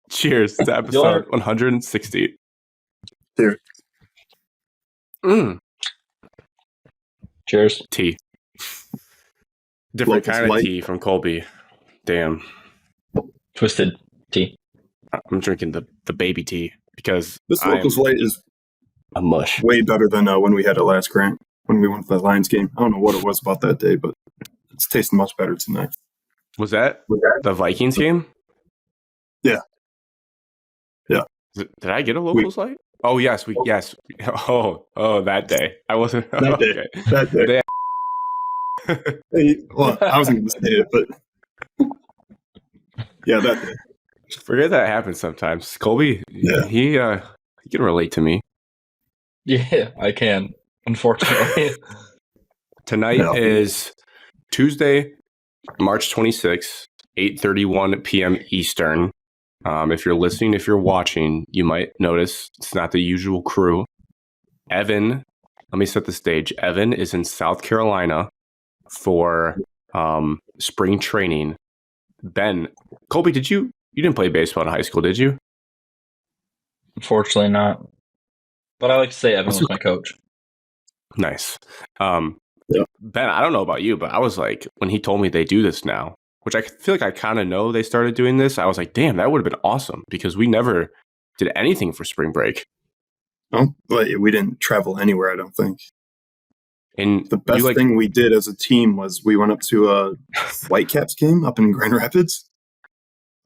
Cheers to episode 160. Cheers. Cheers. Tea. Different Locals kind of Light. tea from Colby. Damn. Twisted tea. I'm drinking the baby tea because This Locals Light is a mush. way better than when we had it last Grant, when we went to the Lions game. I don't know what it was about that day, but it's tasting much better tonight. Was that the Vikings game? Yeah. Yeah. Did I get a Locals Light? Oh, yes. Yes. Oh, that day. I wasn't. That day. Okay. That day. Well, I wasn't going to say it, but yeah, that day. Forget that happens sometimes. Colby, Yeah. he can relate to me. Yeah, I can. Unfortunately. Tonight is Tuesday, March 26th, 8:31 p.m. Eastern. If you're listening, if you're watching, you might notice it's not the usual crew. Evan, let me set the stage. Evan is in South Carolina for spring training. Ben, Colby, you didn't play baseball in high school, did you? Unfortunately not. But I like to say Evan was my coach. Nice. Yeah. Ben, I don't know about you, but I was like, when he told me they do this now, which I feel like I kind of know they started doing this, I was like, damn, that would have been awesome because we never did anything for spring break. Oh, but we didn't travel anywhere, I don't think. And the best thing we did as a team was we went up to a Whitecaps game up in Grand Rapids.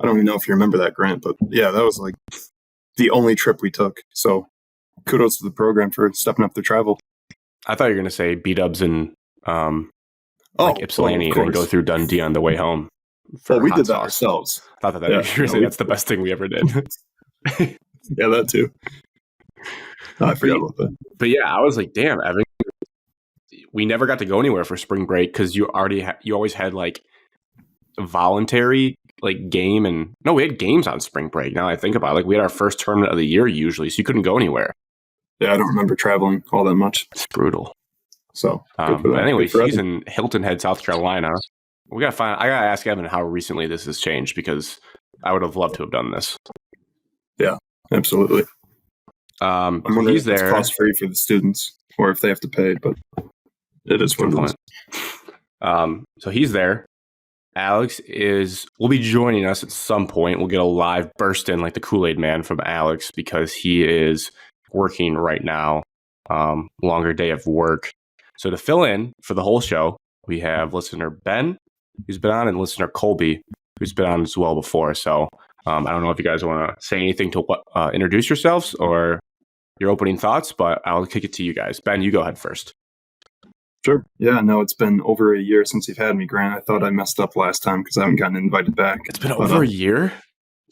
I don't even know if you remember that, Grant, but yeah, that was like the only trip we took. So kudos to the program for stepping up their travel. I thought you were going to say B-dubs and Ypsilanti and go through Dundee on the way home. Well, we did that ourselves. I thought that's the best thing we ever did. Yeah, that too. I forgot about that. But yeah, I was like, damn, Evan, we never got to go anywhere for spring break because you always had like a voluntary like game, and no, we had games on spring break. Now I think about it, like we had our first tournament of the year usually, so you couldn't go anywhere. Yeah, I don't remember traveling all that much. It's brutal. So, but anyway, he's in Hilton Head, South Carolina. I gotta ask Evan how recently this has changed because I would have loved to have done this. Yeah, absolutely. I'm wondering he's if it's there. cost free for the students or if they have to pay, but it is what it is. So he's there. Alex will be joining us at some point. We'll get a live burst in like the Kool-Aid Man from Alex because he is working right now. Longer day of work. So to fill in for the whole show, we have listener Ben, who's been on, and listener Colby, who's been on as well before. So I don't know if you guys want to say anything to introduce yourselves or your opening thoughts, but I'll kick it to you guys. Ben, you go ahead first. Sure. Yeah, no, it's been over a year since you've had me, Grant. I thought I messed up last time because I haven't gotten invited back. It's been over a year?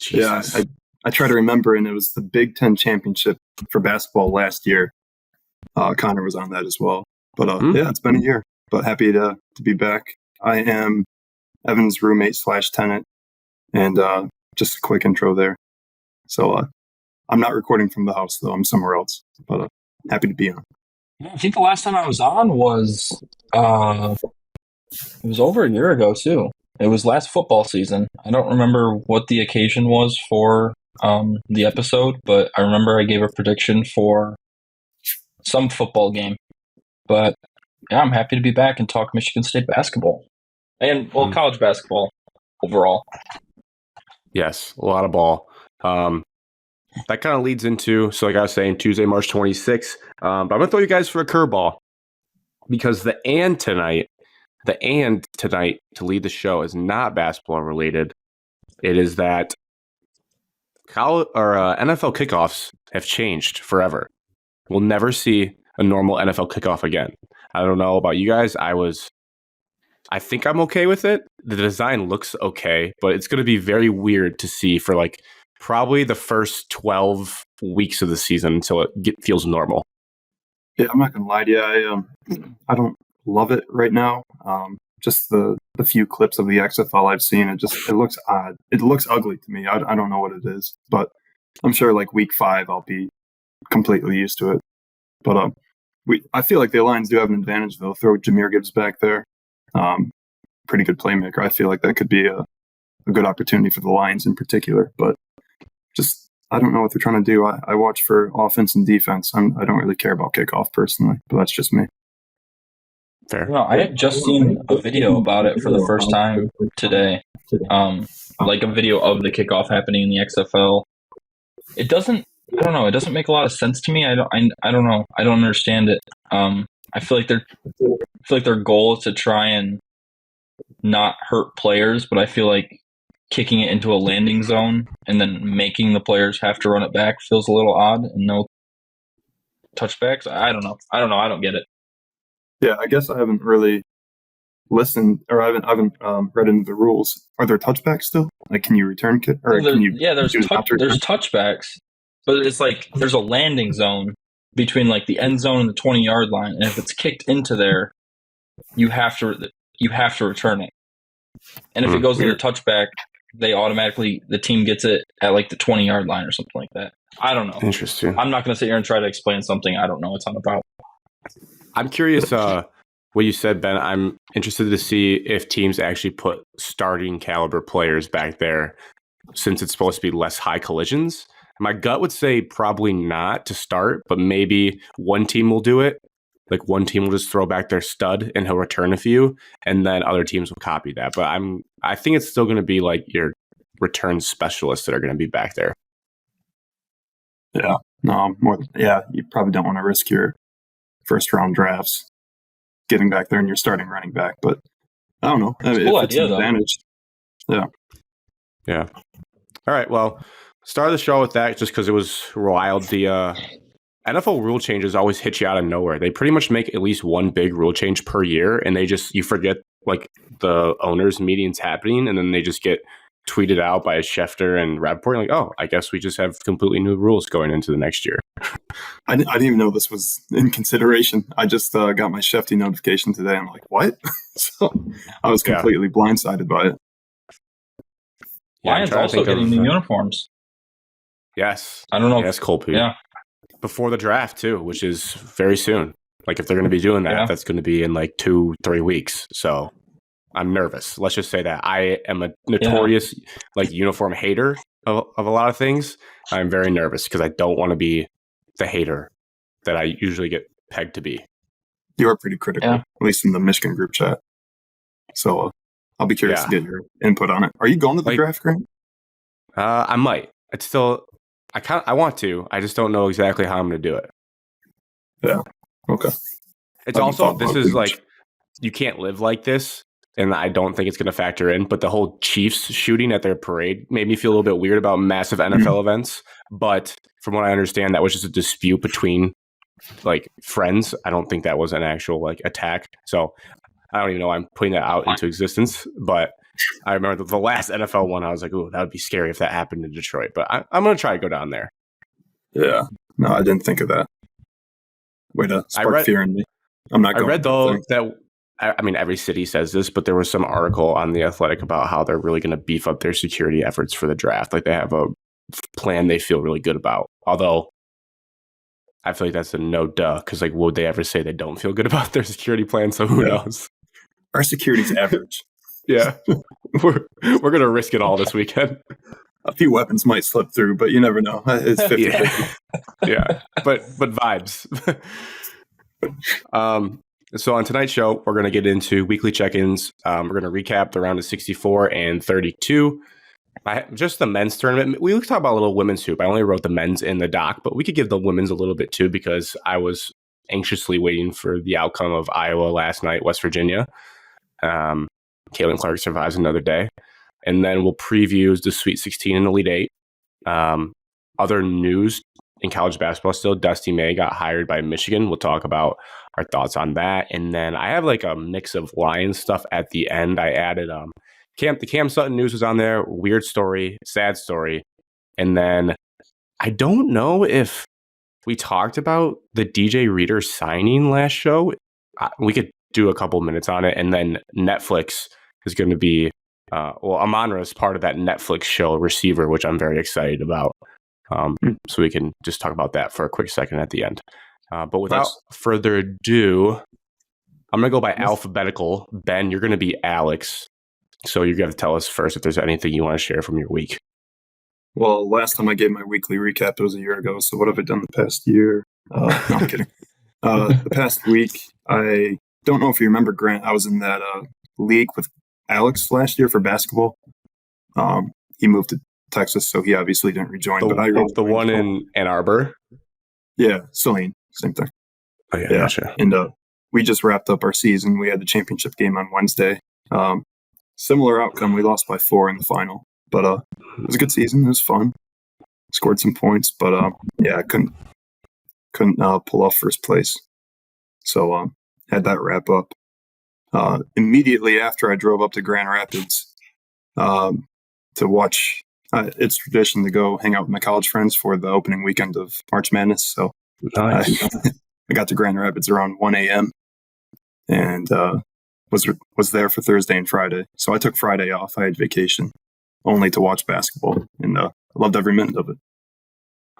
Jesus. Yeah, I try to remember, and it was the Big Ten Championship for basketball last year. Connor was on that as well. But yeah, it's been a year, but happy to be back. I am Evan's roommate / tenant, and just a quick intro there. So I'm not recording from the house, though. I'm somewhere else, but happy to be on. I think the last time I was on was it was over a year ago too. It was last football season. I don't remember what the occasion was for the episode, but I remember I gave a prediction for some football game. But yeah, I'm happy to be back and talk Michigan State basketball and college basketball overall. Yes, a lot of ball. That kind of leads into, so like I was saying, Tuesday, March 26th. But I'm going to throw you guys for a curveball because the and tonight to lead the show is not basketball related. It is that NFL kickoffs have changed forever. We'll never see a normal NFL kickoff again. I don't know about you guys. I think I'm okay with it. The design looks okay, but it's going to be very weird to see for like probably the first 12 weeks of the season until it feels normal. Yeah, I'm not going to lie to you. I don't love it right now. Just the few clips of the XFL I've seen, it looks odd. It looks ugly to me. I don't know what it is, but I'm sure like week 5 I'll be completely used to it. But I feel like the Lions do have an advantage. They'll throw Jahmyr Gibbs back there. Pretty good playmaker. I feel like that could be a good opportunity for the Lions in particular. But I don't know what they're trying to do. I watch for offense and defense. I don't really care about kickoff personally, but that's just me. Fair. No, I had just seen a video about it for the first time today. Like a video of the kickoff happening in the XFL. It doesn't. I don't know. It doesn't make a lot of sense to me. I don't know. I don't understand it. I feel like their goal is to try and not hurt players, but I feel like kicking it into a landing zone and then making the players have to run it back feels a little odd, and no touchbacks. I don't know. I don't get it. Yeah, I guess I haven't really listened, or I haven't read into the rules. Are there touchbacks still? Like, can you return kick, or Well, can you? there's touchbacks, but it's like there's a landing zone between like the end zone and the 20-yard line, and if it's kicked into there, you have to return it. And if it goes into touchback, the team gets it at like the 20-yard line or something like that. I don't know. Interesting. I'm not going to sit here and try to explain something I don't know a ton about. I'm curious what you said, Ben. I'm interested to see if teams actually put starting caliber players back there, since it's supposed to be less high collisions. My gut would say probably not to start, but maybe one team will do it. Like one team will just throw back their stud and he'll return a few, and then other teams will copy that. But I think it's still going to be like your return specialists that are going to be back there. Yeah, no, you probably don't want to risk your first round drafts getting back there and you're starting running back, but I don't know. It's a cool idea, an advantage. though. Yeah. All right. Well, start the show with that just because it was wild. The NFL rule changes always hit you out of nowhere. They pretty much make at least one big rule change per year, and you forget like the owners' meetings happening, and then they just get tweeted out by Schefter and Rappaport. Like, oh, I guess we just have completely new rules going into the next year. I didn't even know this was in consideration. I just got my Shefty notification today. I'm like, what? So I was completely blindsided by it. Lions also getting new uniforms. Yes. I don't know. Yes, Colby. Yeah. Before the draft, too, which is very soon. Like, if they're going to be doing that, that's going to be in like 2-3 weeks. So I'm nervous. Let's just say that. I am a notorious like uniform hater of a lot of things. I'm very nervous because I don't want to be the hater that I usually get pegged to be. You are pretty critical, at least in the Michigan group chat. So I'll be curious to get your input on it. Are you going to the draft, Grant? I might. It's still, I want to. I just don't know exactly how I'm going to do it. Yeah. Okay. It's also, this is like, you can't live like this. And I don't think it's going to factor in. But the whole Chiefs shooting at their parade made me feel a little bit weird about massive NFL events. But from what I understand, that was just a dispute between like friends. I don't think that was an actual like attack. So I don't even know why I'm putting that out into existence. But I remember the last NFL one, I was like, oh, that would be scary if that happened in Detroit. But I'm going to try to go down there. Yeah. No, I didn't think of that. Way to spark fear in me. I'm not going. I read, though, that I mean, every city says this, but there was some article on The Athletic about how they're really going to beef up their security efforts for the draft. Like they have a plan they feel really good about. Although I feel like that's a no duh, because like, would they ever say they don't feel good about their security plan? So who knows? Our security's average. Yeah, we're going to risk it all this weekend. A few weapons might slip through, but you never know. It's 50-50. Yeah, but vibes. So on tonight's show, we're going to get into weekly check-ins. We're going to recap the round of 64 and 32. Just the men's tournament. We talk about a little women's hoop. I only wrote the men's in the doc, but we could give the women's a little bit too, because I was anxiously waiting for the outcome of Iowa last night, West Virginia. Caitlin Clark survives another day. And then we'll preview the Sweet 16 and Elite 8. Other news in college basketball still, Dusty May got hired by Michigan. We'll talk about our thoughts on that. And then I have like a mix of Lions stuff at the end. I added the Cam Sutton news was on there. Weird story, sad story. And then I don't know if we talked about the DJ Reader signing last show. We could do a couple minutes on it. And then Netflix is going to be, Amonra is part of that Netflix show Receiver, which I'm very excited about. So we can just talk about that for a quick second at the end. But without further ado, I'm going to go by alphabetical. Ben, you're going to be Alex. So you're going to tell us first if there's anything you want to share from your week. Well, last time I gave my weekly recap, it was a year ago. So what have I done the past year? No, I'm kidding. The past week, I don't know if you remember, Grant. I was in that league with Alex last year for basketball. He moved to Texas, so he obviously didn't rejoin. But I the one in Ann Arbor. Yeah, Saline, same thing. Oh yeah, gotcha. And we just wrapped up our season. We had the championship game on Wednesday. Similar outcome. We lost by 4 in the final, but it was a good season. It was fun. Scored some points, but I couldn't pull off first place. So had that wrap up. Immediately after, I drove up to Grand Rapids to watch. It's tradition to go hang out with my college friends for the opening weekend of March Madness. So nice. I got to Grand Rapids around 1 a.m. and was there for Thursday and Friday. So I took Friday off. I had vacation only to watch basketball, and I loved every minute of it.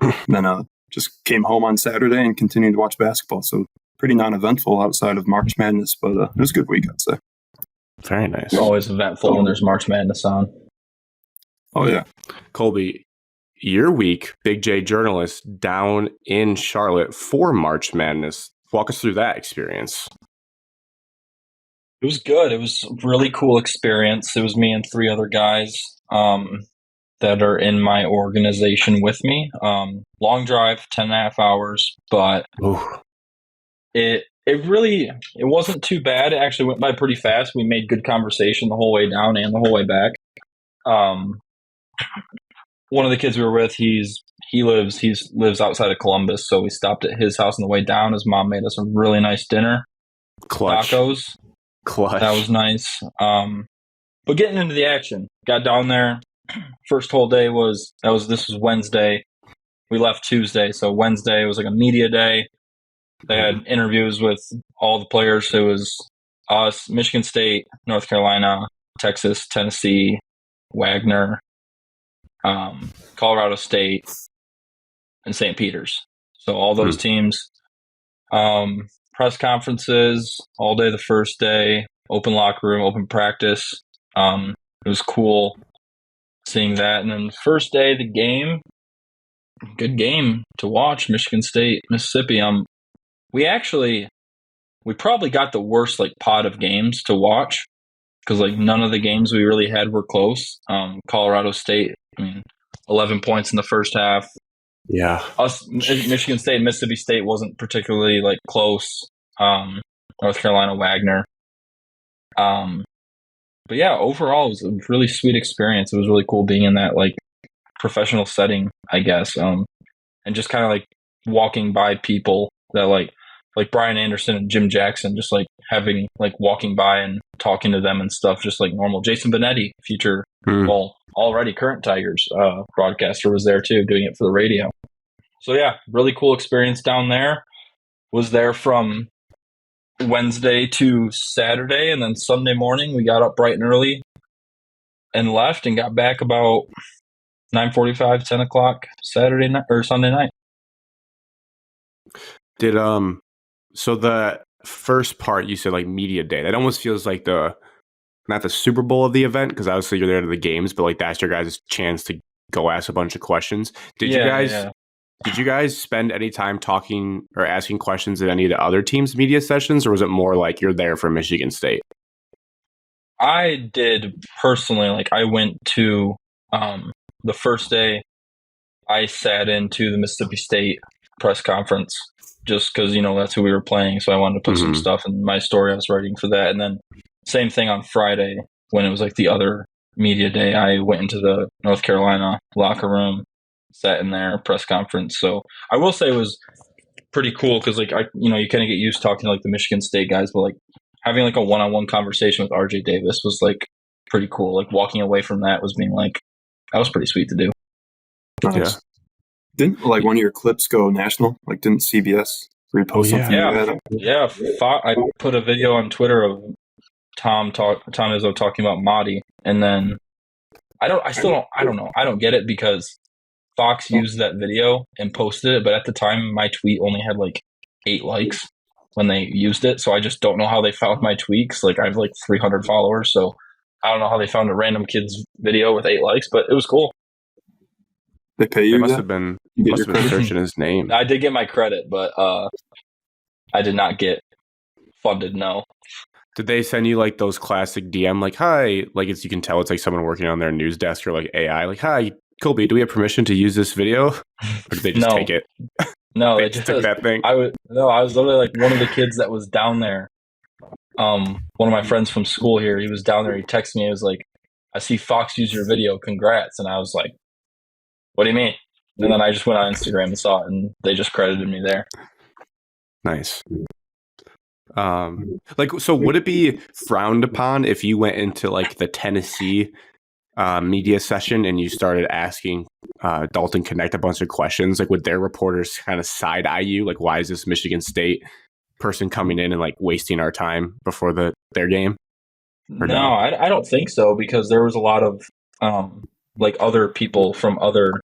And then just came home on Saturday and continued to watch basketball. So pretty non-eventful outside of March Madness, but it was a good week, I'd say. Very nice. It's always eventful when there's March Madness on. Oh, yeah. Colby, your week, Big J journalist, down in Charlotte for March Madness. Walk us through that experience. It was good. It was a really cool experience. It was me and 3 other guys that are in my organization with me. Long drive, 10.5 hours, but it wasn't too bad. It actually went by pretty fast. We made good conversation the whole way down and the whole way back. One of the kids we were with, he lives outside of Columbus, so we stopped at his house on the way down. His mom made us a really nice dinner. Clutch. Tacos. Clutch. That was nice. But getting into the action, got down there. First whole day this was Wednesday. We left Tuesday, so Wednesday was like a media day. They had interviews with all the players. It was us, Michigan State, North Carolina, Texas, Tennessee, Wagner, Colorado State, and St. Peter's. So all those teams. Press conferences all day the first day, open locker room, open practice. It was cool seeing that. And then the first day of the game, good game to watch, Michigan State, Mississippi. We probably got the worst pot of games to watch because none of the games we really had were close. Colorado State, 11 points in the first half. Yeah. Michigan State and Mississippi State wasn't particularly close. North Carolina, Wagner. But yeah, overall, it was a really sweet experience. It was really cool being in that professional setting, I guess. And just kind of walking by people that like Brian Anderson and Jim Jackson, just having walking by and talking to them and stuff, just normal. Jason Benetti, future, already current Tigers broadcaster, was there too, doing it for the radio. So yeah, really cool experience down there. Was there from Wednesday to Saturday, and then Sunday morning we got up bright and early and left and got back about 9:45, 10 o'clock Saturday night or Sunday night. Did so the first part you said media day, that almost feels like not the Super Bowl of the event, because obviously you're there to the games, but that's your guys' chance to go ask a bunch of questions. Did you guys spend any time talking or asking questions at any of the other teams' media sessions, or was it more you're there for Michigan State? I did personally. I went to the first day. I sat into the Mississippi State press conference just because that's who we were playing. So I wanted to put some stuff in my story I was writing for that, and then same thing on Friday when it was the other media day. I went into the North Carolina locker room, sat in their press conference. So I will say it was pretty cool because you kind of get used to talking to the Michigan State guys, but having a one-on-one conversation with RJ Davis was pretty cool. Walking away from that was being that was pretty sweet to do. Nice. Yeah. Didn't one of your clips go national? Didn't CBS repost something? Yeah. I put a video on Twitter of Tom Izzo talking about Mahdi, and then I don't know. I don't get it because Fox used that video and posted it, but at the time my tweet only had 8 likes when they used it, so I just don't know how they found my tweets. I have 300 followers, so I don't know how they found a random kid's video with 8 likes, but it was cool. They pay They you? must That? have been You get must your have been credit? searching his name. I did get my credit, but I did not get funded. No. Did they send you like those classic DM like, hi, like it's you can tell it's like someone working on their news desk or like AI, like, hi, Colby, do we have permission to use this video? Or did they just No. take it? No, They just took that thing. I was literally like one of the kids that was down there. One of my friends from school here, he was down there. He texted me. He was like, "I see Fox use your video. Congrats!" And I was like, "What do you mean?" And then I just went on Instagram and saw it, and they just credited me there. Nice. Like, so would it be frowned upon if you went into like the Tennessee media session and you started asking Dalton Connect a bunch of questions? Like, would their reporters kind of side eye you? Like, why is this Michigan State person coming in and like wasting our time before their game? Or No, I don't think so, because there was a lot of like other people from other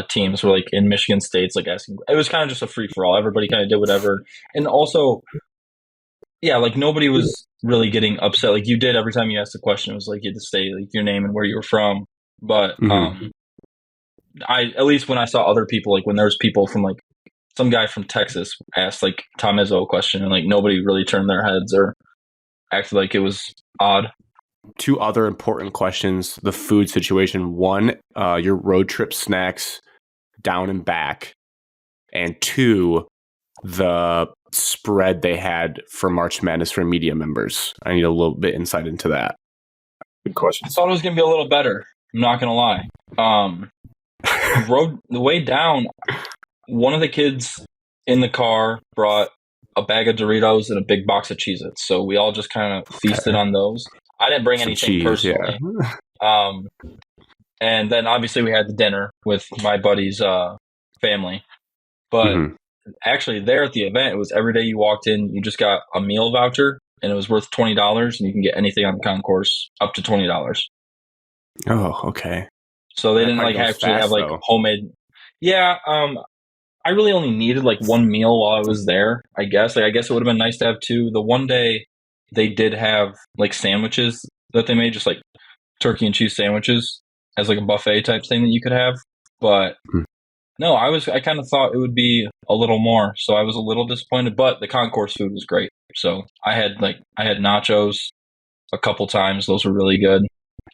teams were like in Michigan State's like asking. It was kind of just a free for all. Everybody kind of did whatever, and also, yeah, like nobody was really getting upset. Like you did every time you asked a question, it was like you had to say like your name and where you were from. But I, at least when I saw other people, like when there was people from like some guy from Texas asked like Tom Izzo a question, and like nobody really turned their heads or acted like it was odd. Two other important questions: the food situation. One, your road trip snacks down and back, and two, the spread they had for March Madness for media members. I need a little bit insight into that. Good question. I thought it was going to be a little better. I'm not going to lie. The way down, one of the kids in the car brought a bag of Doritos and a big box of Cheez-Its. So we all just kind of feasted on those. I didn't bring anything cheese, personally. Yeah. And then obviously we had the dinner with my buddy's family. But actually there at the event, it was every day you walked in, you just got a meal voucher, and it was worth $20, and you can get anything on the concourse up to $20. Oh, okay. So they That didn't probably like goes actually fast, have like though. homemade. Yeah, I really only needed like one meal while I was there, I guess. Like I guess it would have been nice to have two. The one day they did have like sandwiches that they made, just like turkey and cheese sandwiches as like a buffet type thing that you could have. But no, I kind of thought it would be a little more, so I was a little disappointed. But the concourse food was great, so I had nachos a couple times. Those were really good.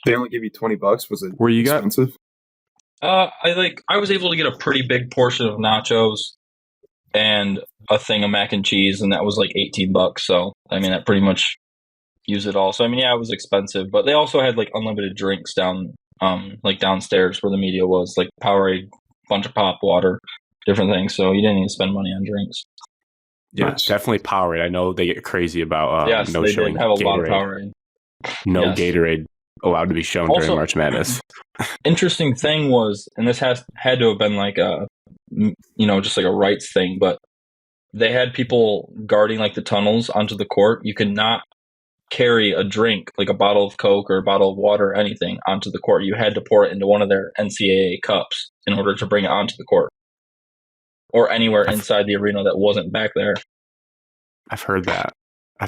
They only give you $20. Was it Where you got? expensive? I was able to get a pretty big portion of nachos and a thing of mac and cheese, and that was like $18. So I mean, that pretty much used it all. So I mean, yeah, it was expensive, but they also had like unlimited drinks down, like downstairs where the media was, like Powerade, bunch of pop, water, different things. So you didn't need to spend money on drinks. Yeah, Nice. definitely Powerade. I know they get crazy about Yes, no they showing did have a Gatorade. lot of Powerade. No Yes. Gatorade allowed to be shown Also- during March Madness. Interesting thing was, and this had to have been like a, just like a rights thing, but they had people guarding like the tunnels onto the court. You could not carry a drink, like a bottle of Coke or a bottle of water or anything, onto the court. You had to pour it into one of their NCAA cups in order to bring it onto the court, or anywhere inside the arena that wasn't back there. I've heard that. I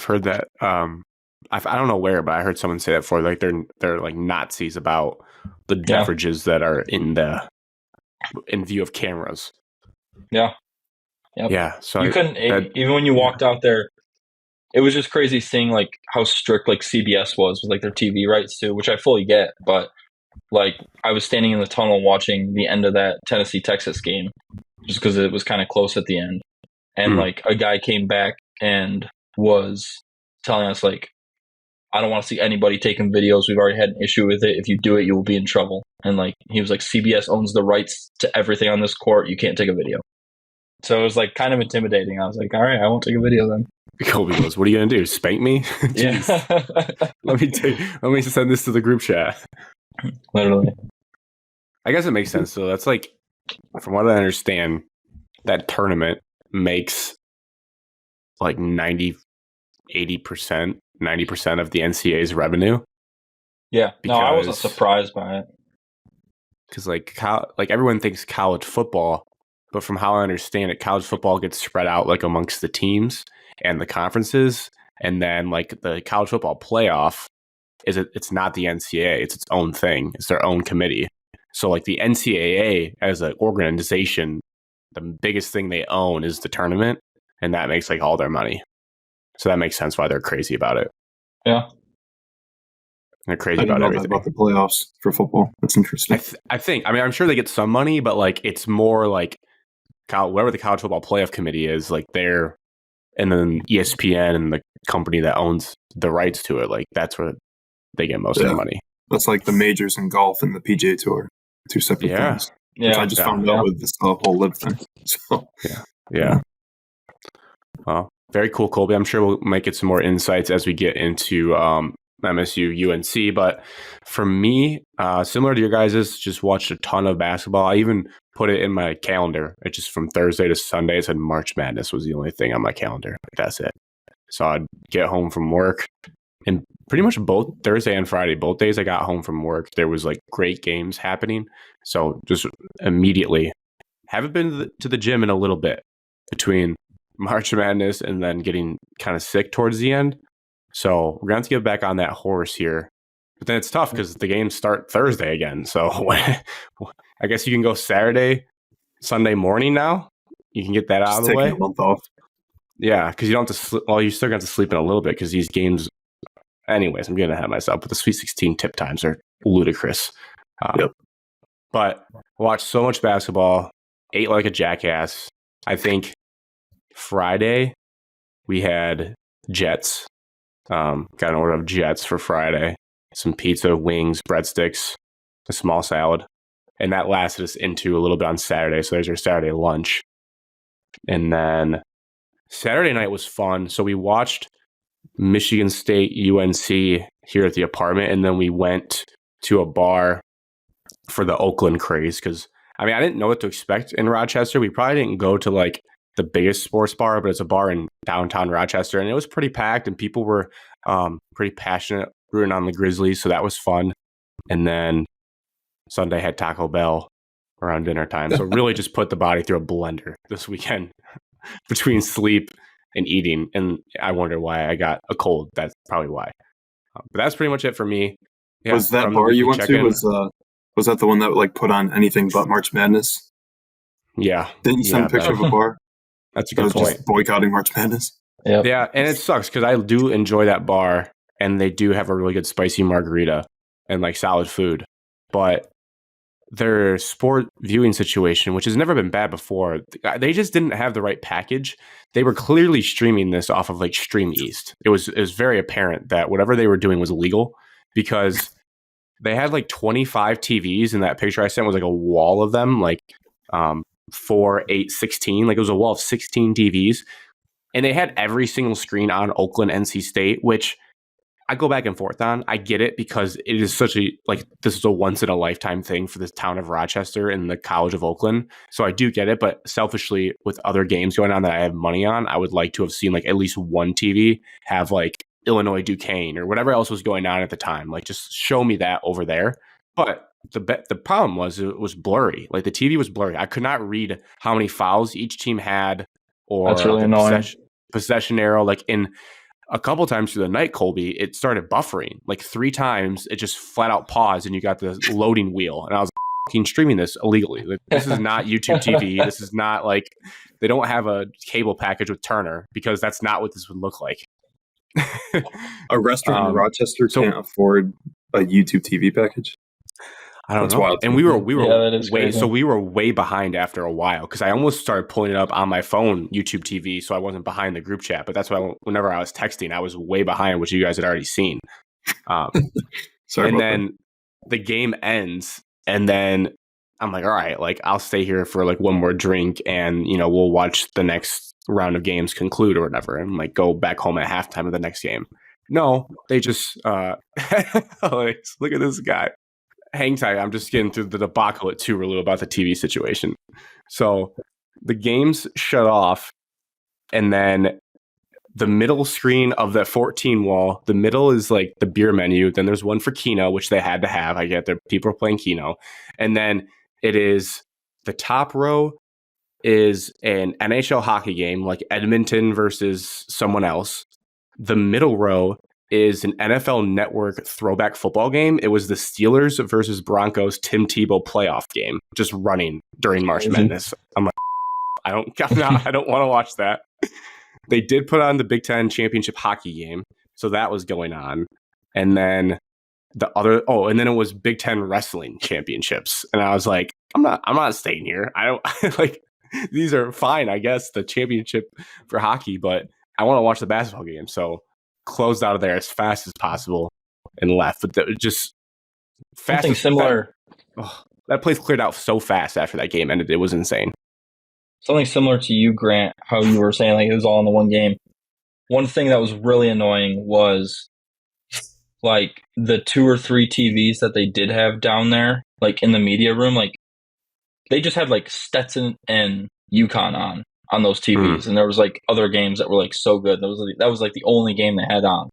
don't know where, but I heard someone say that before. Like they're like Nazis about the beverages that are in view of cameras. Yeah. Yep. Yeah. So You couldn't even when you walked out there. It was just crazy seeing like how strict like CBS was with like their TV rights too, which I fully get. But like I was standing in the tunnel watching the end of that Tennessee Texas game, just because it was kind of close at the end, and like a guy came back and was telling us like, I don't want to see anybody taking videos. We've already had an issue with it. If you do it, you will be in trouble. And like he was like, CBS owns the rights to everything on this court. You can't take a video. So it was like kind of intimidating. I was like, all right, I won't take a video then. Kobe goes, "What are you gonna do? Spank me? Yeah. Let me send this to the group chat." Literally. I guess it makes sense. So that's like, from what I understand, that tournament makes like 90% of the NCAA's revenue. Yeah. No, I wasn't Because- surprised by it. Because like everyone thinks college football, but from how I understand it, college football gets spread out like amongst the teams and the conferences, and then like the college football playoff it's not the NCAA, it's its own thing, it's their own committee. So like the NCAA as an organization, the biggest thing they own is the tournament, and that makes like all their money. So that makes sense why they're crazy about it. Yeah. They're crazy I didn't about know everything. that about the playoffs for football. That's interesting. I think, I mean, I'm sure they get some money, but like it's more like whatever the college football playoff committee is, like they're, and then ESPN and the company that owns the rights to it, like that's where they get most of their money. That's like the majors in golf and the PGA Tour, two separate things. Which I just found out with this whole live thing. So yeah. Well, very cool, Colby. I'm sure we'll might get some more insights as we get into MSU UNC. But for me, similar to your guys's, just watched a ton of basketball. I even put it in my calendar. It just from Thursday to Sunday. It said March Madness was the only thing on my calendar. That's it. So I'd get home from work, and pretty much both Thursday and Friday, both days I got home from work, there was like great games happening. So just immediately, haven't been to the gym in a little bit between March Madness and then getting kind of sick towards the end. So we're going to have to get back on that horse here. But then it's tough because the games start Thursday again. So I guess you can go Saturday, Sunday morning now. You can get that out of the way. Taking a month off. Yeah, because you don't have to sleep. Well, you still got to sleep in a little bit because these games. Anyways, I'm getting ahead of myself, but the Sweet 16 tip times are ludicrous. Yep. But I watched so much basketball, ate like a jackass. I think Friday we had Jets. Got an order of Jets for Friday. Some pizza, wings, breadsticks, a small salad. And that lasted us into a little bit on Saturday. So there's our Saturday lunch. And then Saturday night was fun. So we watched Michigan State UNC here at the apartment. And then we went to a bar for the Oakland craze. Because, I mean, I didn't know what to expect in Rochester. We probably didn't go to like the biggest sports bar, but it's a bar in downtown Rochester. And it was pretty packed and people were pretty passionate rooting on the Grizzlies. So that was fun. And then Sunday had Taco Bell around dinner time. So really just put the body through a blender this weekend between sleep and eating. And I wonder why I got a cold. That's probably why. But that's pretty much it for me. Yeah, was that bar you went to, was that the one that like put on anything but March Madness? Yeah. Didn't you send a picture of a bar? That's a good point. Just boycotting March Madness. Yep. Yeah, and it sucks because I do enjoy that bar, and they do have a really good spicy margarita and like solid food. But their sport viewing situation, which has never been bad before, they just didn't have the right package. They were clearly streaming this off of like Stream East. It was very apparent that whatever they were doing was illegal because they had like 25 TVs, and that picture I sent was like a wall of them, like 4, 8, 16. Like it was a wall of 16 TVs. And they had every single screen on Oakland, NC State, which I go back and forth on. I get it because it is such a, like, this is a once in a lifetime thing for this town of Rochester and the College of Oakland. So I do get it. But selfishly, with other games going on that I have money on, I would like to have seen like at least one TV have like Illinois Duquesne or whatever else was going on at the time. Like just show me that over there. But the problem was it was blurry. Like the TV was blurry. I could not read how many fouls each team had or that's really annoying. Possession arrow. Like in a couple times through the night, Colby, it started buffering. Like 3 times, it just flat out paused, and you got the loading wheel. And I was fucking streaming this illegally. Like, this is not YouTube TV. This is not like they don't have a cable package with Turner because that's not what this would look like. A restaurant in Rochester can't afford a YouTube TV package. I don't know. Wild. And we were we were way behind after a while because I almost started pulling it up on my phone, YouTube TV, so I wasn't behind the group chat. But that's why whenever I was texting, I was way behind, which you guys had already seen. Sorry. And then the game ends, and then I'm like, all right, like I'll stay here for like one more drink, and we'll watch the next round of games conclude or whatever, and like go back home at halftime of the next game. No, they just like, look at this guy. Hang tight. I'm just getting through the debacle at Tuvalu about the TV situation. So the games shut off, and then the middle screen of that 14 wall, the middle is like the beer menu. Then there's one for Keno, which they had to have. I get that people are playing Keno. And then it is the top row is an NHL hockey game, like Edmonton versus someone else. The middle row is an NFL Network throwback football game. It was the Steelers versus Broncos Tim Tebow playoff game, just running during March Madness. I'm like, I don't want to watch that. They did put on the Big Ten championship hockey game, so that was going on, and then and then it was Big Ten wrestling championships, and I was like, I'm not staying here. I don't like these are fine, I guess, the championship for hockey, but I want to watch the basketball game, so closed out of there as fast as possible and left. But just fast. Something similar. That place cleared out so fast after that game ended. It was insane. Something similar to you, Grant, how you were saying like it was all in the one game. One thing that was really annoying was like the 2 or 3 TVs that they did have down there, like in the media room, like they just had like Stetson and UConn on those TVs, and there was like other games that were like so good. That was like the only game they had on,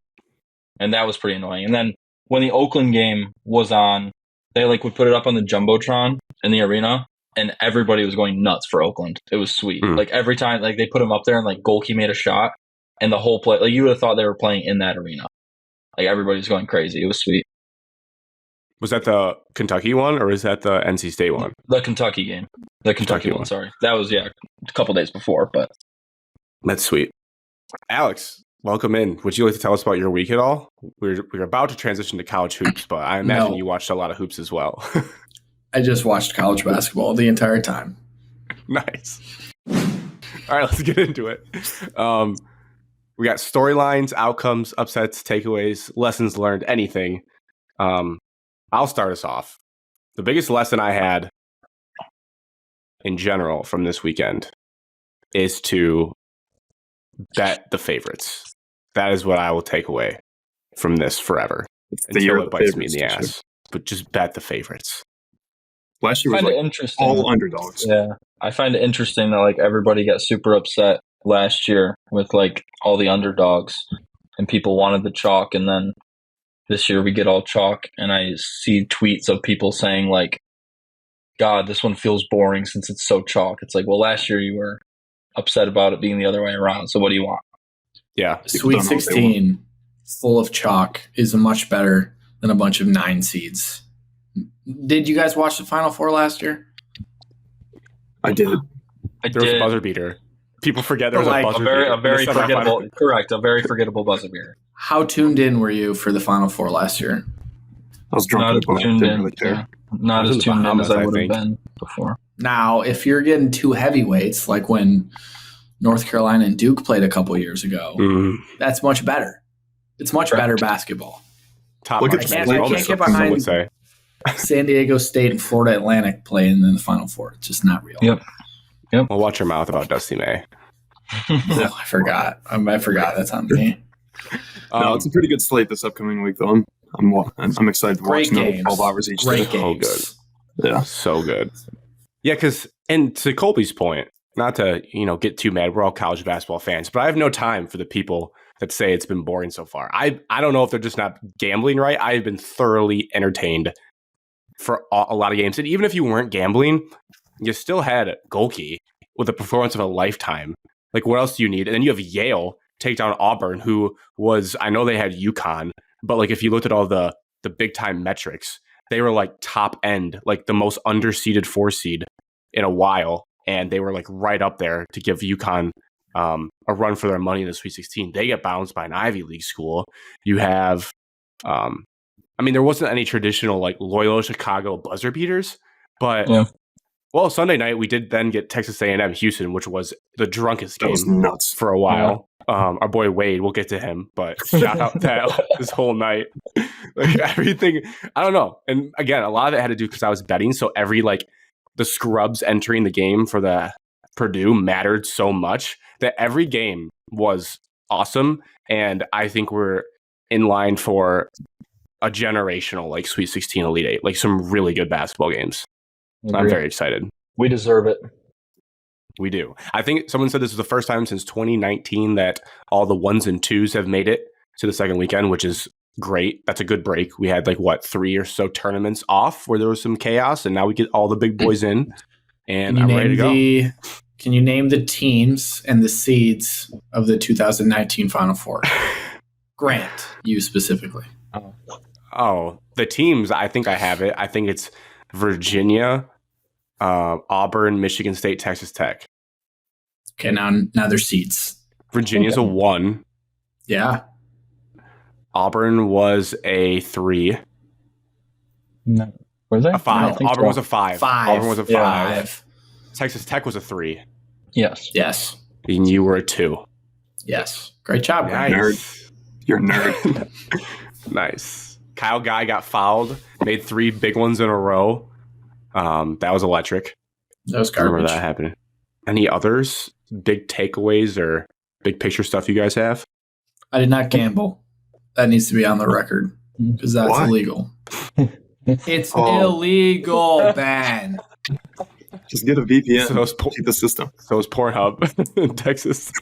and that was pretty annoying. And then when the Oakland game was on, they like would put it up on the jumbotron in the arena, and everybody was going nuts for Oakland. It was sweet. Like every time, like they put him up there, and like Golke made a shot, and the whole play, like you would have thought they were playing in that arena. Like everybody was going crazy. It was sweet. Was that the Kentucky one, or is that the NC State one? The Kentucky game. The Kentucky one, sorry. That was, a couple days before, but. That's sweet. Alex, welcome in. Would you like to tell us about your week at all? We're about to transition to college hoops, but I imagine you watched a lot of hoops as well. I just watched college basketball the entire time. Nice. All right, let's get into it. We got storylines, outcomes, upsets, takeaways, lessons learned, anything. I'll start us off. The biggest lesson I had in general from this weekend is to bet the favorites. That is what I will take away from this forever. Until it bites me in the ass. But just bet the favorites. Last year was like interesting. all underdogs. Yeah. I find it interesting that like everybody got super upset last year with like all the underdogs and people wanted the chalk, and then this year we get all chalk, and I see tweets of people saying like, God, this one feels boring since it's so chalk. It's like, well, last year you were upset about it being the other way around, so what do you want? Yeah. Sweet 16 full of chalk is much better than a bunch of 9 seeds. Did you guys watch the Final Four last year? I did. There was a buzzer beater. People forget there was a buzzer beater. A very forgettable, correct, a very forgettable buzzer beater. How tuned in were you for the Final Four last year? I was drunk. Not as tuned in. Not as tuned in as I would have been before. Now, if you're getting 2 heavyweights, like when North Carolina and Duke played a couple years ago, that's much better. It's much better basketball. Top I can't get behind San Diego State and Florida Atlantic playing in the Final Four. It's just not real. Yep. Well, watch your mouth about Dusty May. I forgot. I forgot. That's on me. No, it's a pretty good slate this upcoming week, though. I'm excited to watch another 12 hours each day. So good. Yeah. So good. Yeah, and to Colby's point, not to, get too mad. We're all college basketball fans, but I have no time for the people that say it's been boring so far. I don't know if they're just not gambling right. I've been thoroughly entertained for a lot of games. And even if you weren't gambling, you still had Golke with the performance of a lifetime. Like, what else do you need? And then you have Yale take down Auburn, who was, I know they had UConn, but like if you looked at all the big time metrics, they were like top end, like the most underseeded 4 seed in a while. And they were like right up there to give UConn a run for their money in the Sweet 16. They get bounced by an Ivy League school. You have, there wasn't any traditional like Loyola Chicago buzzer beaters, but well, Sunday night we did then get Texas A&M Houston, which was the drunkest game nuts for a while. Our boy Wade, we'll get to him, but shout out that this whole night, like everything. I don't know, and again, a lot of it had to do because I was betting, so every like the scrubs entering the game for the Purdue mattered so much that every game was awesome, and I think we're in line for a generational like Sweet 16 Elite 8, like some really good basketball games. I'm very excited. We deserve it. We do. I think someone said this is the first time since 2019 that all the 1s and 2s have made it to the second weekend, which is great. That's a good break. We had like 3 or so tournaments off where there was some chaos, and now we get all the big boys in, and I'm ready to go. Can you name the teams and the seeds of the 2019 Final Four? Grant, you specifically. Oh, the teams, I think I have it. I think it's Virginia, Auburn, Michigan State, Texas Tech. Okay, now there's seats. Virginia's a 1. Yeah. Auburn was a 3. No. Was it? A 5. Auburn was a 5. 5. Auburn was a 5. Yeah. Texas Tech was a 3. Yes. Yes. And you were a 2. Yes. Great job, Nice. Nerd. You're a nerd. Nice. Kyle Guy got fouled, made 3 big ones in a row. That was electric. That was I remember garbage. that happening. Any others? Big takeaways or big picture stuff you guys have? I did not gamble. That needs to be on the record because that's Why? illegal. It's illegal, Ben. Just get a VPN. So it's Cheat the system. So is Pornhub in Texas.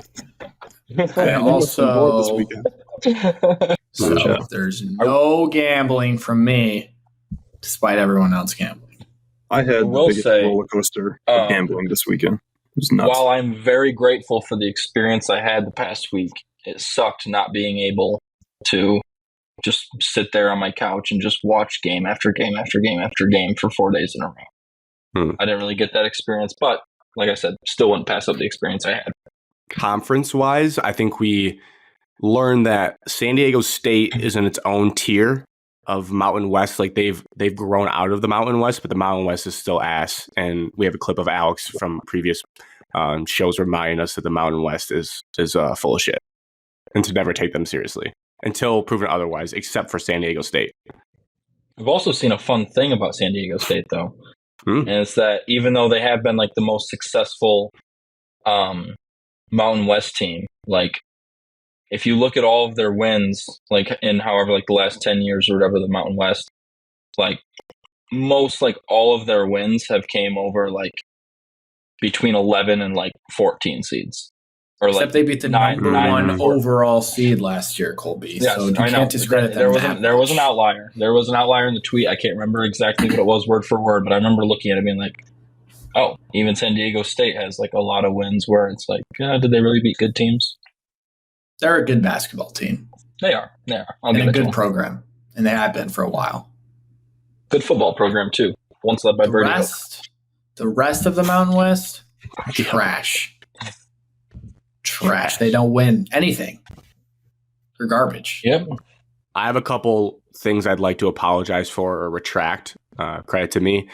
I also, this weekend. so Yeah. there's no gambling from me, despite everyone else gambling. I had the will biggest say, roller coaster of gambling this weekend. It was nuts. While I'm very grateful for the experience I had the past week, it sucked not being able to just sit there on my couch and just watch game after game after game after game for 4 days in a row. I didn't really get that experience, but like I said, still wouldn't pass up the experience I had. Conference-wise, I think we learned that San Diego State is in its own tier of Mountain West. Like they've grown out of the Mountain West, but the Mountain West is still ass. And we have a clip of Alex from previous shows reminding us that the Mountain West is full of shit, and to never take them seriously until proven otherwise, except for San Diego State. I've also seen a fun thing about San Diego State, though, and it's that even though they have been like the most successful Mountain West team, like if you look at all of their wins, like in however like the last 10 years or whatever, the Mountain West, like most like all of their wins have came over like between 11 and like 14 seeds. Or Except like they beat the number 1 overall seed last year, Colby. Yes, so you I know. can't discredit them. There was an outlier. There was an outlier in the tweet. I can't remember exactly what it was word for word, but I remember looking at it being like, oh, even San Diego State has like a lot of wins where it's like, did they really beat good teams? They're a good basketball team. They are. I'll And give a it to good them. program. And they have been for a while. Good football program too. Once led by Brady. The rest of the Mountain West, trash. Trash. They don't win anything. They're garbage. Yep. I have a couple things I'd like to apologize for or retract. Credit to me.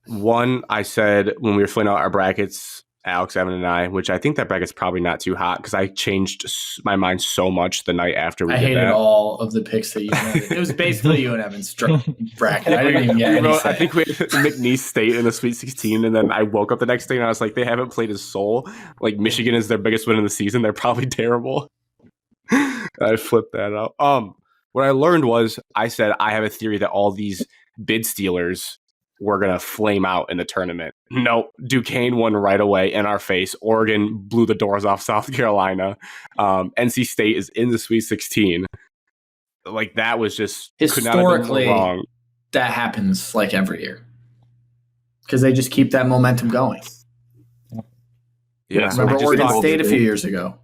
One, I said when we were filling out our brackets, Alex, Evan, and I, which I think that bracket's probably not too hot because I changed my mind so much the night after we I did hated that. all of the picks that you had. It was basically you and Evan's bracket. I didn't even get any say. I think we had McNeese State in the Sweet 16, and then I woke up the next day and I was like, they haven't played a soul. Like Michigan is their biggest win in the season. They're probably terrible. I flipped that out. What I learned was I said I have a theory that all these bid stealers were going to flame out in the tournament. No, Duquesne won right away in our face. Oregon blew the doors off South Carolina. NC State is in the Sweet 16. Like that was just historically wrong. That happens like every year because they just keep that momentum going. Yeah, remember Oregon State a few years ago.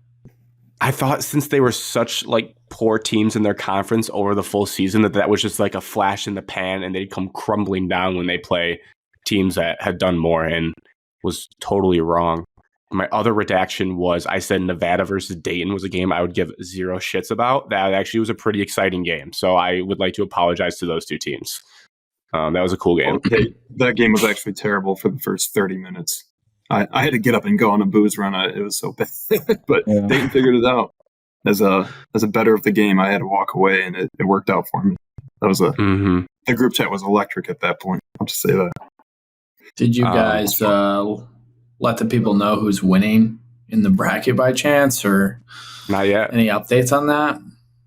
I thought since they were such like poor teams in their conference over the full season that was just like a flash in the pan and they'd come crumbling down when they play teams that had done more, and was totally wrong. My other redaction was I said Nevada versus Dayton was a game I would give 0 shits about. That actually was a pretty exciting game. So I would like to apologize to those two teams. That was a cool game. Okay, that game was actually terrible for the first 30 minutes. I had to get up and go on a booze run. It was so bad, but Dayton figured it out. As a better of the game, I had to walk away, and it worked out for me. That was the group chat was electric at that point. I'll just say that. Did you guys let the people know who's winning in the bracket by chance, or not yet? Any updates on that?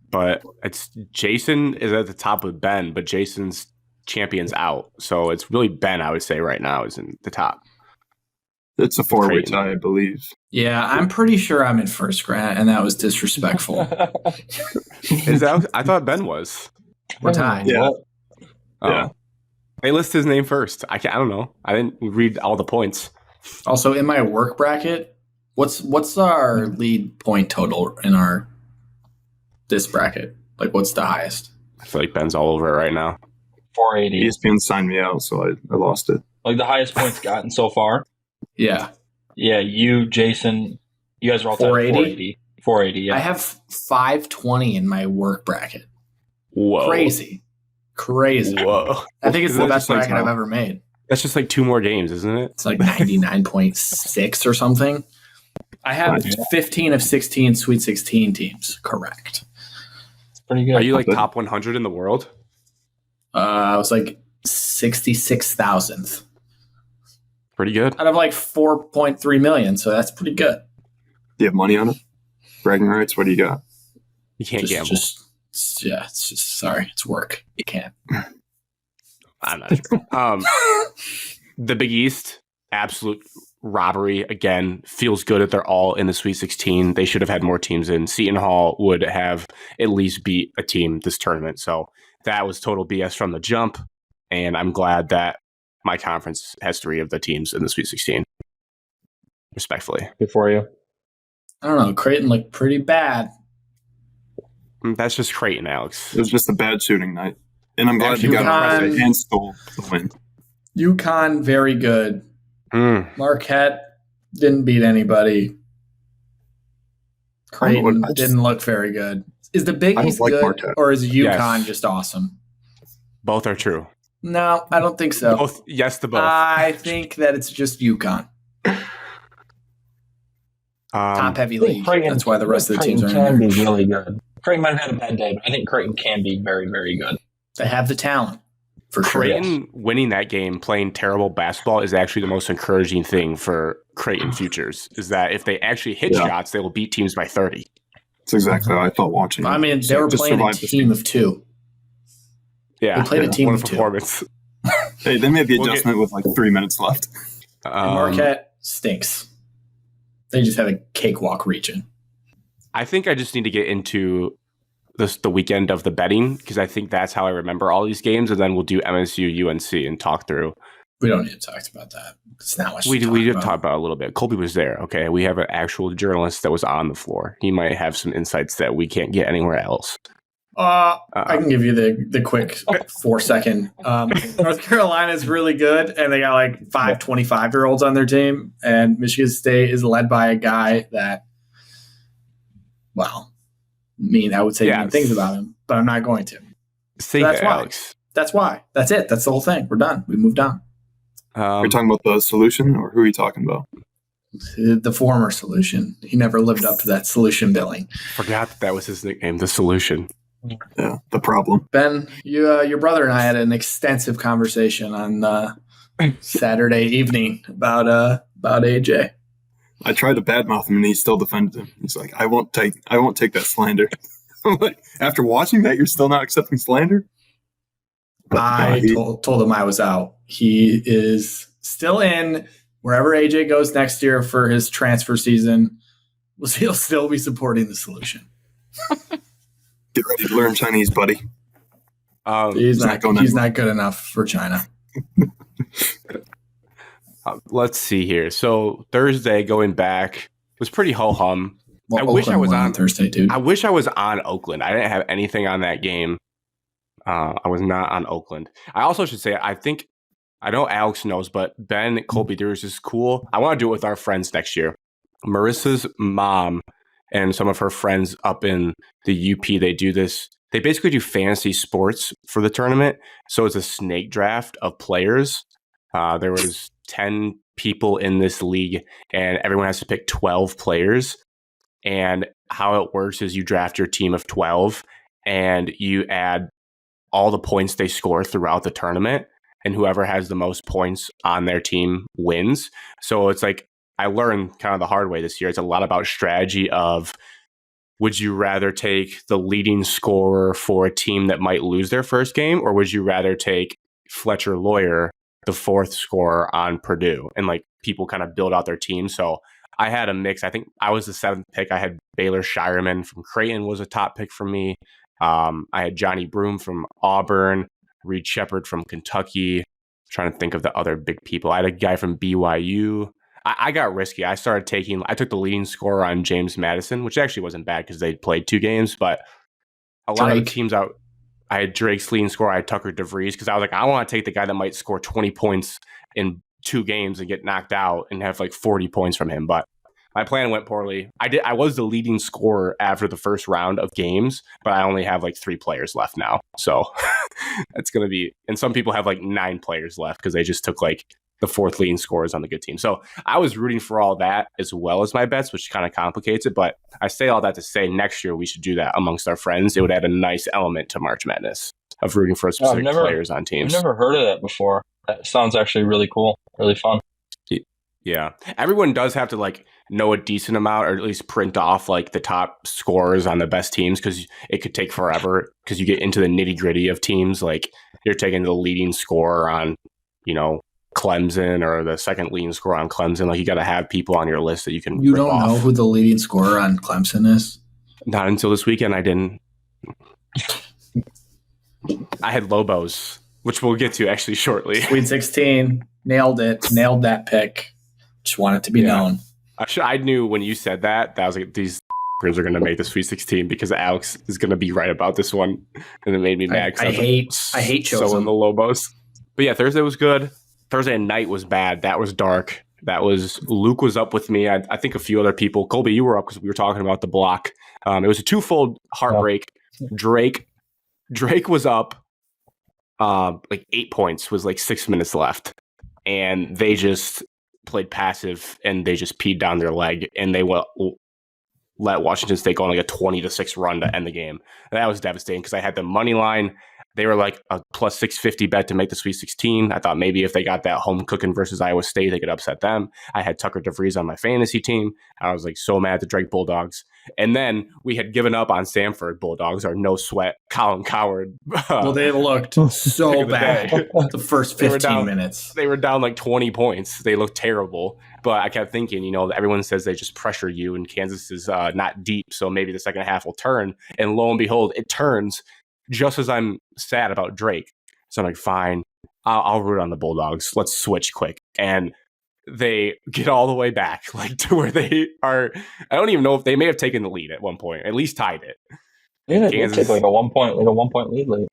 But it's Jason is at the top with Ben, but Jason's champion's out, so it's really Ben. I would say right now is in the top. It's a 4-way tie, I believe. Yeah, I'm pretty sure I'm in first, Grant, and that was disrespectful. Is that? I thought Ben was. We're tied. Yeah. Oh. Yeah. They list his name first. I don't know. I didn't read all the points. Also, in my work bracket, what's our lead point total in our this bracket? Like, what's the highest? I feel like Ben's all over it right now. 480. ESPN signed me out, so I lost it. Like the highest points gotten so far. Yeah. Yeah, you, Jason, you guys are all tied at 480. 480, yeah. I have 520 in my work bracket. Whoa. Crazy. Whoa. I think it's the best bracket like, I've ever made. That's just like 2 more games, isn't it? It's like 99.6 or something. I have 15 of 16 Sweet 16 teams correct. It's pretty good. Are you like top 100 in the world? I was like 66,000th. Pretty good. Out of like 4.3 million, so that's pretty good. Do you have money on it? Bragging rights? What do you got? You can't gamble. It's just sorry, it's work. You can't. I'm not sure. The Big East, absolute robbery. Again, feels good that they're all in the Sweet 16. They should have had more teams in. Seton Hall would have at least beat a team this tournament. So that was total BS from the jump. And I'm glad that my conference has 3 of the teams in the Sweet 16. Respectfully. Before you. I don't know. Creighton looked pretty bad. That's just Creighton, Alex. It was just a bad shooting night. And I'm glad you got UConn- and stole the win. UConn, very good. Marquette didn't beat anybody. Creighton didn't look very good. Is the Big East good, Marquette. Or is UConn just awesome? Both are true. No, I don't think so. Both, yes to both. I think that it's just UConn. Top heavy league. That's why the rest of the teams are in there. Creighton can be really good. Creighton might have had a bad day, but I think Creighton can be very, very good. They have the talent. For sure. Creighton winning that game, playing terrible basketball, is actually the most encouraging thing for Creighton futures, is that if they actually hit shots, they will beat teams by 30. That's exactly how I felt watching. I mean, they were playing a team of 2. Yeah. They played a team of 2. Performance. Hey, they made the adjustment with like 3 minutes left. Marquette stinks. They just had a cakewalk region. I think I just need to get into the weekend of the betting, because I think that's how I remember all these games, and then we'll do MSU, UNC, and talk through. We don't need to talk about that. It's not much. We did talk about it a little bit. Colby was there. Okay, we have an actual journalist that was on the floor. He might have some insights that we can't get anywhere else. I can give you the quick 4-second. North Carolina is really good, and they got like 5 25-year-olds on their team. And Michigan State is led by a guy that, well, I would say things about him, but I'm not going to. Say that, Alex. That's why. That's it. That's the whole thing. We're done. We moved on. You're talking about the solution, or who are you talking about? The former solution. He never lived up to that solution billing. Forgot that was his nickname, the solution. Yeah, the problem. Ben, your brother and I had an extensive conversation on Saturday evening about AJ. I tried to badmouth him, and he still defended him. He's like, "I won't take that slander." I'm like, after watching that, you're still not accepting slander? But, I told him I was out. He is still in wherever AJ goes next year for his transfer season. He'll still be supporting the solution. Get ready to learn Chinese, buddy. He's not good enough for China. Let's see here. So Thursday, going back, was pretty ho-hum. Well, I wish I was on Thursday, dude. I wish I was on Oakland. I didn't have anything on that game. I was not on Oakland. I also should say, I know Alex knows, but Ben Colby Durs is cool. I want to do it with our friends next year. Marissa's mom and some of her friends up in the UP, they do this. They basically do fantasy sports for the tournament. So it's a snake draft of players. There was 10 people in this league, and everyone has to pick 12 players. And how it works is you draft your team of 12, and you add all the points they score throughout the tournament, and whoever has the most points on their team wins. So it's like, I learned kind of the hard way this year. It's a lot about strategy of, would you rather take the leading scorer for a team that might lose their first game, or would you rather take Fletcher Lawyer, the 4th scorer on Purdue? And like, people kind of build out their team. So I had a mix. I think I was the 7th pick. I had Baylor Shireman from Creighton was a top pick for me. I had Johnny Broom from Auburn, Reed Shepherd from Kentucky. I'm trying to think of the other big people. I had a guy from BYU. I got risky. I took the leading scorer on James Madison, which actually wasn't bad because they played 2 games, but a lot of the teams out. I had Drake's leading scorer. I had Tucker DeVries because I was like, I want to take the guy that might score 20 points in 2 games and get knocked out and have like 40 points from him. But my plan went poorly. I was the leading scorer after the first round of games, but I only have like 3 players left now. So it's going to be, and some people have like 9 players left because they just took like the 4th leading scorers on the good team. So I was rooting for all that as well as my bets, which kind of complicates it. But I say all that to say next year we should do that amongst our friends. It would add a nice element to March Madness of rooting for specific players on teams. I've never heard of that before. That sounds actually really cool, really fun. Yeah. Everyone does have to like know a decent amount or at least print off like the top scorers on the best teams because it could take forever because you get into the nitty gritty of teams. Like you're taking the leading scorer on, Clemson or the second leading scorer on Clemson. Like you got to have people on your list that you can. You don't know who the leading scorer on Clemson is? Not until this weekend. I didn't. I had Lobos, which we'll get to actually shortly. Sweet 16. Nailed it. Nailed that pick. Just want it to be known. I knew when you said that I was like, these are going to make the Sweet 16 because Alex is going to be right about this one. And it made me mad. I hate so in the Lobos. But yeah, Thursday was good. Thursday night was bad. That was dark. Luke was up with me. I think a few other people. Colby, you were up because we were talking about the block. It was a twofold heartbreak. Drake was up like 8 points, was like 6 minutes left. And they just played passive and they just peed down their leg and they let Washington State go on like a 20-6 run to end the game. And that was devastating because I had the money line. They were like a plus 650 bet to make the Sweet 16. I thought maybe if they got that home cooking versus Iowa State, they could upset them. I had Tucker DeVries on my fantasy team. I was like so mad at the Drake Bulldogs. And then we had given up on Samford Bulldogs, our no sweat Colin Coward. Well, they looked so bad the first 15 minutes. They were down like 20 points. They looked terrible. But I kept thinking, everyone says they just pressure you and Kansas is not deep. So maybe the second half will turn. And lo and behold, it turns. Just as I'm sad about Drake. So I'm like, fine, I'll root on the Bulldogs. Let's switch quick. And they get all the way back, like to where they are. I don't even know if they may have taken the lead at one point, at least tied it. Yeah, they did take like a 1 point lead late.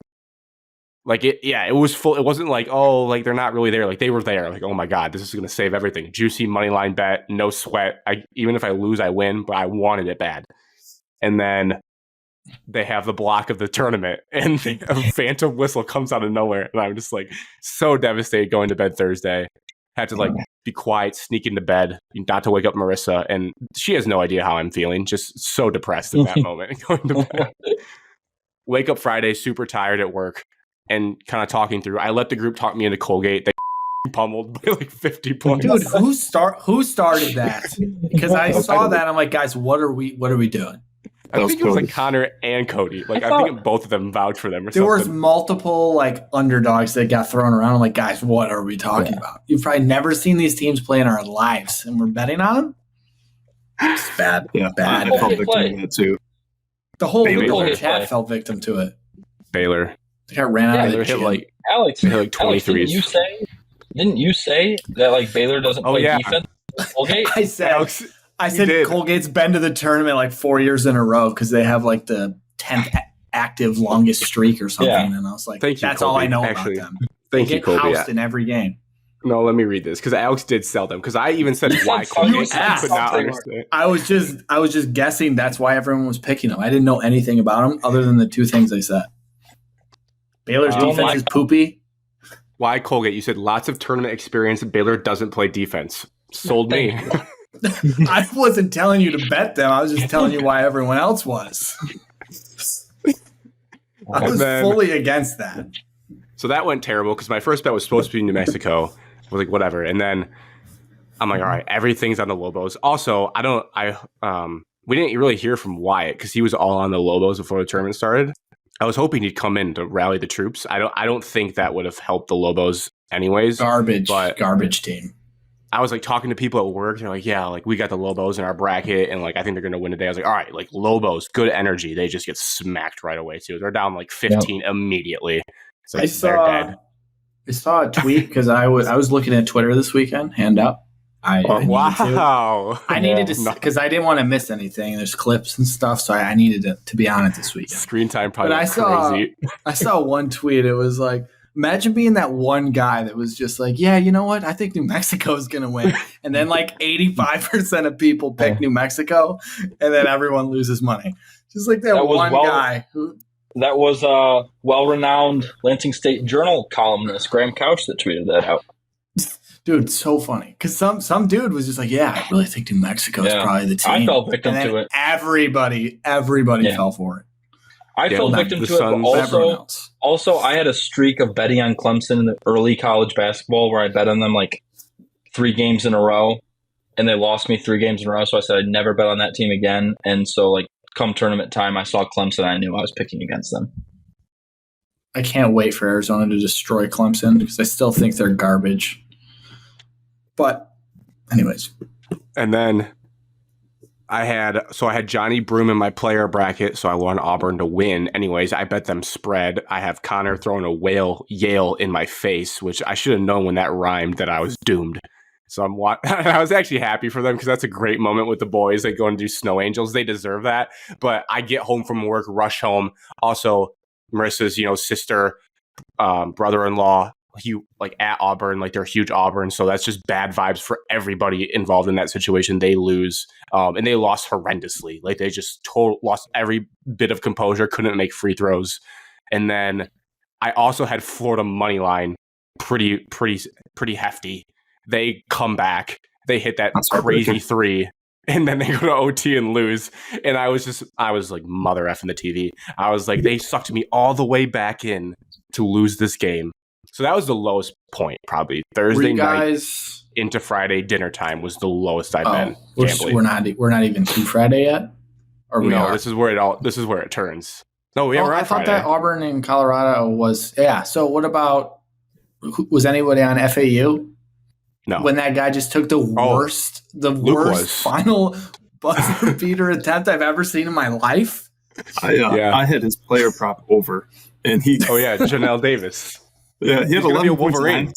Like it was full. It wasn't like, oh, like they're not really there. Like they were there. Like, oh my God, this is going to save everything. Juicy money line bet, no sweat. Even if I lose, I win, but I wanted it bad. And then they have the block of the tournament and a phantom whistle comes out of nowhere. And I'm just like so devastated going to bed Thursday. Had to like be quiet, sneak into bed, not to wake up Marissa. And she has no idea how I'm feeling. Just so depressed in that moment going to bed. Wake up Friday, super tired at work and kind of talking through. I let the group talk me into Colgate. They pummeled by like 50 points. Dude, who started that? Because I saw that. I'm like, guys, what are we doing? I think it was like Connor and Cody. Like I think both of them vouched for them or there something. was multiple like underdogs that got thrown around. I'm like, guys, what are we talking about? You've probably never seen these teams play in our lives, and we're betting on them? It's bad. Yeah, bad. I fell victim to it too. The whole chat fell victim to it. Baylor. They got ran out of the gym. Alex, they hit like 23s. Didn't you say that like Baylor doesn't play defense? Colgate? I said Colgate's been to the tournament like 4 years in a row because they have like the 10th active longest streak or something. Yeah. And I was like, that's all I know about them. They get housed in every game. No, let me read this because Alex did sell them because I even said why Colgate. I could not understand. I was just guessing that's why everyone was picking them. I didn't know anything about them other than the 2 things I said. Baylor's defense is poopy. Why Colgate? You said lots of tournament experience. Baylor doesn't play defense. Sold me. I wasn't telling you to bet them. I was just telling you why everyone else was. I was fully against that. So that went terrible because my first bet was supposed to be New Mexico. I was like, whatever. And then I'm like, all right, everything's on the Lobos. Also, we didn't really hear from Wyatt because he was all on the Lobos before the tournament started. I was hoping he'd come in to rally the troops. I don't think that would have helped the Lobos anyways. Garbage team. I was like talking to people at work. They're like, yeah, like we got the Lobos in our bracket and like I think they're going to win today. I was like, all right, like Lobos, good energy. They just get smacked right away too. They're down like 15 immediately. So they're dead. I saw a tweet because I was looking at Twitter this weekend, hand up. I needed to. Wow. I needed to because I didn't want to miss anything. There's clips and stuff, so I needed to be on it this weekend. Screen time probably But crazy. I saw one tweet. It was like, imagine being that one guy that was just like, yeah, you know what? I think New Mexico is going to win. And then like 85% of people pick New Mexico, and then everyone loses money. Just like that one guy who. That was a well-renowned Lansing State Journal columnist, Graham Couch, that tweeted that out. Dude, so funny. Because some dude was just like, yeah, I really think New Mexico is probably the team. I fell victim to it. Everybody fell for it. I fell victim to it, but also I had a streak of betting on Clemson in the early college basketball where I bet on them like 3 games in a row, and they lost me 3 games in a row, so I said I'd never bet on that team again. And so, like, come tournament time, I saw Clemson, I knew I was picking against them. I can't wait for Arizona to destroy Clemson because I still think they're garbage. But anyways. And then I had Johnny Broom in my player bracket, so I want Auburn to win. Anyways, I bet them spread. I have Connor throwing a Yale in my face, which I should have known when that rhymed that I was doomed. So I was actually happy for them because that's a great moment with the boys. They go and do Snow Angels. They deserve that. But I get home from work, rush home. Also, Marissa's, sister, brother-in-law, at Auburn, like they're huge Auburn. So that's just bad vibes for everybody involved in that situation. They lose, and they lost horrendously. Like they just lost every bit of composure, couldn't make free throws. And then I also had Florida money line pretty hefty. They come back, they hit that crazy 3, and then they go to OT and lose. And I was like mother effing the TV. I was like, they sucked me all the way back in to lose this game. So that was the lowest point, probably Thursday night into Friday dinner time was the lowest I've been. We're not even to Friday yet. Or we are? This is where it turns. No, we're at I thought Friday. that Auburn in Colorado was So what about? Was anybody on FAU? No. When that guy just took the worst final buzzer beater attempt I've ever seen in my life. I hit his player prop over, and he. Oh yeah, Janelle Davis. Yeah, he had 11 points.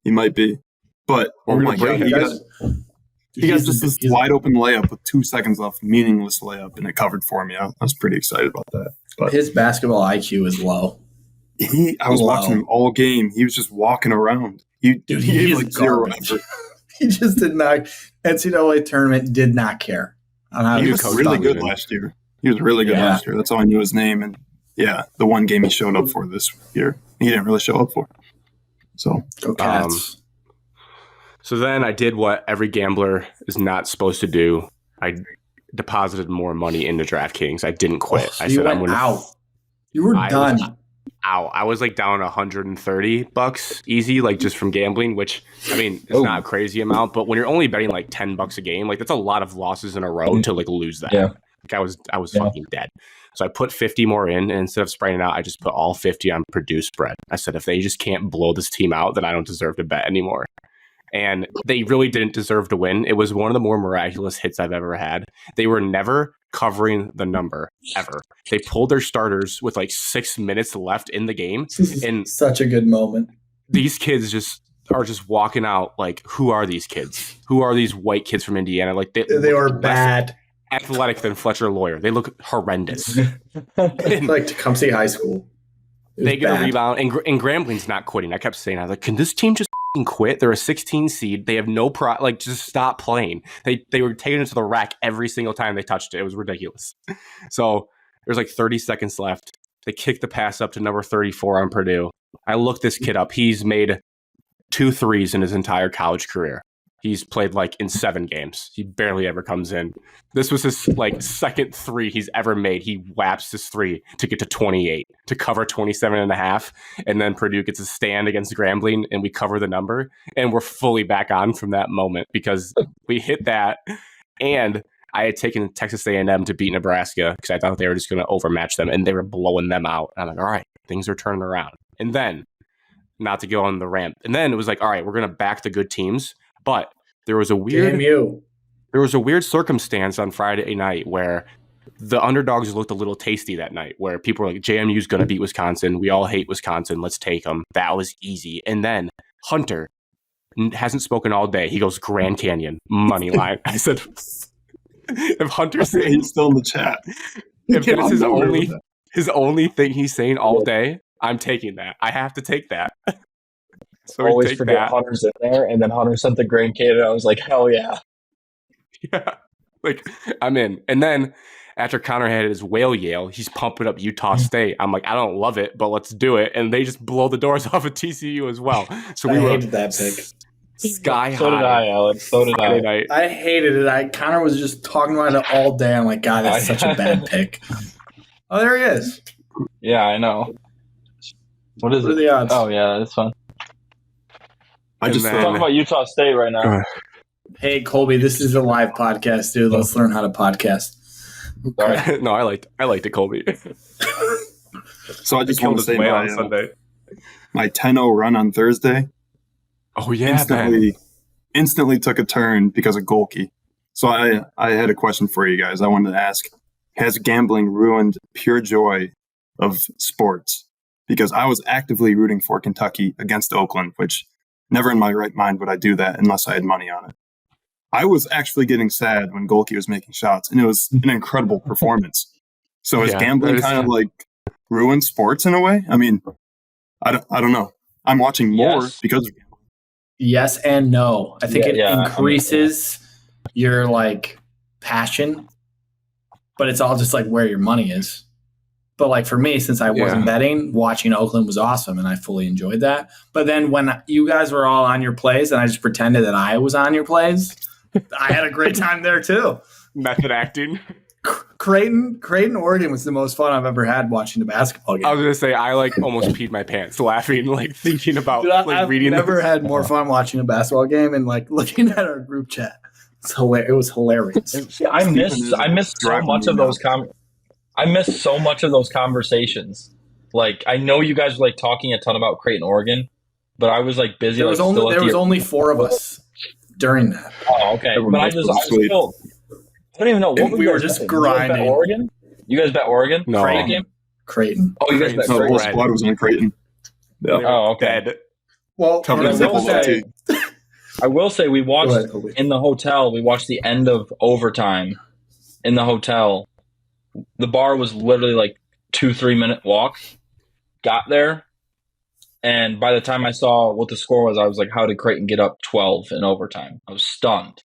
He might be, but oh my god, he got just this wide open layup with 2 seconds left, meaningless layup, and it covered for me. I was pretty excited about that. But his basketball IQ is low. I was watching him all game. He was just walking around. He gave like 0 effort. He just did not. NCAA tournament did not care. He was really good last year. That's all I knew his name. And yeah, the one game he showed up for this year, he didn't really show up for. So, go Cats. So then I did what every gambler is not supposed to do. I deposited more money into DraftKings. I didn't quit. So I said, I'm going out. You were done. I was like down $130 easy, like just from gambling, which I mean, it's not a crazy amount, but when you're only betting like $10 a game, like that's a lot of losses in a row to like lose that. Yeah. Like I was fucking dead. So I put 50 more in, and instead of spreading it out, I just put all 50 on Purdue spread. I said, if they just can't blow this team out, then I don't deserve to bet anymore. And they really didn't deserve to win. It was one of the more miraculous hits I've ever had. They were never covering the number ever. They pulled their starters with like 6 minutes left in the game. And such a good moment. These kids are just walking out like, who are these kids? Who are these white kids from Indiana? Like they were bad. Athletic than Fletcher Lawyer. They look horrendous. Like Tecumseh High School. They get a rebound, and Grambling's not quitting. I kept saying, I was like, can this team just quit? They're a 16 seed. They have no just stop playing. They were taking it to the rack every single time they touched it. It was ridiculous. So there's like 30 seconds left. They kick the pass up to number 34 on Purdue. I look this kid up. He's made 2 threes in his entire college career. He's played like in 7 games. He barely ever comes in. This was his like second 3 he's ever made. He whaps his 3 to get to 28, to cover 27.5. And then Purdue gets a stand against Grambling and we cover the number. And we're fully back on from that moment because we hit that. And I had taken Texas A&M to beat Nebraska because I thought they were just going to overmatch them and they were blowing them out. And I'm like, all right, things are turning around. And then, not to go on the ramp. And then it was like, all right, we're going to back the good teams. But there was a weird circumstance on Friday night where the underdogs looked a little tasty that night, where people were like, JMU's going to beat Wisconsin. We all hate Wisconsin. Let's take them. That was easy. And then Hunter hasn't spoken all day. He goes Grand Canyon money line. I said, if Hunter's saying He's still in the chat. if that's his only thing he's saying all day, I'm taking that. I have to take that. So Always take forget that. Hunter's in there, and then Hunter sent the Grand Canyon. I was like, hell yeah. Yeah, like I'm in. And then after Connor had his whale yale, he's pumping up Utah State. I'm like, I don't love it, but let's do it. And they just blow the doors off of TCU as well. So I we were hated that pick. sky high. So did I, Alex. So did Friday I. night. I hated it. Connor was just talking about it all day. I'm like, God, that's such a bad pick. Oh, there he is. Yeah, I know. What is What are it? the odds? Oh, yeah, that's fun. I just And We're talking about Utah State right now. Hey, Colby, this is a live podcast, dude. Let's learn how to podcast. Sorry. No, I liked it, Colby. so I just want to say whale my on Sunday. my 10-0 run on Thursday Oh yeah, man. instantly took a turn because of Golke. So I had a question for you guys. I wanted to ask: has gambling ruined pure joy of sports? Because I was actively rooting for Kentucky against Oakland, which never in my right mind would I do that unless I had money on it. I was actually getting sad when Golke was making shots, and it was an incredible performance. So is gambling kind of like ruined sports in a way? I mean, I don't know. I'm watching more because of gambling. Yes and no. I think it increases your like passion, but it's all just like where your money is. But like for me, since I wasn't betting, watching Oakland was awesome and I fully enjoyed that. But then when you guys were all on your plays and I just pretended that I was on your plays, I had a great time there too. Method acting. Creighton, Oregon was the most fun I've ever had watching the basketball game. I was gonna say I like almost peed my pants laughing, like thinking about I've reading. never had more fun watching a basketball game and like looking at our group chat. It was hilarious. I missed so much of those I missed so much of those conversations. Like, I know you guys were like talking a ton about Creighton, Oregon, but I was like busy. There was only 4 of us during that. Oh, okay. But I don't even know. We were just grinding. You guys bet Oregon? You guys bet Oregon? No. Creighton game? Creighton. Oh, you guys bet The whole Creighton. squad was on Creighton. Yeah. Oh, okay. Dead. Well, I will say we watched in the hotel. We watched the end of overtime in the hotel. The bar was literally like 2-3 minute walk. Got there, and by the time I saw what the score was, I was like, "How did Creighton get up 12 in overtime?" I was stunned.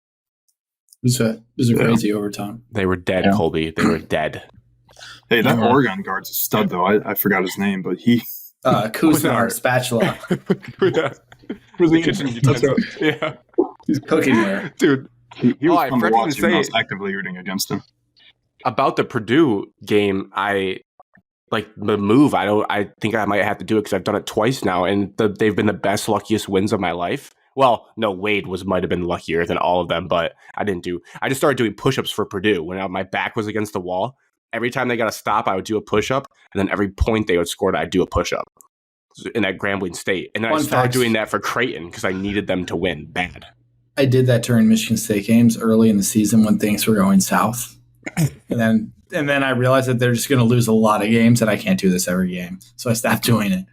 It was a crazy overtime. They were dead, Colby. They were dead. Hey, that Oregon guard's a stud, though. I forgot his name, but he... Kuznar, spatula. Kitchen utensils. Yeah. He's cooking Dude. He was I fun to forgot watch to when I say was actively rooting against him. about the Purdue game, I like the move. I think I might have to do it because I've done it twice now, and they've been the best, luckiest wins of my mife. Well, no, Wade might have been luckier than all of them, but I just started doing push-ups for Purdue when my back was against the wall. Every time they got a stop, I would do a push-up, and then every point they would score, I'd do a push-up in that Grambling State. And then I started doing that for Creighton because I needed them to win bad. I did that during Michigan State games early in the season when things were going south. And then I realized that they're just going to lose a lot of games and I can't do this every game. So I stopped doing it.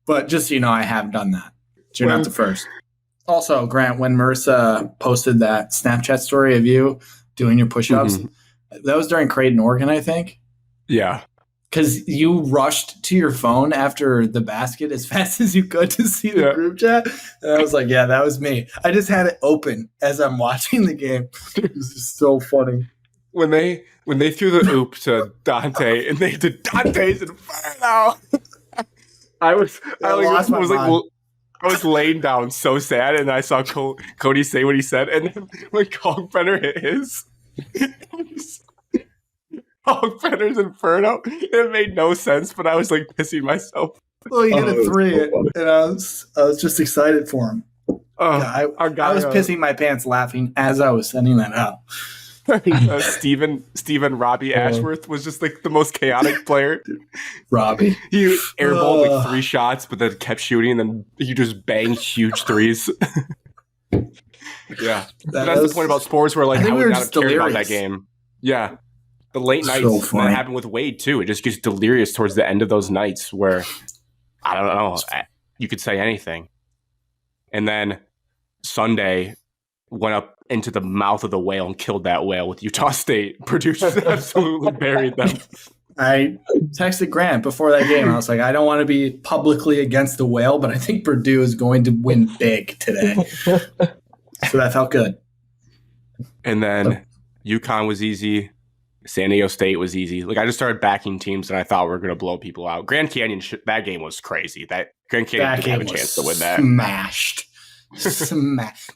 But just so you know, I have done that. So you're not the first. Also, Grant, when Marissa posted that Snapchat story of you doing your push-ups, that was during Creighton, Oregon, I think. Yeah. Because you rushed to your phone after the basket as fast as you could to see the group chat. And I was like, yeah, that was me. I just had it open as I'm watching the game. It was just so funny. When they threw the oop to Dante and they did Dante's Inferno, I was laying down so sad, and I saw Cody say what he said, and then when Kalkbrenner hit his Kalkbrenner's Inferno, it made no sense, but I was like pissing myself. Well, he hit a 3, and I was just excited for him. I was pissing my pants laughing as I was sending that out. Stephen Robbie Ashworth was just like the most chaotic player. Robbie. He airballed like 3 shots, but then kept shooting, and then he just banged huge threes. Yeah. That's the point about sports where like I would not have cared about that game. Yeah. The late nights, that happened with Wade too. It just gets delirious towards the end of those nights where, I don't know, you could say anything. And then Sunday went up into the mouth of the whale and killed that whale with Utah State. Purdue just absolutely buried them. I texted Grant before that game. I was like, I don't want to be publicly against the whale, but I think Purdue is going to win big today. So that felt good. And then UConn was easy. San Diego State was easy. Like, I just started backing teams that I thought were going to blow people out. Grand Canyon, that game was crazy. That Grand Canyon didn't have a chance to win that. Smashed.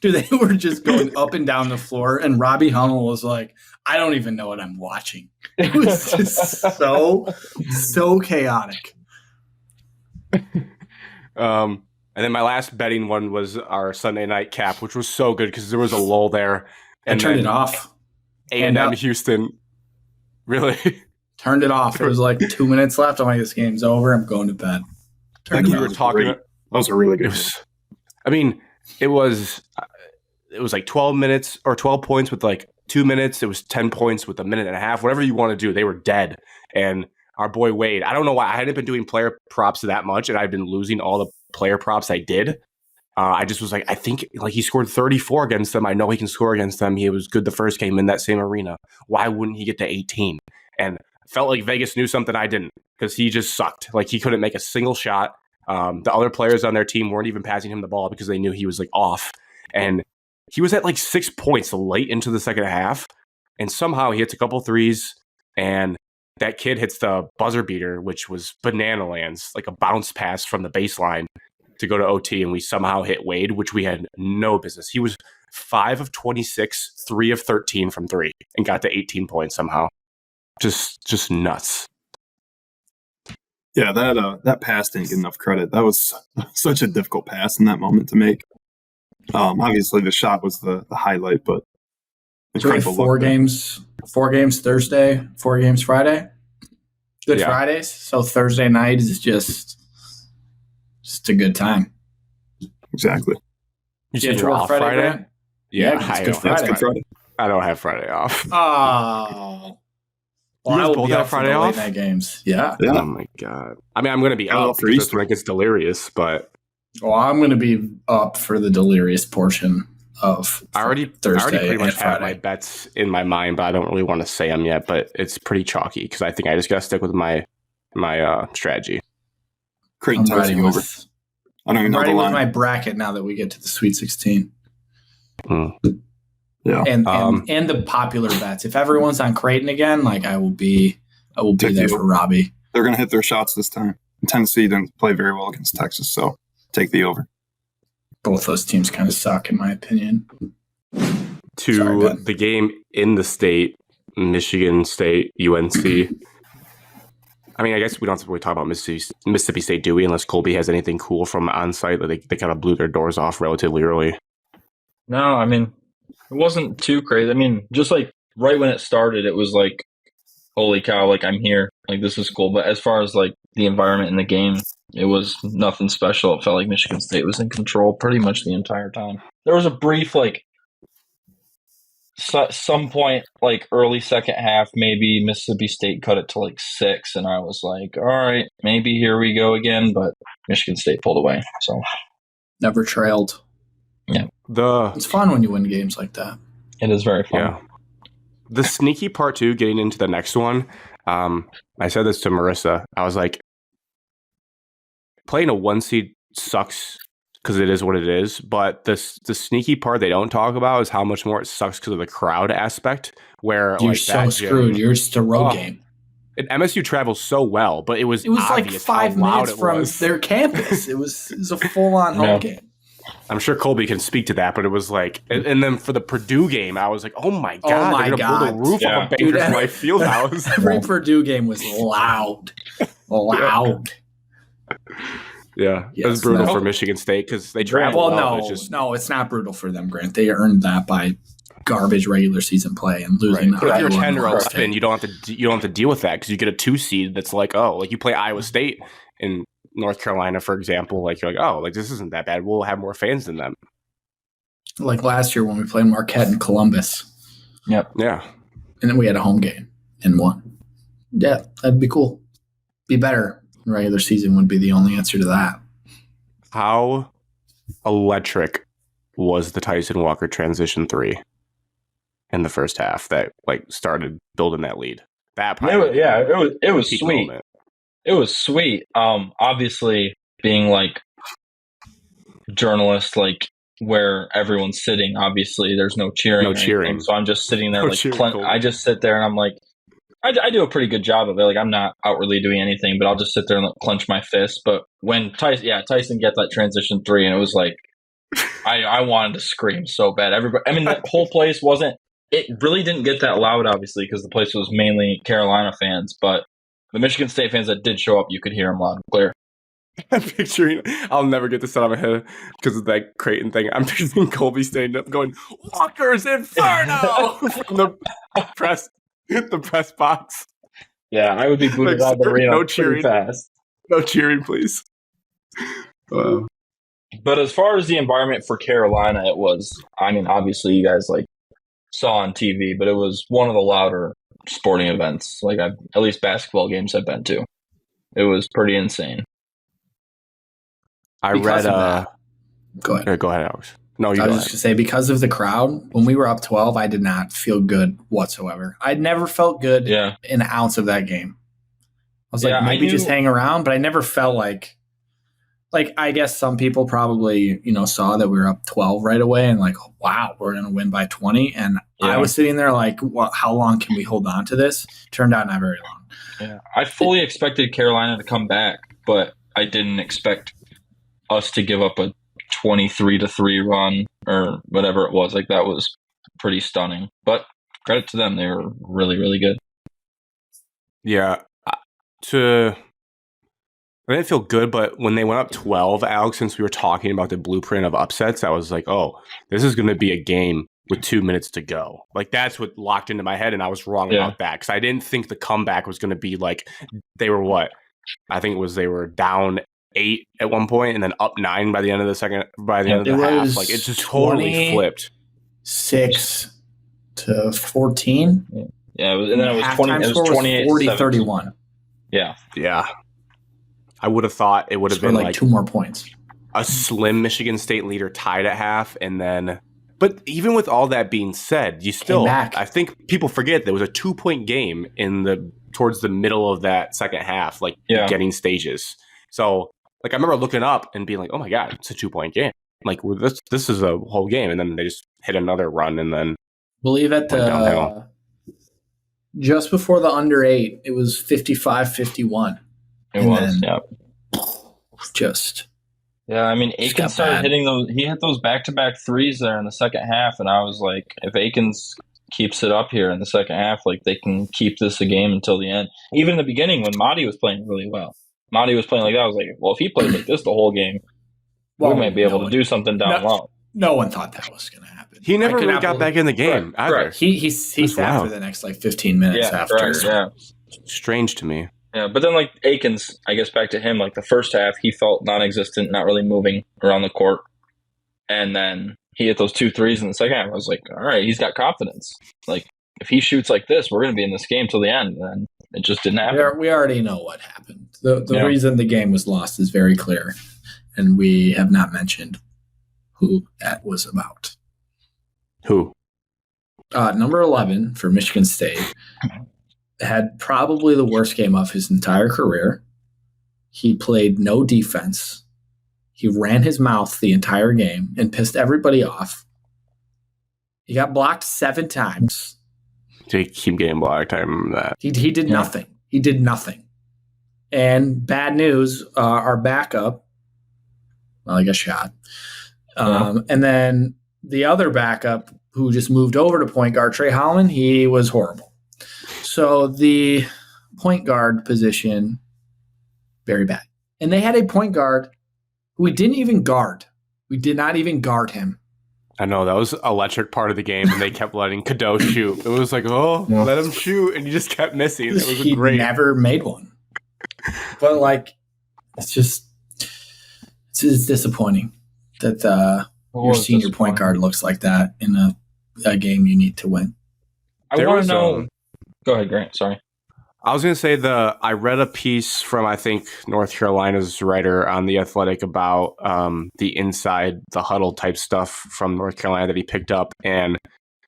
Dude, they were just going up and down the floor, and Robbie Hummel was like, I don't even know what I'm watching. It was just so chaotic. And then my last betting one was our Sunday night cap, which was so good because there was a lull there. And turned it off. A&M Houston. Really? Turned it off. It was like 2 minutes left. I'm like, this game's over. I'm going to bed. We were talking. That was a really good game. It was like 12 minutes or 12 points with like 2 minutes. It was 10 points with a minute and a half. Whatever you want to do, they were dead. And our boy Wade, I don't know why. I hadn't been doing player props that much, and I've been losing all the player props I did. I just was like, I think like he scored 34 against them. I know he can score against them. He was good the first game in that same arena. Why wouldn't he get to 18? And felt like Vegas knew something I didn't, because he just sucked. Like, he couldn't make a single shot. The other players on their team weren't even passing him the ball because they knew he was like off. And he was at like 6 points late into the second half. And somehow he hits a couple threes, and that kid hits the buzzer beater, which was banana lands, like a bounce pass from the baseline to go to OT. And we somehow hit Wade, which we had no business. He was 5 of 26, 3 of 13 from 3, and got to 18 points somehow. Just nuts. Yeah, that pass didn't get enough credit. That was such a difficult pass in that moment to make. Obviously, the shot was the highlight, but so we have 4 games Thursday, 4 games Friday. Good Fridays. So Thursday night is just a good time. Exactly. You said you're off Friday? Yeah, it's Good Friday. I don't have Friday off. Oh. Well, you guys I will both be have up Friday for the off? late night games. Yeah. Oh my god. I mean, I'm going to be up for Easter when it gets delirious, but I'm going to be up for the delirious portion of I already pretty much have my bets in my mind, but I don't really want to say them yet. But it's pretty chalky because I think I just got to stick with my strategy. Creighton ties you over. I don't even know the line. With my bracket now that we get to the Sweet 16. Yeah, and the popular bets. If everyone's on Creighton again, like I will be there for Robbie. They're going to hit their shots this time. Tennessee didn't play very well against Texas, so take the over. Both those teams kind of suck, in my opinion. The game in the state, Michigan State, UNC. I mean, I guess we don't have to really talk about Mississippi State, do we? Unless Colby has anything cool from on-site that they kind of blew their doors off relatively early. No, I mean, it wasn't too crazy. I mean, just like right when it started, it was like, holy cow, like I'm here. Like, this is cool. But as far as like the environment in the game, it was nothing special. It felt like Michigan State was in control pretty much the entire time. There was a brief, like, some point, like early second half, maybe Mississippi State cut it to like 6. And I was like, all right, maybe here we go again. But Michigan State pulled away. So never trailed. Yeah. It's fun when you win games like that. It is very fun. Yeah. The sneaky part too, getting into the next one, I said this to Marissa. I was like, playing a 1 seed sucks because it is what it is. But the sneaky part they don't talk about is how much more it sucks because of the crowd aspect. Where you're so screwed. You're just a road game. And MSU travels so well, but it was like 5 minutes from their campus. It was a full on home game. I'm sure Colby can speak to that, but it was like, and then for the Purdue game, I was like, oh my God, they're going to blow the roof off of Bankers Life Fieldhouse. Every Purdue game was loud. Yeah, it was brutal for Michigan State because they travel No, it's not brutal for them, Grant. They earned that by garbage regular season play and losing. Right. If you're 10 or 11, you don't have to deal with that because you get a 2 seed that's like, like you play Iowa State in North Carolina, for example, like you're like, like this isn't that bad. We'll have more fans than them. Like last year when we played Marquette and Columbus. Yep. Yeah. And then we had a home game and won. Yeah, that'd be cool. Be better. Regular season would be the only answer to that. How electric was the Tyson Walker transition 3 in the first half that started building that lead. That it was sweet. Moment. It was sweet. Obviously being journalist, where everyone's sitting, obviously there's no cheering. No cheering. So I'm just sitting there cheering, I just sit there and I'm like, I do a pretty good job of it. I'm not outwardly doing anything, but I'll just sit there and clench my fist. But when Tyson gets that transition 3, and it was I wanted to scream so bad. Everybody, that whole place it really didn't get that loud, obviously, because the place was mainly Carolina fans. But the Michigan State fans that did show up, you could hear them loud and clear. I'm picturing, I'll never get this out of my head because of that Creighton thing. I'm picturing Colby standing up going, "Walker's Inferno!" from the press box. Yeah, I would be booted out of the arena pretty fast. No cheering, please. But as far as the environment for Carolina, it was, obviously you guys saw on TV, but it was one of the louder sporting events, at least basketball games I've been to. It was pretty insane. I read. Go ahead. Go ahead, Alex. No, you. I was just gonna say, because of the crowd, when we were up 12, I did not feel good whatsoever. I'd never felt good in an ounce of that game. I was maybe just hang around, but I never felt like I guess some people probably saw that we were up 12 right away and wow, we're gonna win by 20. And I was sitting there how long can we hold on to this? Turned out not very long. Yeah, I fully expected Carolina to come back, but I didn't expect us to give up a 23-3 run or whatever it was. That was pretty stunning. But credit to them, they were really, really good. Yeah, I didn't feel good, but when they went up 12, Alex, since we were talking about the blueprint of upsets, I was like, oh, this is going to be a game with 2 minutes to go. That's what locked into my head, and I was wrong about that because I didn't think the comeback was going to be they were what? I think it was they were down 8 at one point and then up 9 by the end of the second. By the end of the half, it just totally flipped. 6 to 14. Yeah, and then it was 20. It was 28, 40-31. Yeah. I would have thought it would have been 2 more points. A slim Michigan State leader tied at half, and then. But even with all that being said, you still. I think people forget there was a 2-point game towards the middle of that second half, getting stages. So. I remember looking up and being like, "Oh my god, it's a 2-point game! This is a whole game." And then they just hit another run, and then believe at the just before the under 8, it was 55-51. It was, Aikens started hitting those. He hit those back-to-back threes there in the second half, and I was like, if Aikens keeps it up here in the second half, they can keep this a game until the end. Even in the beginning when Mahdi was playing really well. Mahdi was playing like that. I was like, well, if he plays like this the whole game, we might be able to do something down low. No one thought that was going to happen. He never really got back in the game either. Right. He sat for the next 15 minutes after. Right, yeah. Strange to me. Yeah, but then Aikens, I guess back to him, the first half, he felt non-existent, not really moving around the court. And then he hit those 2 threes in the second half. I was like, all right, he's got confidence. If he shoots like this, we're going to be in this game till the end. And it just didn't happen. We already know what happened. The reason the game was lost is very clear, and we have not mentioned who that was about. Who? Number 11 for Michigan State had probably the worst game of his entire career. He played no defense. He ran his mouth the entire game and pissed everybody off. He got blocked 7 times. They keep getting blocked. I remember that. He did nothing. He did nothing. And bad news, our backup, he got shot. And then the other backup who just moved over to point guard, Trey Holloman, he was horrible. So the point guard position, very bad. And they had a point guard who we didn't even guard. We did not even guard him. I know, that was electric part of the game, and they kept letting Cadeau shoot. It was let him shoot, and he just kept missing. It was great. He never made one. But, it's disappointing that your senior point guard looks like that in a game you need to win. I want to know. Go ahead, Grant. Sorry. I was going to say I read a piece from, I think, North Carolina's writer on The Athletic about the inside, the huddle type stuff from North Carolina that he picked up. And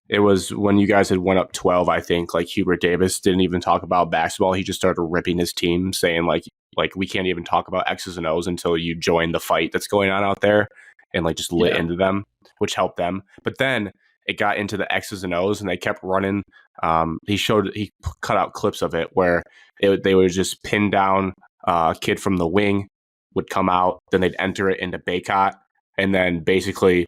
it was when you guys had went up 12, I think, like Hubert Davis didn't even talk about basketball. He just started ripping his team, saying like we can't even talk about X's and O's until you join the fight that's going on out there, and like just lit into them, which helped them. But then it got into the X's and O's, and they kept running. He cut out clips of it where they would just pin down a kid from the wing, would come out, then they'd enter it into Baycott, and then basically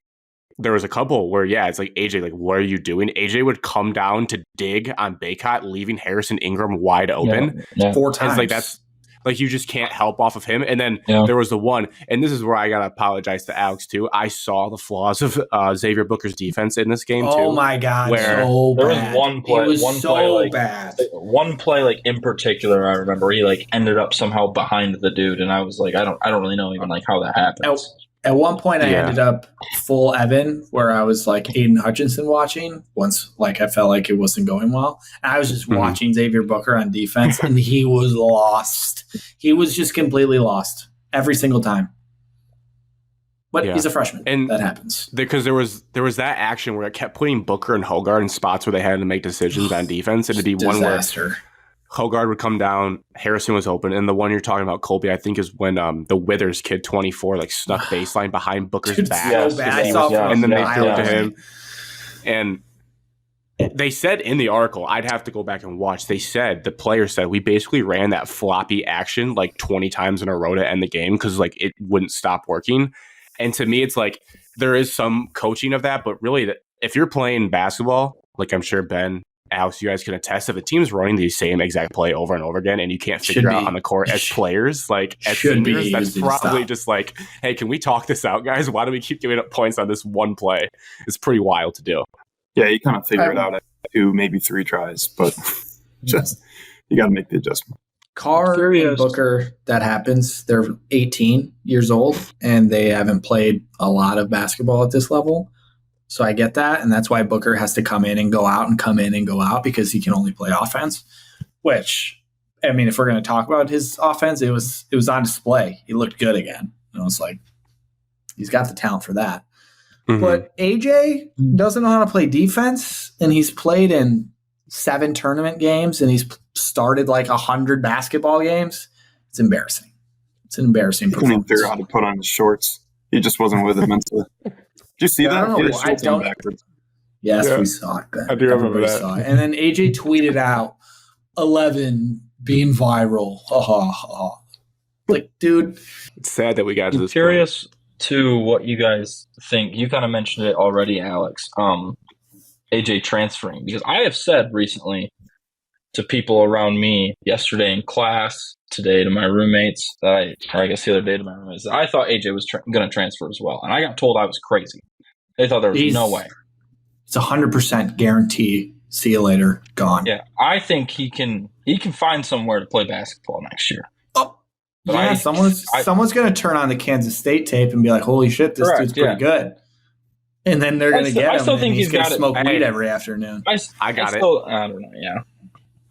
there was a couple where, it's like, AJ, like, what are you doing? AJ would come down to dig on Baycott, leaving Harrison Ingram wide open 4 times. Like, that's like, you just can't help off of him. And then there was the one, and this is where I got to apologize to Alex too. I saw the flaws of Xavier Booker's defense in this game too. Oh my God. Where so there bad. was one play. It was one so play, like, bad. One play, like, in particular, I remember he like ended up somehow behind the dude, and I was like, I don't really know even like how that happens. At one point, I ended up full Evan, where I was like Aiden Hutchinson watching once, like I felt like it wasn't going well. And I was just watching Xavier Booker on defense, and he was lost. He was just completely lost every single time. But he's a freshman, and that happens. Because there was that action where it kept putting Booker and Hogard in spots where they had to make decisions on defense, and it'd be disaster. One where Hogard would come down, Harrison was open, and the one you're talking about, Colby, I think is when the Withers kid 24 like snuck baseline behind Booker's back. So bad. And then they threw it to him. And they said in the article, I'd have to go back and watch, the player said, we basically ran that floppy action like 20 times in a row to end the game because like it wouldn't stop working. And to me, it's like there is some coaching of that, but really if you're playing basketball, like I'm sure Ben, Alex, you guys can attest, if a team's running the same exact play over and over again and you can't figure out on the court as players, like as seniors, that's probably just like, hey, can we talk this out, guys? Why do we keep giving up points on this one play? It's pretty wild to do. Yeah, you kind of figure it out at 2, maybe 3 tries, but just you got to make the adjustment. Carr and Booker, that happens. They're 18 years old and they haven't played a lot of basketball at this level. So I get that, and that's why Booker has to come in and go out and come in and go out because he can only play offense, which, I mean, if we're going to talk about his offense, it was on display. He looked good again. And I was like, he's got the talent for that. Mm-hmm. But AJ doesn't know how to play defense, and he's played in 7 tournament games, and he's started like 100 basketball games. It's embarrassing. It's an embarrassing performance. He couldn't figure out how to put on his shorts. He just wasn't with it mentally. Did you see that? I don't. Backwards. Yes, we saw it. Ben. I do remember that. Saw it. And then AJ tweeted out 11 being viral. Like, dude. It's sad that we got to this curious point. To what you guys think. You kind of mentioned it already, Alex. AJ transferring. Because I have said recently to people around me, yesterday in class, today to my roommates, or I guess the other day to my roommates, that I thought AJ was going to transfer as well. And I got told I was crazy. They thought there was no way. It's 100% guarantee. See you later. Gone. Yeah, I think he can find somewhere to play basketball next year. Oh, but yeah, someone's going to turn on the Kansas State tape and be like, holy shit, this dude's pretty good. And then they're going to get him. I still think he's going to smoke weed every afternoon. I don't know, yeah.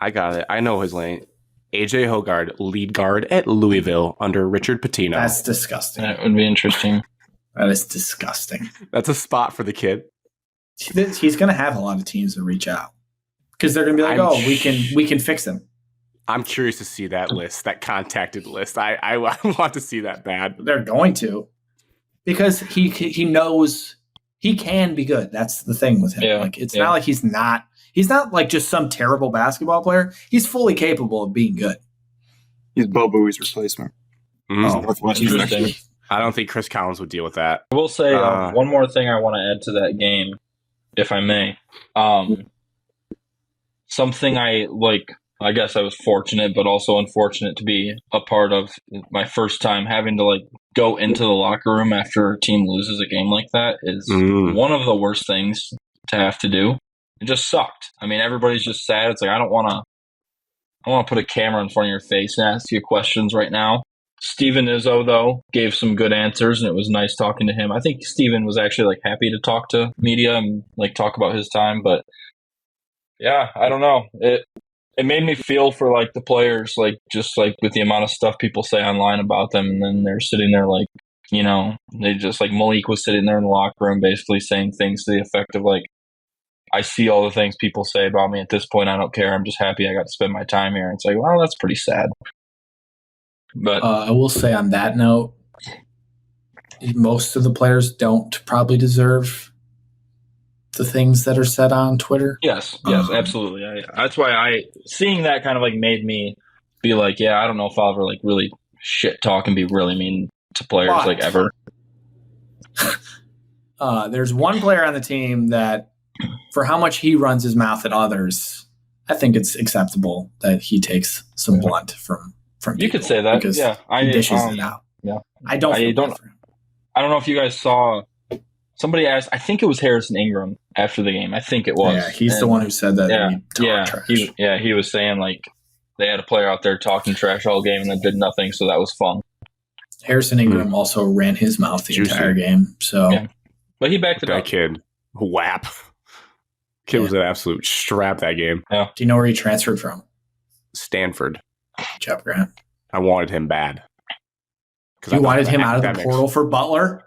I got it. I know his lane. AJ Hogard, lead guard at Louisville under Richard Pitino. That's disgusting. That would be interesting. That is disgusting. That's a spot for the kid. He's going to have a lot of teams that reach out because they're going to be like, we can fix him. I'm curious to see that list, that contacted list. I want to see that bad. They're going to, because he knows he can be good. That's the thing with him. Yeah, like it's not like he's not like just some terrible basketball player. He's fully capable of being good. He's Bo Bowie's replacement. Mm-hmm. I don't think Chris Collins would deal with that. I will say one more thing I want to add to that game, if I may. Something I guess I was fortunate, but also unfortunate to be a part of my first time having to go into the locker room after a team loses a game like that is one of the worst things to have to do. It just sucked. I mean, everybody's just sad. It's like, I want to put a camera in front of your face and ask you questions right now. Steven Izzo, though, gave some good answers, and it was nice talking to him. I think Steven was actually happy to talk to media and talk about his time, but yeah, I don't know. it made me feel for like the players, like just like with the amount of stuff people say online about them, and then they're sitting there like, they just like Malik was sitting there in the locker room basically saying things to the effect of like, I see all the things people say about me. At this point, I don't care. I'm just happy I got to spend my time here. And it's like, well, that's pretty sad. But I will say on that note, most of the players don't probably deserve the things that are said on Twitter. Yes, absolutely. That's why seeing that kind of like made me be like, yeah, I don't know if I'll ever like really shit talk and be really mean to players like ever. There's one player on the team that, for how much he runs his mouth at others, I think it's acceptable that he takes some blunt from you could say that, yeah. He dishes it out. Yeah, I don't know if you guys saw. Somebody asked, I think it was Harrison Ingram after the game. I think it was. Yeah, he's the one who said that. He was saying like they had a player out there talking trash all game and then did nothing, so that was fun. Harrison Ingram also ran his mouth the entire game, so. Yeah. But he backed it up. That kid, whap. Kid was an absolute strap that game. Yeah. Do you know where he transferred from? Stanford. Jeff Grant. I wanted him bad. You wanted him out of the portal for Butler?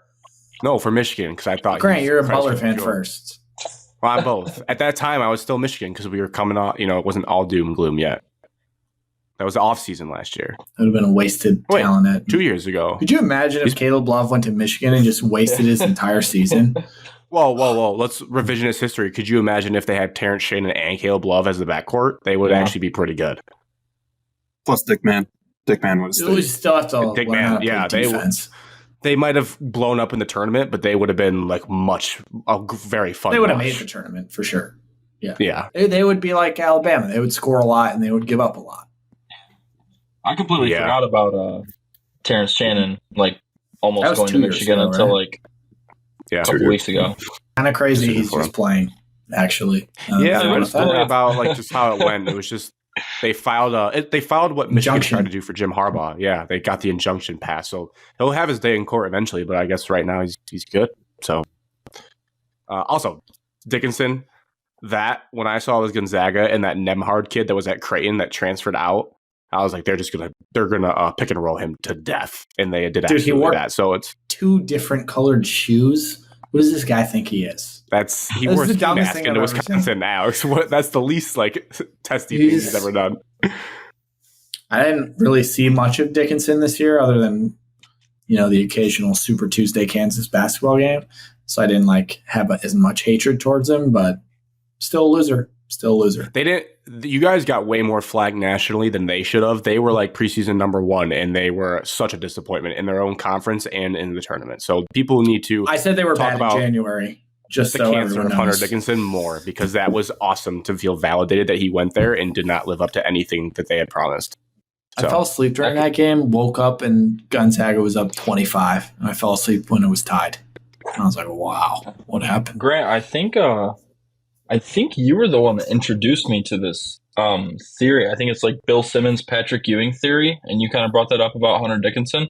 No, for Michigan, because I thought. Grant, you're a Butler fan first. Well, I'm both. At that time, I was still Michigan because we were coming off. It wasn't all doom and gloom yet. That was the off season last year. It would have been a wasted talent. 2 years ago. Could you imagine if Caleb Love went to Michigan and just wasted his entire season? Whoa. Let's revisionist history. Could you imagine if they had Terrence Shannon and Caleb Love as the backcourt? They would actually be pretty good. Plus Dick Man. Dick Man would have stayed. We still have to Dick Man, they might have blown up in the tournament, but they would have been like very fun. They would have made the tournament for sure. Yeah. They would be like Alabama. They would score a lot and they would give up a lot. I completely forgot about Terrence Shannon, like almost going to Michigan until like a couple weeks ago. Kind of crazy he's just playing, actually. It was funny about like just how it went. It was just they filed what Michigan tried to do for Jim Harbaugh. Yeah, they got the injunction passed, so he'll have his day in court eventually. But I guess right now he's good. So also Dickinson, that when I saw it was Gonzaga and that Nemhard kid that was at Creighton that transferred out, I was like, they're gonna pick and roll him to death, and they did absolutely that. So it's 2 different colored shoes. What does this guy think he is? He wore a ski mask into Wisconsin, Alex. That's the least like testy thing he's ever done. I didn't really see much of Dickinson this year, other than the occasional Super Tuesday Kansas basketball game. So I didn't like have as much hatred towards him, but still a loser. They didn't. You guys got way more flag nationally than they should have. They were like preseason number 1, and they were such a disappointment in their own conference and in the tournament. So people need to. I said they were bad in January. Just the so cancer of Hunter Dickinson more, because that was awesome to feel validated that he went there and did not live up to anything that they had promised. So, I fell asleep during that game. Woke up and Gonzaga was up 25, and I fell asleep when it was tied. And I was like, "Wow, what happened?" Grant, I think you were the one that introduced me to this theory. I think it's like Bill Simmons, Patrick Ewing theory, and you kind of brought that up about Hunter Dickinson,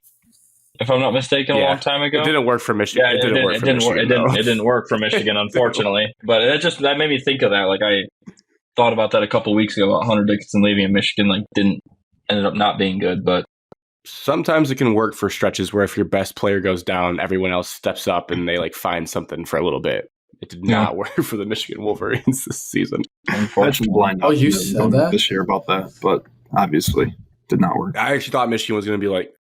if I'm not mistaken, a long time ago. It didn't work for Michigan. Yeah, it didn't work for Michigan, unfortunately. But that made me think of that. Like I thought about that a couple of weeks ago about Hunter Dickinson leaving, and Michigan ended up not being good. But sometimes it can work for stretches where if your best player goes down, everyone else steps up and they like find something for a little bit. It did not work for the Michigan Wolverines this season. Unfortunately, you said that this year about that, but obviously did not work. I actually thought Michigan was going to be like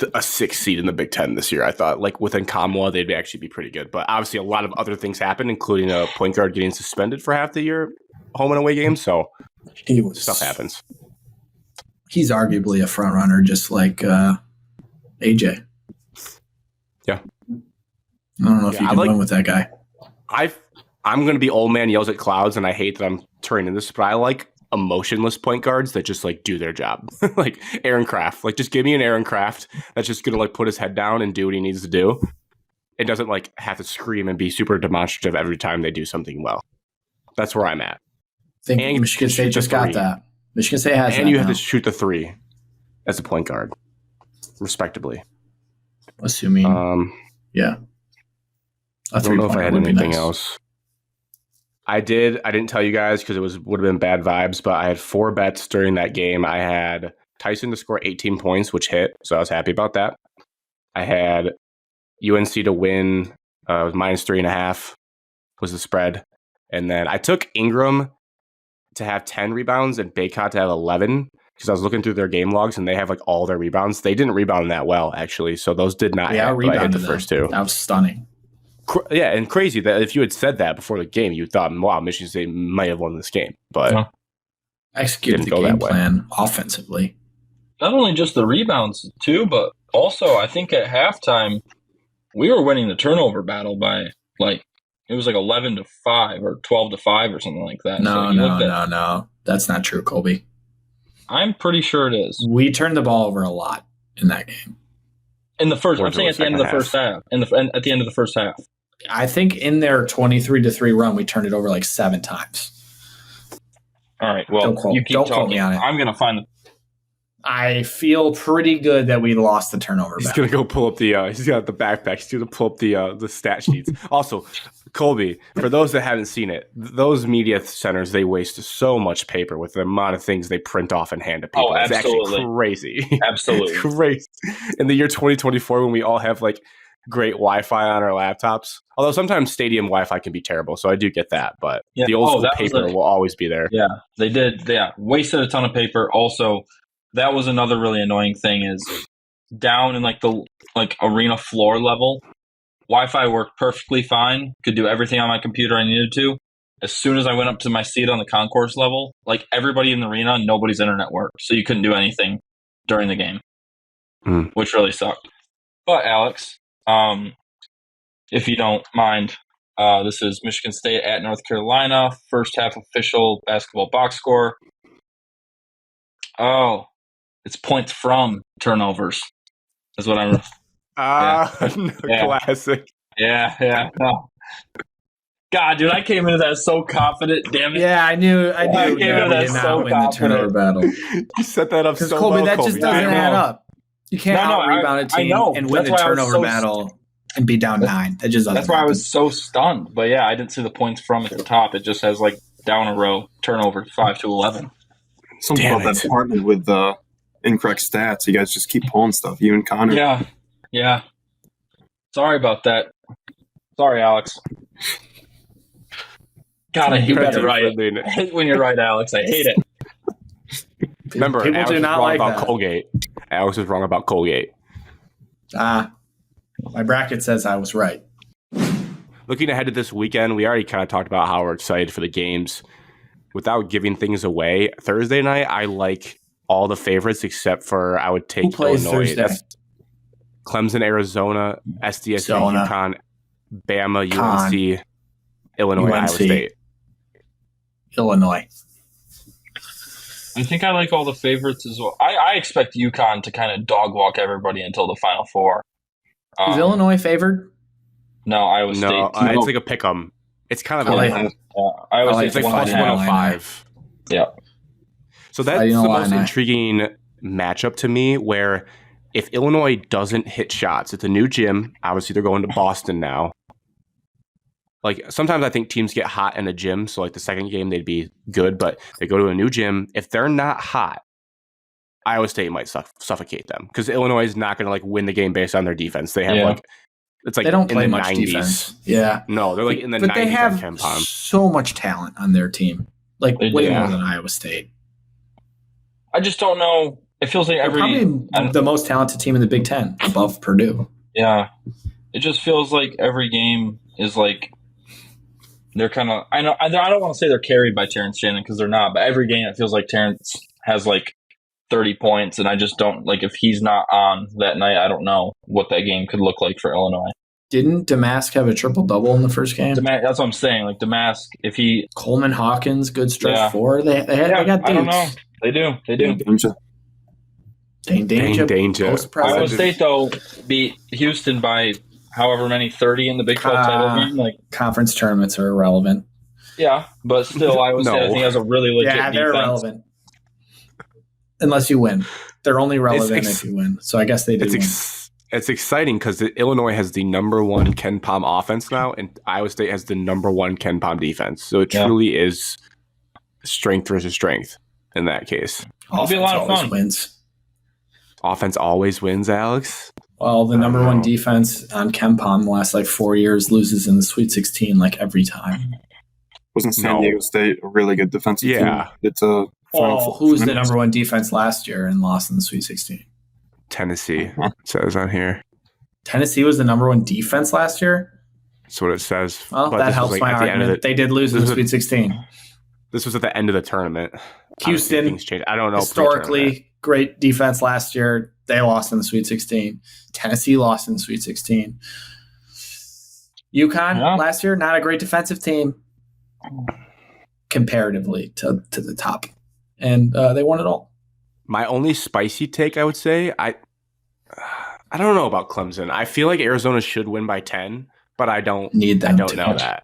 a 6th seed in the Big Ten this year. I thought like with Nkamwa, they'd actually be pretty good. But obviously a lot of other things happened, including a point guard getting suspended for half the year, home and away games. So stuff happens. He's arguably a front runner, just like AJ. Yeah. I don't know if you can win with that guy. I'm going to be old man yells at clouds, and I hate that I'm turning this, but I like emotionless point guards that just like do their job. Like Aaron Kraft. Like just give me an Aaron Kraft that's just going to like put his head down and do what he needs to do. It doesn't like have to scream and be super demonstrative every time they do something well. That's where I'm at. I think Michigan State just got that. Michigan State has that. And you have to shoot the 3 as a point guard, respectively. Assuming. Yeah. I don't know if I had anything else. I didn't tell you guys because would have been bad vibes, but I had 4 bets during that game. I had Tyson to score 18 points, which hit, so I was happy about that. I had UNC to win. It was -3.5 was the spread. And then I took Ingram to have 10 rebounds and Baycott to have 11 because I was looking through their game logs and they have like all their rebounds. They didn't rebound that well, actually. So those did not hit, but I hit the first 2. That was stunning. Yeah, and crazy that if you had said that before the game, you thought, wow, Michigan State might have won this game. But executed the game plan offensively. Not only just the rebounds, too, but also I think at halftime, we were winning the turnover battle by it was like 11-5 or 12-5 or something like that. No. That's not true, Colby. I'm pretty sure it is. We turned the ball over a lot in that game. In the first, I'm saying at the end of the first half. At the end of the first half. I think in their 23-3 run, we turned it over like 7 times. All right. Well, you keep don't talking. quote me on it. I'm going to find the. I feel pretty good that we lost the turnover. He's going to go pull up the. He's got the backpack. He's going to pull up the stat sheets. Also, Colby, for those that haven't seen it, those media centers, they waste so much paper with the amount of things they print off and hand to people. Oh, absolutely. It's actually crazy. Absolutely. It's crazy. In the year 2024, when we all have like great Wi-Fi on our laptops, although sometimes stadium Wi-Fi can be terrible, so I do get that. But the old school paper will always be there. Yeah, they did. Yeah, wasted a ton of paper. Also, that was another really annoying thing is down in the arena floor level, Wi-Fi worked perfectly fine. Could do everything on my computer I needed to. As soon as I went up to my seat on the concourse level, everybody in the arena, nobody's internet worked, so you couldn't do anything during the game, which really sucked. But Alex, if you don't mind, this is Michigan State at North Carolina. First half official basketball box score. Oh, it's points from turnovers. Is what I'm. Classic. Yeah. No. God, dude, I came into that so confident. Damn it. Yeah, I knew. I came into that so win the turnover battle. You set that up so Colby, well, that just doesn't add up. You can't rebound a team and win the turnover battle and be down 9. That just doesn't That's why I was so stunned. But yeah, I didn't see the points from at the top. It just has down a row turnover 5-11. Something about that department with the incorrect stats. You guys just keep pulling stuff. You and Connor. Yeah. Sorry about that. Sorry, Alex. God, I hate when you're right. I hate when you're right, Alex. I hate it. Remember, people Alex do not was wrong like about that. Colgate. Alex was wrong about Colgate. My bracket says I was right. Looking ahead to this weekend, we already kind of talked about how we're excited for the games. Without giving things away, Thursday night, I like all the favorites except for I would take Who plays Illinois. Thursday? That's Clemson, Arizona, SDSU, UConn, Bama, UNC, Illinois, Iowa State. Illinois. I think I like all the favorites as well. I expect UConn to kind of dog walk everybody until the Final Four. Is Illinois favored? No, Iowa State. No, it's like a pick 'em. It's kind of Iowa State's like plus 105. Yeah. So that's the most intriguing matchup to me, where if Illinois doesn't hit shots, it's a new gym. Obviously, they're going to Boston now. Sometimes I think teams get hot in a gym, so the second game they'd be good, but they go to a new gym. If they're not hot, Iowa State might suffocate them because Illinois is not going to win the game based on their defense. They have they don't play much 90s. Defense. Yeah, no, they're in the 90s. But they have so much talent on their team, way more than Iowa State. I just don't know. It feels like probably the most talented team in the Big Ten, above Purdue. Yeah, it just feels like every game is they're kind of. I don't want to say they're carried by Terrence Shannon because they're not. But every game it feels like Terrence has 30 points, and I just don't if he's not on that night. I don't know what that game could look like for Illinois. Didn't Damask have a triple-double in the first game? That's what I'm saying. Damask, if he Coleman Hawkins, good stretch 4. They got dudes. I don't know. They do. Dane Danger. Iowa State though beat Houston by however many 30 in the Big 12 title game. Conference tournaments are irrelevant. Yeah, but still, Iowa State I think has a really legit defense. They're irrelevant. Unless you win. They're only relevant if you win. So I guess they did win. it's exciting because Illinois has the number one Ken Palm offense now, and Iowa State has the number one Ken Palm defense. So it truly is strength versus strength in that case. It'll be a lot of fun. Wins. Offense always wins, Alex. Well, the number one defense on Ken Palm the last 4 years loses in the Sweet 16 every time. Wasn't San Diego State a really good defensive team? It's a who was the number one defense last year and lost in the Sweet 16? Tennessee, it says on here. Tennessee was the number one defense last year? That's what it says. Well, that helps my argument. They did lose in the Sweet 16. This was at the end of the tournament. Houston, things changed. I don't know. Historically, great defense last year. They lost in the Sweet 16. Tennessee lost in the Sweet 16. UConn last year, not a great defensive team comparatively to the top. And they won it all. My only spicy take, I would say, I don't know about Clemson. I feel like Arizona should win by 10, but I don't need them. I don't know that.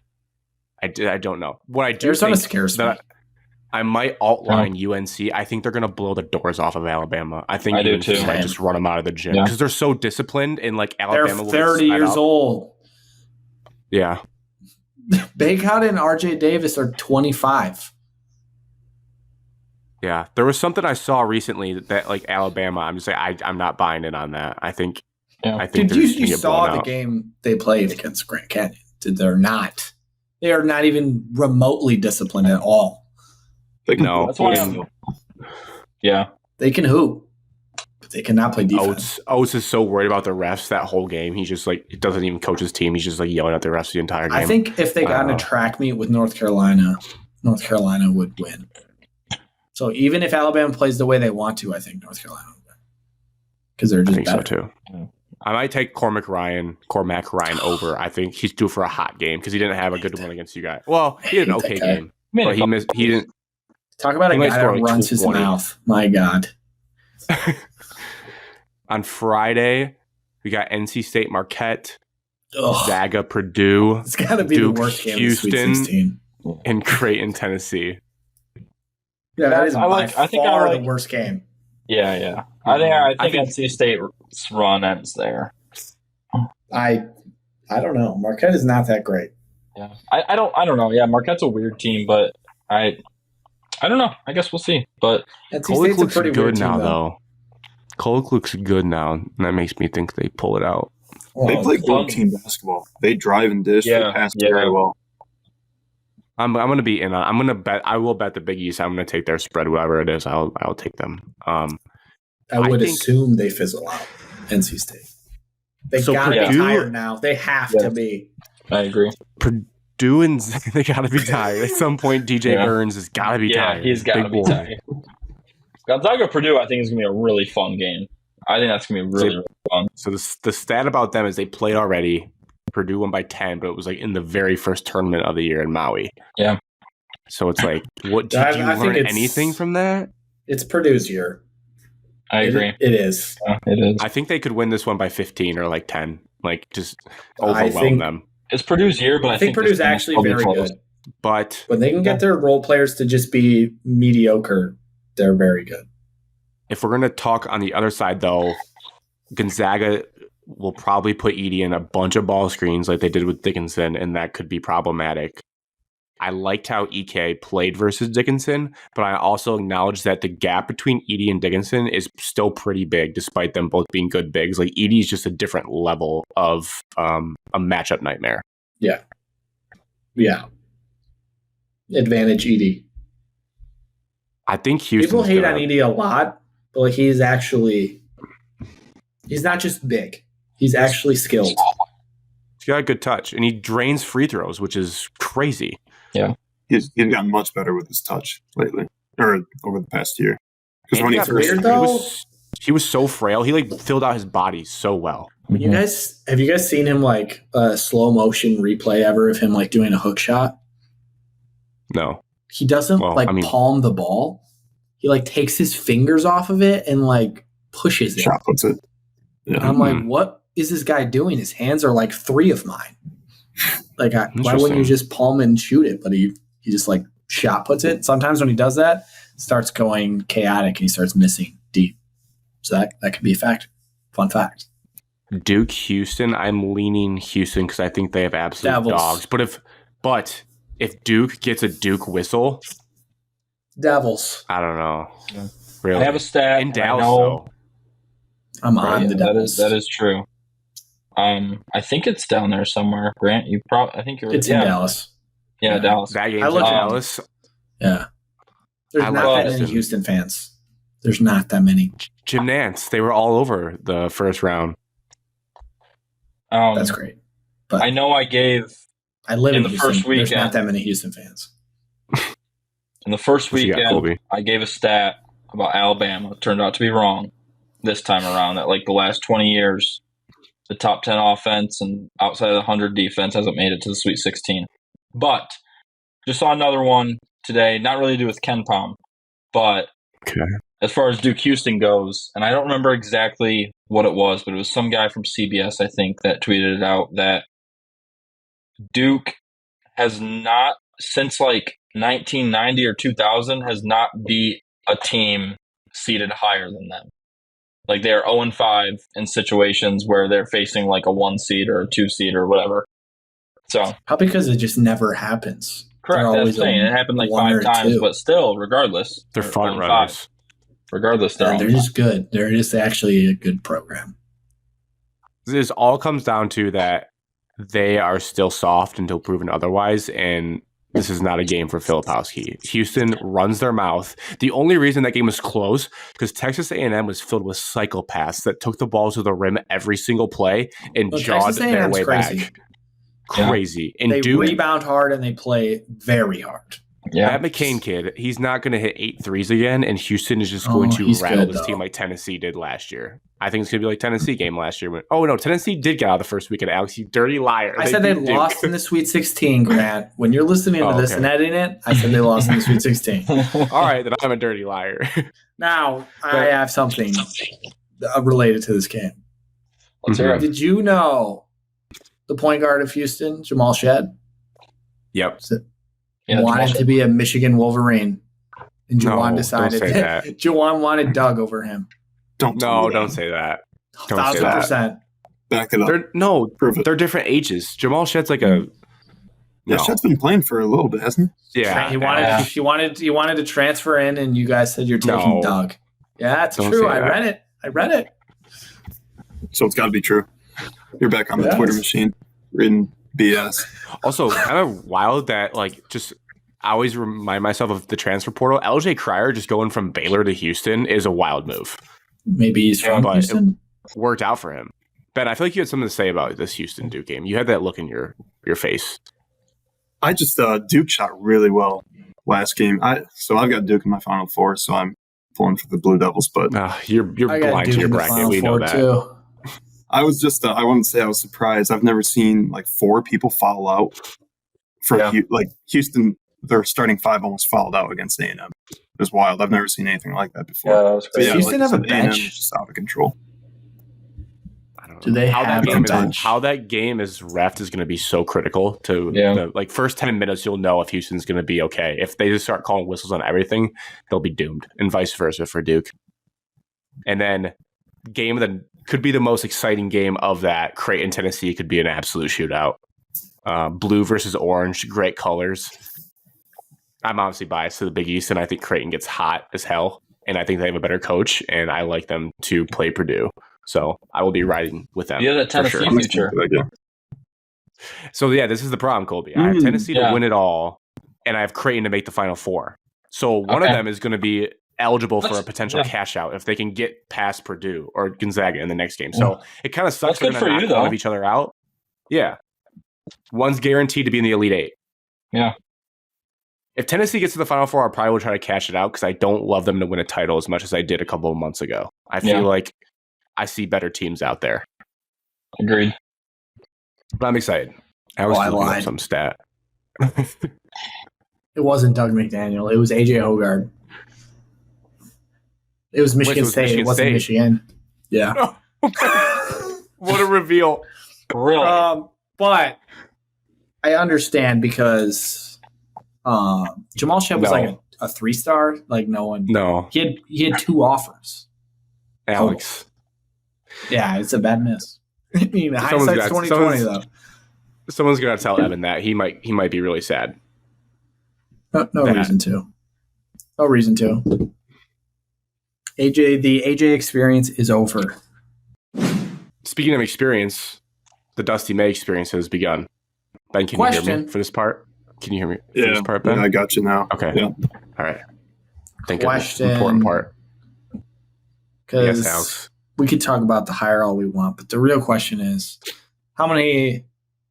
I don't know. What I do Arizona think scares me. I might outline UNC. I think they're going to blow the doors off of Alabama. I think UNC might just run them out of the gym because they're so disciplined and Alabama. They're 30 years old. Yeah. Baycott and RJ Davis are 25. Yeah, there was something I saw recently that Alabama. I'm just I'm not buying in on that. I think. Dude, you saw the game they played against Grand Canyon. They're not. They are not even remotely disciplined at all. No, that's why. Yeah, they can hoop, but they cannot play defense. Oates is so worried about the refs that whole game. He's just he doesn't even coach his team. He's just yelling at the refs the entire game. I think if they got in a track meet with North Carolina would win. So even if Alabama plays the way they want to, I think North Carolina will win because they're just better. So too. Yeah. I might take Cormac Ryan over. I think he's due for a hot game because he didn't have a good one against you guys. Well, he had an okay game, but he missed. He didn't talk about a guy that runs his mouth. My God. On Friday, we got NC State Marquette, Zaga Purdue. It's got to be Duke, the worst game Houston, of the Sweet 16. and Creighton, Tennessee. Yeah, that is by far the worst game. Yeah. I think NC State's run ends there. I don't know. Marquette is not that great. Yeah, I don't know. Yeah, Marquette's a weird team, but I don't know. I guess we'll see. But Kolek looks good now, though. Kolek looks good now, and that makes me think they pull it out. They play good team basketball. They drive and dish. They pass very well. I'm going to be in on. I'm going to bet. I will bet the Big East. I'm going to take their spread, whatever it is. I'll take them. I would assume they fizzle out. NC State. They got to be tired now. They have to be. I agree. Purdue and they got to be tired at some point. DJ Burns has got to be tired. He's got to be tired. Gonzaga Purdue, I think is going to be a really fun game. I think that's going to be really fun. So the stat about them is they played already. Purdue won by 10, but it was in the very first tournament of the year in Maui. Yeah. So it's what did you learn anything from that? It's Purdue's year. I agree. It is. Yeah, it is. I think they could win this one by 15 or 10. Just overwhelm them. It's Purdue's year, but I think Purdue's actually very good. But when they can get their role players to just be mediocre, they're very good. If we're going to talk on the other side, though, Gonzaga will probably put Edey in a bunch of ball screens like they did with Dickinson, and that could be problematic. I liked how EK played versus Dickinson, but I also acknowledge that the gap between Edey and Dickinson is still pretty big, despite them both being good bigs. Edey is just a different level of a matchup nightmare. Yeah. Advantage Edey. I think Houston. People hate on Edey a lot, but he's not just big. He's actually skilled. He's got a good touch, and he drains free throws, which is crazy. Yeah. He's gotten much better with his touch lately, or over the past year. Because when he was so frail. He filled out his body so well. Have you guys seen him a slow motion replay ever of him doing a hook shot? No. He doesn't palm the ball. He takes his fingers off of it and pushes it. Shot puts it. Yeah. I'm what is this guy doing? His hands are 3 of mine. Why wouldn't you just palm and shoot it? But he just shot puts it. Sometimes when he does that, it starts going chaotic and he starts missing deep. So that could be a fact. Fun fact. Duke, Houston. I'm leaning Houston because I think they have absolute Devils. dogs. But if Duke gets a Duke whistle, Devils. I don't know. Yeah. Really, I have a stat. in and Dallas I know, though. I'm on yeah, the Devils. that is true. I think it's down there somewhere. Grant, I think you're. It's in Dallas. Yeah, Dallas. That game's I in looked at- Dallas. Yeah. There's I not like that many Houston. Houston fans. There's not that many. Jim Nantz, they were all over the first round. That's great. But I know I gave I live in the Houston. first There's weekend. not that many Houston fans. in the first What you got, weekend. Colby? I gave a stat about Alabama. It turned out to be wrong this time around. That like the last 20 years, the top 10 offense and outside of the 100 defense hasn't made it to the Sweet 16. But just saw another one today. Not really to do with Ken Palm, but Okay. as far as Duke Houston goes, and I don't remember exactly what it was, but it was some guy from CBS, I think, that tweeted it out that Duke has not, since like 1990 or 2000, has not beat a team seated higher than them. Like they're 0-5 in situations where they're facing like a 1 seed or a 2 seed or whatever. So Probably because it just never happens. correct, They're that's always the thing. a It happened like 1 or 5 times, 2. but still, regardless, They're front 0-5. runners. Regardless, they're They're just good. They're just actually a good program. This all comes down to that they are still soft until proven otherwise, and this is not a game for Filipowski. Houston runs their mouth. The only reason that game was close because Texas A&M was filled with psychopaths that took the balls to the rim every single play and Well, jawed Texas their A&M's way crazy. back. Crazy. And They Duke, rebound hard and they play very hard. yeah. that McCain kid, he's not going to hit 8 threes again, and Houston is just going to he's rattle good, this team though. like Tennessee did last year. I think it's going to be like Tennessee game last year. Oh, no, Tennessee did get out the first weekend, Alex. You dirty liar. I said they beat Duke. lost in the Sweet 16, Grant. When you're listening to this okay. and editing it, I said they lost in the Sweet 16. All right, then I'm a dirty liar. Now, I have something related to this game. Let's hear it. Did you know the point guard of Houston, Jamal Shed, Yep. Yeah, wanted Jamal to be a Michigan Wolverine? And No, Jawan don't decided say that that. Jawan wanted Doug over him. Don't tell No, me don't that. say that. Don't say that. 1,000%. Back it up. Prove it. They're different ages. Jamal Shed's like a Yeah, no. Shed's been playing for a little bit, hasn't Yeah. He wanted to transfer in, and you guys said you're taking No. Doug. Yeah, that's Don't true. say I that. read it. he? So it's got to be true. You're back on the Yes. Twitter machine reading BS. Also, kind of wild that I always remind myself of the transfer portal. LJ Cryer just going from Baylor to Houston is a wild move. Maybe he's from but Houston. Worked out for him. Ben, I feel like you had something to say about this Houston Duke game. You had that look in your face. I just Duke shot really well last game. So I've got Duke in my Final Four, so I'm pulling for the Blue Devils. But You're I got blind Duke to your in the bracket. Final We know Four, that. too. I was just I want to say I was surprised. I've never seen like 4 people foul out for Houston. Their starting 5 almost fouled out against A&M. It was wild. I've never seen anything like that before. Yeah, that was So, crazy. yeah, Houston like have you a said, A&M bench? is just out of control. I don't know. Do they how have that game a bench? How that game is refed is going to be so critical to the first 10 minutes. You'll know if Houston's going to be okay. If they just start calling whistles on everything, they'll be doomed, and vice versa for Duke. And then game that could be the most exciting game of that, Creighton, Tennessee, could be an absolute shootout. Blue versus orange, great colors. I'm obviously biased to the Big East, and I think Creighton gets hot as hell, and I think they have a better coach, and I like them to play Purdue. So I will be riding with them. Yeah, that for Tennessee sure. future. So, So yeah, this is the problem, Colby. I have Tennessee to win it all, and I have Creighton to make the Final Four. So one of them is going to be eligible for a potential cash out if they can get past Purdue or Gonzaga in the next game. So it kind of sucks That's they're good going for to you, knock one though. of each other out. Yeah. One's guaranteed to be in the Elite Eight. Yeah. If Tennessee gets to the Final Four, I probably will try to cash it out because I don't love them to win a title as much as I did a couple of months ago. I feel like I see better teams out there. Agreed. But I'm excited. I was looking up some stat. It wasn't Doug McDaniel. It was AJ Hogarth. It was Michigan State. Michigan It wasn't State. Michigan. Yeah. What a reveal. Really? But I understand because Jamal Shed was like a 3-star. Like no one. No. He had 2 offers. Alex. Yeah, it's a bad miss. I mean, hindsight's 2020 though. Someone's gonna tell Evan that he might be really sad. No reason to. No reason to. The AJ experience is over. Speaking of experience, the Dusty May experience has begun. Ben, can you hear me for this part? Can you hear me for this part, Ben? Yeah, I got you now. Okay. Yeah. All right. Think Question. of the important part. Because Yes, Alex. we could talk about the hire all we want, but the real question is,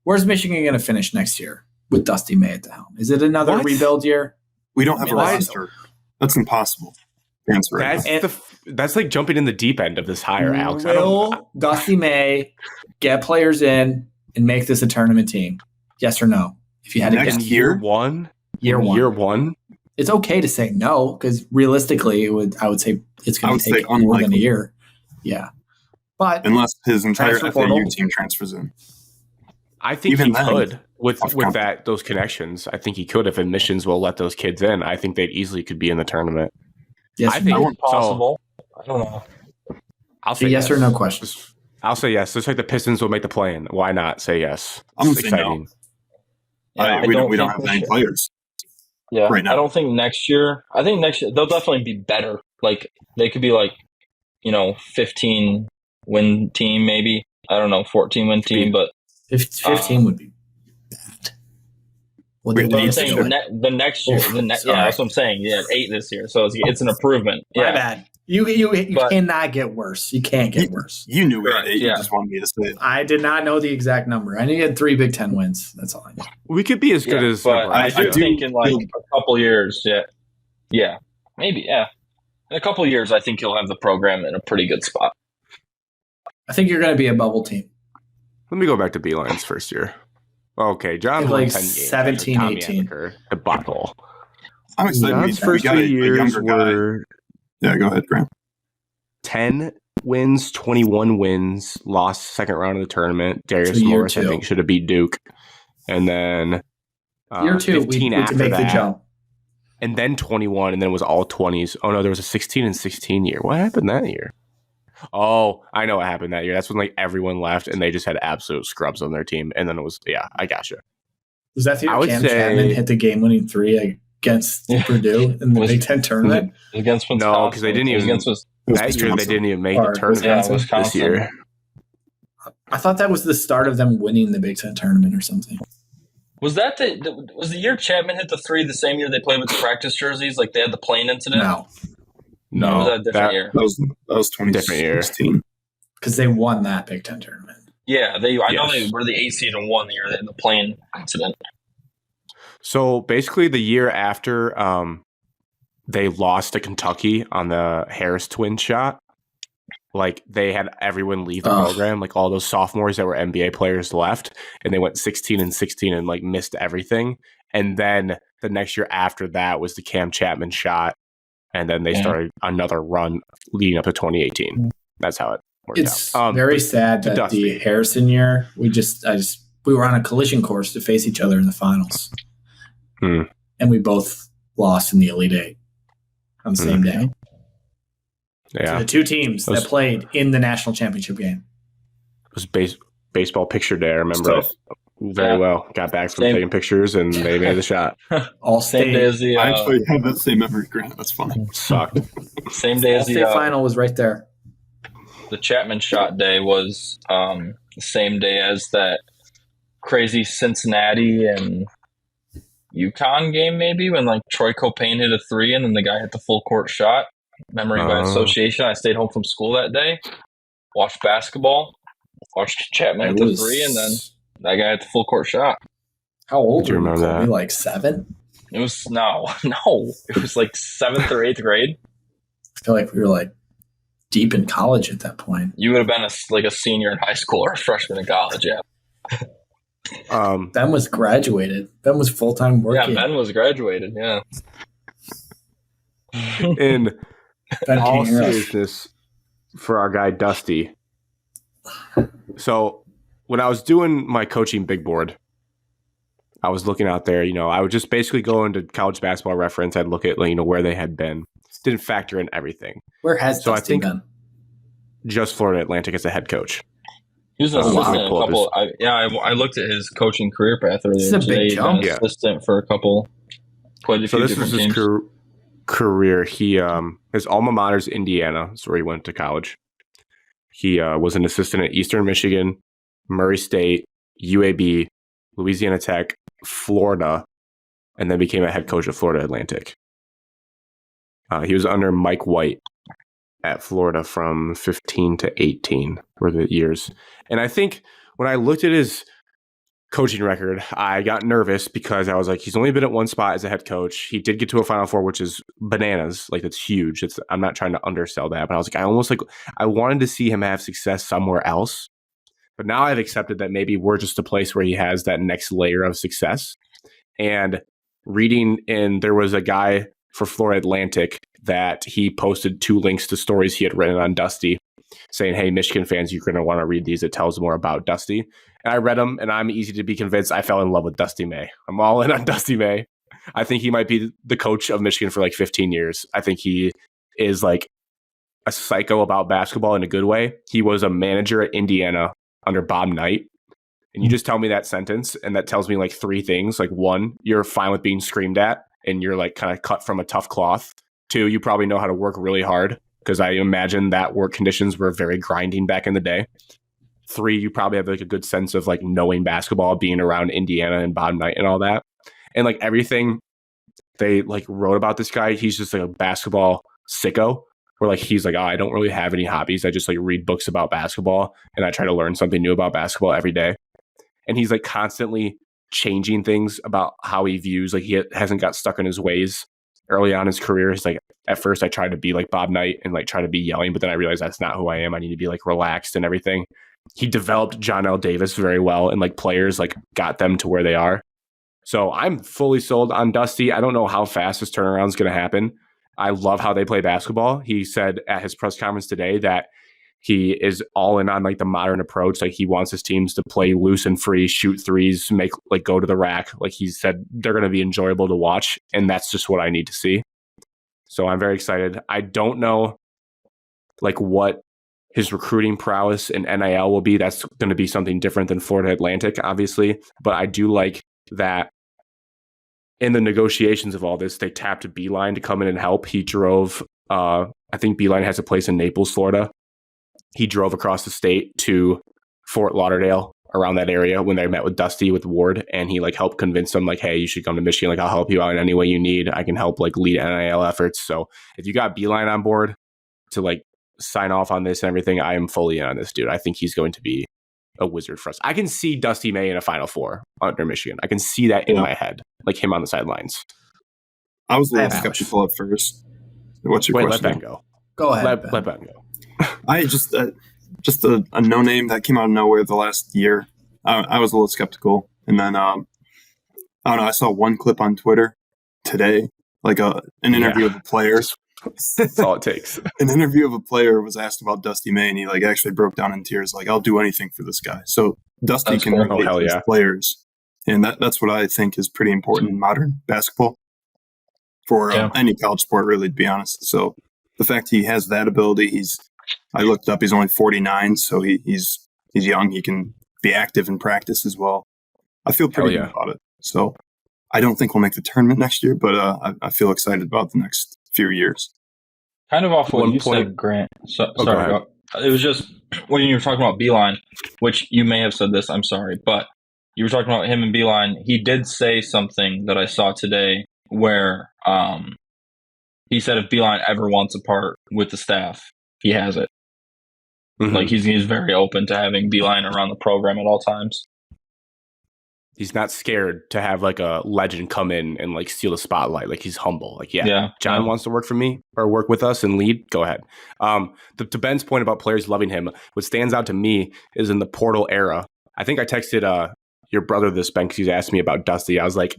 where's Michigan going to finish next year with Dusty May at the helm? Is it another rebuild year? We don't have a roster. That's impossible. That's like jumping in the deep end of this hire, Alex. Will Dusty May get players in and make this a tournament team? Yes or no? If you had to Next guess. year? Year one. It's okay to say no because realistically, I would say it's going to take more than a year. Yeah, but unless his entire FAU portal team transfers in, I think he could with those connections. I think he could if admissions will let those kids in. I think they easily could be in the tournament. Yes, I think it's possible. I don't know. I'll say yes or no question. I'll say yes. Just like the Pistons will make the play-in. Why not say yes? I'm going to say no. Yeah, we don't have any players. Yeah, right now. I don't think next year. I think next year they'll definitely be better. Like they could be like, 15 win team maybe. I don't know, 14 win team, but 15 would be bad. Well, I'm saying the next year. Yeah, that's what I'm saying. Yeah, 8 this year, so it's an improvement. My bad. You cannot get worse. You can't get worse. You knew we had 8. You just wanted me to say it. I did not know the exact number. I knew you had 3 Big Ten wins. That's all I know. We could be as good as. But I do think in like a couple years. Yeah, maybe. Yeah, in a couple years, I think he'll have the program in a pretty good spot. I think you're going to be a bubble team. Let me go back to Beeline's first year. Okay, John won 10 games. 17, 18. The butthole. I'm excited. John's first 2 years were. Yeah, go ahead, Grant. 10 wins, 21 wins, lost second round of the tournament. Darius Morris, I think, should have beat Duke. And then year 2, 15 after make the jump. And then 21, and then it was all 20s. Oh, no, there was a 16 and 16 year. What happened that year? Oh, I know what happened that year. That's when like everyone left, and they just had absolute scrubs on their team. And then it was, I gotcha. Was that the year Cam Chapman hit the game-winning 3 against Purdue in the Big Ten tournament? Against Wisconsin. No, because they didn't even that year. They didn't even make the tournament this year. I thought that was the start of them winning the Big Ten tournament or something. Was that was the year Chapman hit the 3 the same year they played with the practice jerseys? Like they had the plane incident? No, was that a different year? That was 2016. Because they won that Big Ten tournament. Yeah, I know they were the 8 seed and won the year they had the plane incident. So basically, the year after they lost to Kentucky on the Harris twin shot, like they had everyone leave the program, like all those sophomores that were NBA players left, and they went 16 and 16 and like missed everything. And then the next year after that was the Cam Chapman shot, and then they started another run leading up to 2018. That's how it worked out. It's very sad that the Harrison year we were on a collision course to face each other in the finals. And we both lost in the Elite 8 on the same day. Yeah. So the 2 teams that played in the national championship game. It was baseball picture day. I remember it very well. Got back from taking pictures, and they made the shot. All same day as the. I actually have that same memory, Grant. That's funny. Sucked. Same day as the final was right there. The Chapman shot day was the same day as that crazy Cincinnati and UConn game, maybe when like Troy Copain hit a 3 and then the guy hit the full court shot. Memory by association. I stayed home from school that day, watched basketball, watched Chapman hit the 3, and then that guy hit the full court shot. How old do you remember that? Like 7? It was no. It was like 7th or 8th grade. I feel like we were like deep in college at that point. You would have been a senior in high school or a freshman in college, yeah. Ben was graduated. Ben was full-time working. Yeah, Ben was graduated, yeah. In all seriousness, for our guy Dusty. So when I was doing my coaching big board, I was looking out there, I would just basically go into College Basketball Reference. I'd look at, where they had been. Didn't factor in everything. Where has Dusty been? Just Florida Atlantic as a head coach. He was an Let me assistant a pull up couple. I looked at his coaching career path This is earlier a big today. He's been jump. an assistant for quite a So few this was different his teams. career. He his alma mater is Indiana. That's where he went to college. He was an assistant at Eastern Michigan, Murray State, UAB, Louisiana Tech, Florida, and then became a head coach at Florida Atlantic. He was under Mike White at Florida from 15 to 18 were the years. And I think when I looked at his coaching record, I got nervous because I was like, he's only been at one spot as a head coach. He did get to a Final Four, which is bananas. Like, that's huge. I'm not trying to undersell that, but I was like, I wanted to see him have success somewhere else. But now I've accepted that maybe we're just a place where he has that next layer of success. And there was a guy for Florida Atlantic that he posted 2 links to stories he had written on Dusty saying, hey, Michigan fans, you're going to want to read these. It tells more about Dusty. And I read them, and I'm easy to be convinced. I fell in love with Dusty May. I'm all in on Dusty May. I think he might be the coach of Michigan for like 15 years. I think he is like a psycho about basketball in a good way. He was a manager at Indiana under Bob Knight. And you just tell me that sentence, and that tells me like 3 things. Like, 1, you're fine with being screamed at, and you're like kind of cut from a tough cloth. 2, you probably know how to work really hard, because I imagine that work conditions were very grinding back in the day. 3, you probably have like a good sense of like knowing basketball, being around Indiana and Bob Knight and all that. And like everything they like wrote about this guy, he's just like a basketball sicko. Where like he's like, oh, I don't really have any hobbies. I just like read books about basketball, and I try to learn something new about basketball every day. And he's like constantly changing things about how he views. Like, he hasn't got stuck in his ways early on in his career. He's like, at first I tried to be like Bob Knight and like try to be yelling, but then I realized that's not who I am. I need to be like relaxed and everything. He developed John L. Davis very well, and like players like got them to where they are. So I'm fully sold on Dusty. I don't know how fast this turnaround is going to happen. I love how they play basketball. He said at his press conference today that he is all in on like the modern approach. Like, he wants his teams to play loose and free, shoot threes, make like go to the rack. Like, he said they're going to be enjoyable to watch, and that's just what I need to see. So I'm very excited. I don't know like what his recruiting prowess in NIL will be. That's going to be something different than Florida Atlantic, obviously. But I do like that in the negotiations of all this, they tapped Beeline to come in and help. He drove, I think Beeline has a place in Naples, Florida. He drove across the state to Fort Lauderdale, around that area, when they met with Dusty, with Ward, and he like helped convince them like, hey, you should come to Michigan. Like, I'll help you out in any way you need. I can help like lead NIL efforts. So if you got Beeline on board to like sign off on this and everything, I am fully in on this dude. I think he's going to be a wizard for us. I can see Dusty May in a Final Four under Michigan. I can see that in my head, like him on the sidelines. I was a little skeptical at first. What's your question? Let Ben go. Go ahead. Let Ben go. I just a no name that came out of nowhere the last year. I was a little skeptical, and then I don't know. I saw one clip on Twitter today, like an interview of a player. That's all it takes. An interview of a player was asked about Dusty May, and he like actually broke down in tears, like, I'll do anything for this guy. So Dusty can relate to his players, and that's what I think is pretty important in modern basketball for any college sport, really, to be honest. So the fact he has that ability, I looked up, he's only 49, so he's young. He can be active in practice as well. I feel pretty good about it. So I don't think we'll make the tournament next year, but I feel excited about the next few years. Kind of off what you said, Grant. Sorry. It was just when you were talking about Beeline, which you may have said this, I'm sorry, but you were talking about him and Beeline. He did say something that I saw today where he said if Beeline ever wants a part with the staff, he has it. Mm-hmm. Like, he's very open to having Beeline around the program at all times. He's not scared to have like a legend come in and like steal the spotlight. Like, he's humble. Like, John wants to work for me or work with us and lead. Go ahead. To Ben's point about players loving him, what stands out to me is in the portal era. I think I texted your brother this, Ben, because he's asked me about Dusty. I was like,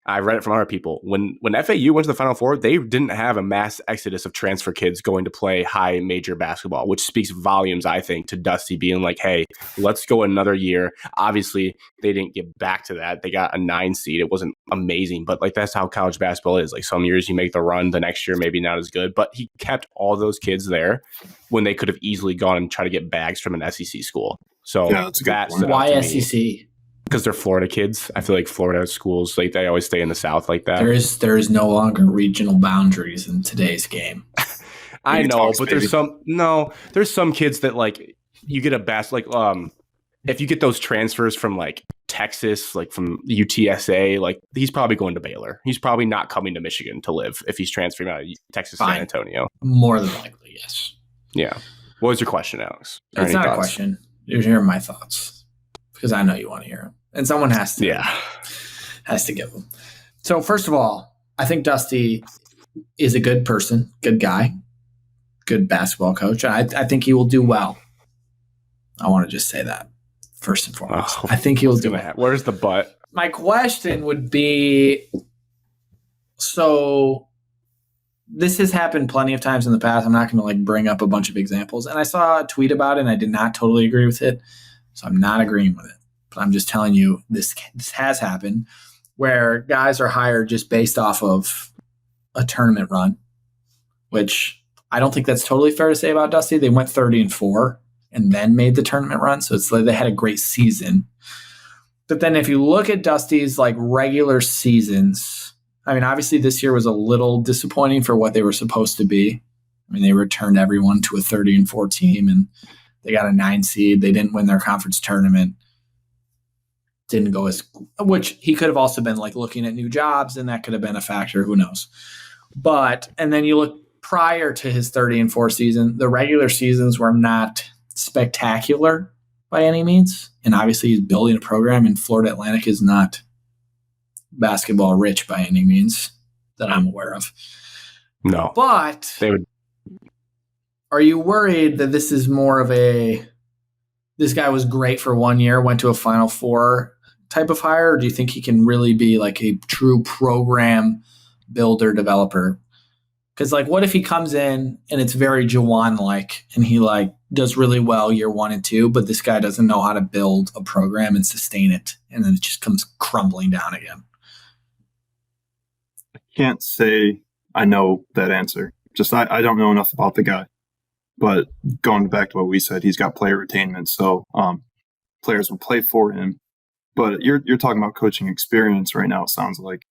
I read it from other people. When FAU went to the Final Four, they didn't have a mass exodus of transfer kids going to play high major basketball, which speaks volumes, I think, to Dusty being like, hey, let's go another year. Obviously, they didn't get back to that. They got a 9 seed. It wasn't amazing, but like, that's how college basketball is. Like, some years you make the run, the next year maybe not as good, but he kept all those kids there when they could have easily gone and tried to get bags from an SEC school. So Yeah, that's a good that point. stood out Why to me. SEC? Because they're Florida kids. I feel like Florida schools, like they always stay in the South like that. There is no longer regional boundaries in today's game. I know, Talks, but baby. there's some kids that like you get if you get those transfers from like Texas, like from UTSA, like he's probably going to Baylor. He's probably not coming to Michigan to live if he's transferring out of Texas Fine. San Antonio. More than likely, yes. Yeah. What was your question, Alex? Or It's any not a thoughts? question. You're hearing my thoughts because I know you want to hear them, and someone has to. Yeah. Has to give them. So first of all, I think Dusty is a good person, good guy, good basketball coach. I think he will do well. I want to just say that first and foremost. I think he will do well. Where's the but? My question would be, so this has happened plenty of times in the past. I'm not going to like bring up a bunch of examples. And I saw a tweet about it and I did not totally agree with it. So I'm not agreeing with it. But I'm just telling you this has happened where guys are hired just based off of a tournament run, which I don't think that's totally fair to say about Dusty. They went 30-4 and then made the tournament run. So it's like they had a great season. But then if you look at Dusty's like regular seasons, I mean, obviously this year was a little disappointing for what they were supposed to be. I mean, they returned everyone to a 30-4 team and they got a 9 seed. They didn't win their conference tournament. Didn't go as, which he could have also been like looking at new jobs and that could have been a factor. Who knows? But, and then you look prior to his 30-4 season, the regular seasons were not spectacular by any means. And obviously he's building a program and Florida Atlantic is not basketball rich by any means that I'm aware of. No. But They would. Are you worried that this is more of this guy was great for 1 year, went to a Final Four type of hire, or do you think he can really be like a true program builder developer? Because like, what if he comes in and it's very Jawan-like and he like does really well year 1 and 2, but this guy doesn't know how to build a program and sustain it, and then it just comes crumbling down again? Can't say I know that answer. Just I don't know enough about the guy. But going back to what we said, he's got player retainment, so players will play for him. But you're talking about coaching experience right now, it sounds like.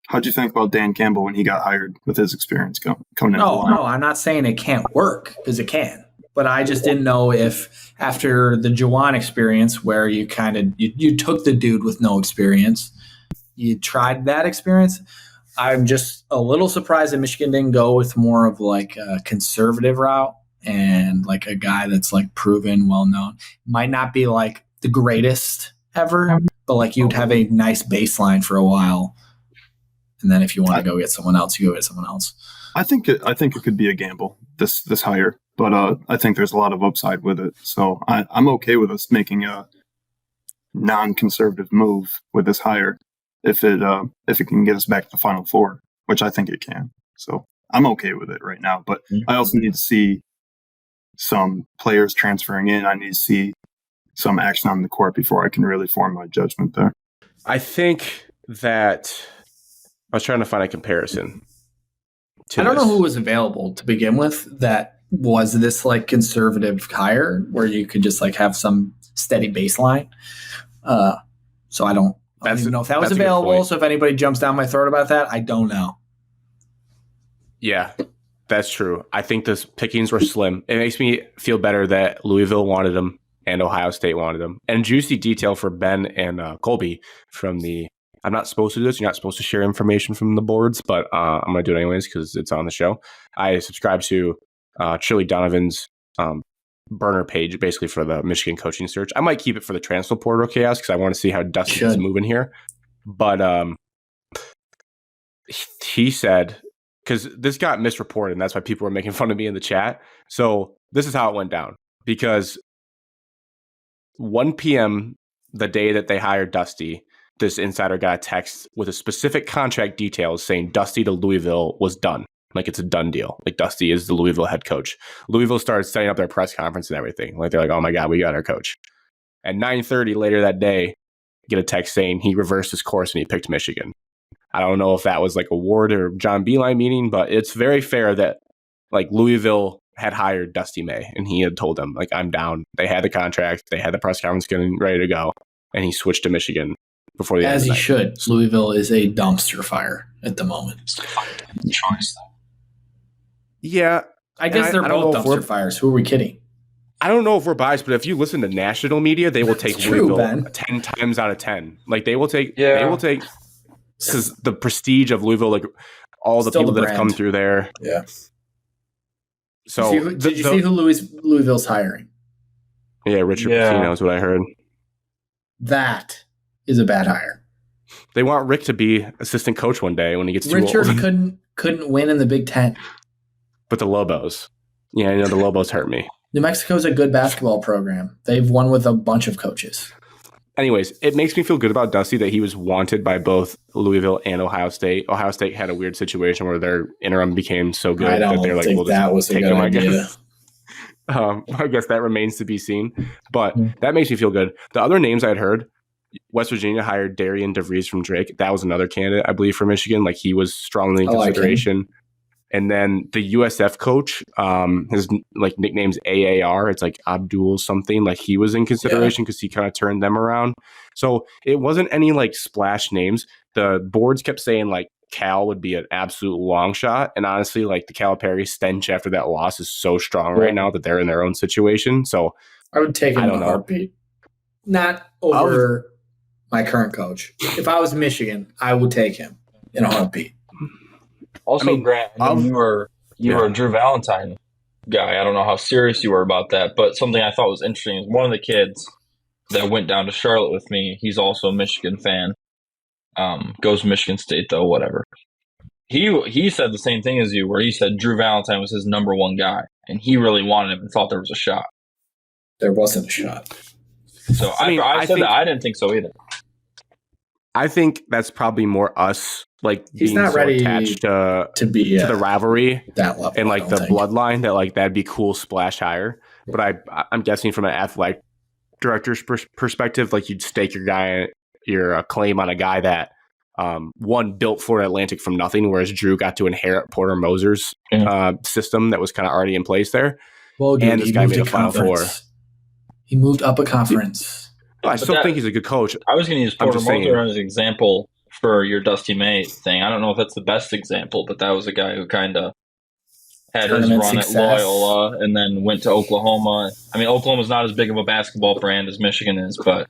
How'd you think about Dan Campbell when he got hired with his experience coming into the line? No, I'm not saying it can't work, because it can. But I just didn't know if after the Jawan experience where you kind of you took the dude with no experience, you tried that experience. I'm just a little surprised that Michigan didn't go with more of like a conservative route and like a guy that's like proven, well-known. Might not be like the greatest ever, but like you'd have a nice baseline for a while. And then if you want to go get someone else, you go get someone else. I think it could be a gamble, this hire, but I think there's a lot of upside with it. So I'm okay with us making a non-conservative move with this hire if it can get us back to the Final Four, which I think it can. So I'm okay with it right now, but I also need to see some players transferring in. I need to see some action on the court before I can really form my judgment there. I think that I was trying to find a comparison. I don't know who was available to begin with that was this like conservative hire where you could just like have some steady baseline. So I don't even know if that was available. So if anybody jumps down my throat about that, I don't know. Yeah, that's true. I think the pickings were slim. It makes me feel better that Louisville wanted him and Ohio State wanted him. And juicy detail for Ben and Colby from the, I'm not supposed to do this. You're not supposed to share information from the boards, but I'm going to do it anyways because it's on the show. I subscribe to Shirley Donovan's burner page basically for the Michigan coaching search. I might keep it for the transfer portal chaos because I want to see how Dusty is moving here. But he said, because this got misreported and that's why people were making fun of me in the chat. So this is how it went down. Because 1 p.m. the day that they hired Dusty, this insider got a text with a specific contract details saying Dusty to Louisville was done. Like it's a done deal. Like Dusty is the Louisville head coach. Louisville started setting up their press conference and everything. Like they're like, oh my God, we got our coach. At 9:30 later that day, get a text saying he reversed his course and he picked Michigan. I don't know if that was like a Ward or John Beilein meeting, but it's very fair that like Louisville had hired Dusty May, and he had told them, like, I'm down. They had the contract. They had the press conference getting ready to go, and he switched to Michigan before the end As of he the night. should. Louisville is a dumpster fire at the moment. Choice. Yeah. I guess they're both dumpster fires. Who are we kidding? I don't know if we're biased, but if you listen to national media, they will take Louisville Ben. 10 times out of 10. Like, they will take because the prestige of Louisville, like all the Still people the that have come brand. through there. Yeah. So Did you see who Louisville's hiring? Yeah, Richard Pitino is what I heard. That is a bad hire. They want Rick to be assistant coach one day when he gets too Richard old. couldn't win in the Big Ten. But the Lobos. Yeah, I know the Lobos hurt me. New Mexico's a good basketball program. They've won with a bunch of coaches. Anyways, it makes me feel good about Dusty that he was wanted by both Louisville and Ohio State. Ohio State had a weird situation where their interim became so good I don't that they're like, think we'll that was a good idea. I guess that remains to be seen. But that makes me feel good. The other names I'd heard, West Virginia hired Darian DeVries from Drake. That was another candidate, I believe, for Michigan. Like, he was strongly in consideration. And then the USF coach, his like nickname's AAR. It's like Abdul something. Like, he was in consideration because he kind of turned them around. So it wasn't any like splash names. The boards kept saying like Cal would be an absolute long shot. And honestly, like, the Calipari stench after that loss is so strong right now that they're in their own situation. So I would take him in a heartbeat. Not over my current coach. If I was Michigan, I would take him in a heartbeat. Also, Grant, you were a Drew Valentine guy. I don't know how serious you were about that, but something I thought was interesting is one of the kids that went down to Charlotte with me, he's also a Michigan fan. Goes to Michigan State, though, whatever. He said the same thing as you, where he said Drew Valentine was his number one guy, and he really wanted him and thought there was a shot. There wasn't a shot. So I said that I didn't think so either. I think that's probably more us, like, he's being not so ready attached to the rivalry that level, and like the bloodline that like that'd be cool splash hire. But I'm guessing from an athletic director's perspective, like, you'd stake your claim on a guy that one built Florida Atlantic from nothing, whereas Drew got to inherit Porter Moser's system that was kind of already in place there. Well, dude, and this guy made a Final Four. He moved up a conference. I still think he's a good coach. I was going to use Porter Moser as an example for your Dusty May thing. I don't know if that's the best example, but that was a guy who kind of had his run at Loyola and then went to Oklahoma. I mean, Oklahoma's not as big of a basketball brand as Michigan is, but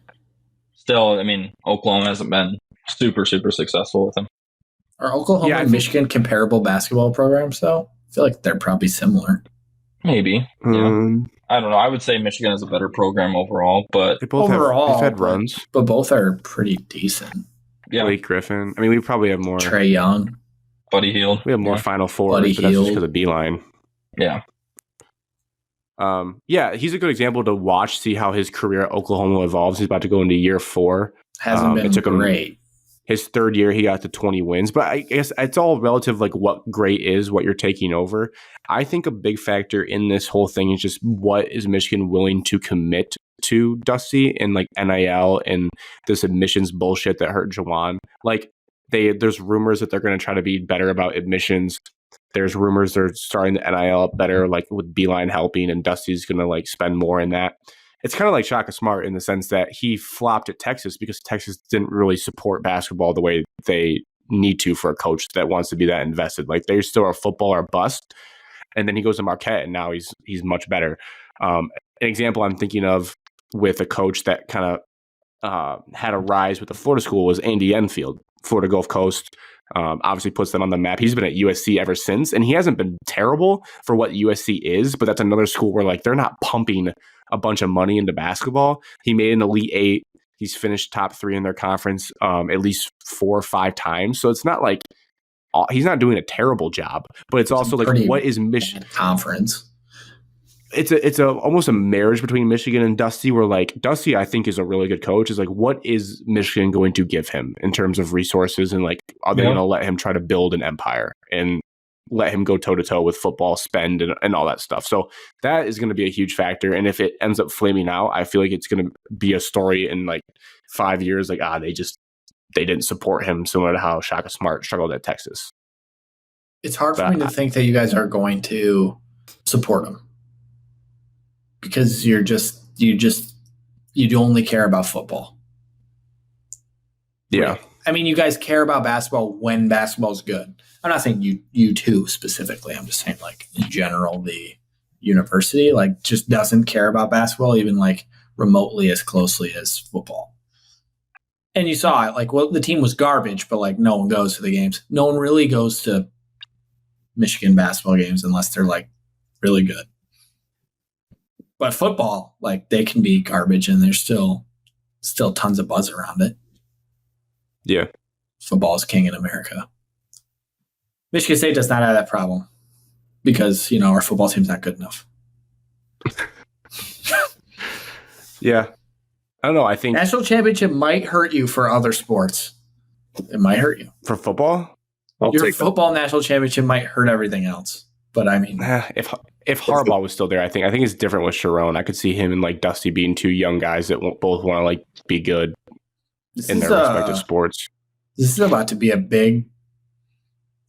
still, I mean, Oklahoma hasn't been super, super successful with him. Are Oklahoma and Michigan comparable basketball programs, though? I feel like they're probably similar. Maybe. Yeah. I don't know. I would say Michigan is a better program overall, but they both have had runs. But both are pretty decent. Yeah. Blake Griffin. I mean, we probably have more. Trae Young. Buddy Hield. We have more Final Fours, but that's just because of Beeline. Yeah. Yeah, he's a good example to watch, see how his career at Oklahoma evolves. He's about to go into year 4. Hasn't been great. His third year, he got to 20 wins. But I guess it's all relative, like what great is, what you're taking over. I think a big factor in this whole thing is just what is Michigan willing to commit to Dusty and like NIL and this admissions bullshit that hurt Jawan. Like, there's rumors that they're going to try to be better about admissions. There's rumors they're starting the NIL up better, like with Beeline helping, and Dusty's going to like spend more in that. It's kind of like Shaka Smart in the sense that he flopped at Texas because Texas didn't really support basketball the way they need to for a coach that wants to be that invested. Like, they're still a football or bust. And then he goes to Marquette, and now he's much better. An example I'm thinking of with a coach that kind of had a rise with the Florida school was Andy Enfield, Florida Gulf Coast. Obviously puts them on the map. He's been at USC ever since, and he hasn't been terrible for what USC is, but that's another school where like they're not pumping a bunch of money into basketball. He made an Elite 8. He's finished top 3 in their conference at least 4 or 5 times. So it's not like he's not doing a terrible job, but it's also like, what is Michigan conference? It's almost a marriage between Michigan and Dusty, where like Dusty, I think, is a really good coach. Is like, what is Michigan going to give him in terms of resources, and like, are they going to let him try to build an empire and let him go toe to toe with football spend and all that stuff? So that is going to be a huge factor. And if it ends up flaming out, I feel like it's going to be a story in like 5 years. Like, they didn't support him, similar to how Shaka Smart struggled at Texas. It's hard for me to think that you guys are going to support them because you only care about football. Yeah. Right. I mean, you guys care about basketball when basketball's good. I'm not saying you two specifically. I'm just saying, like, in general, the university, like, just doesn't care about basketball even, like, remotely as closely as football. And you saw it. Like, well, the team was garbage, but, like, no one goes to the games. No one really goes to Michigan basketball games unless they're, like, really good. But football, like, they can be garbage and there's still tons of buzz around it. Yeah. Football is king in America. Michigan State does not have that problem because, our football team's not good enough. Yeah. I don't know. I think national championship might hurt you for other sports. It might hurt you. For football? Your football national championship might hurt everything else. But I mean, if Harbaugh was still there, I think it's different with Sharon. I could see him and like Dusty being two young guys that both want to like be good in their respective sports. This is about to be a big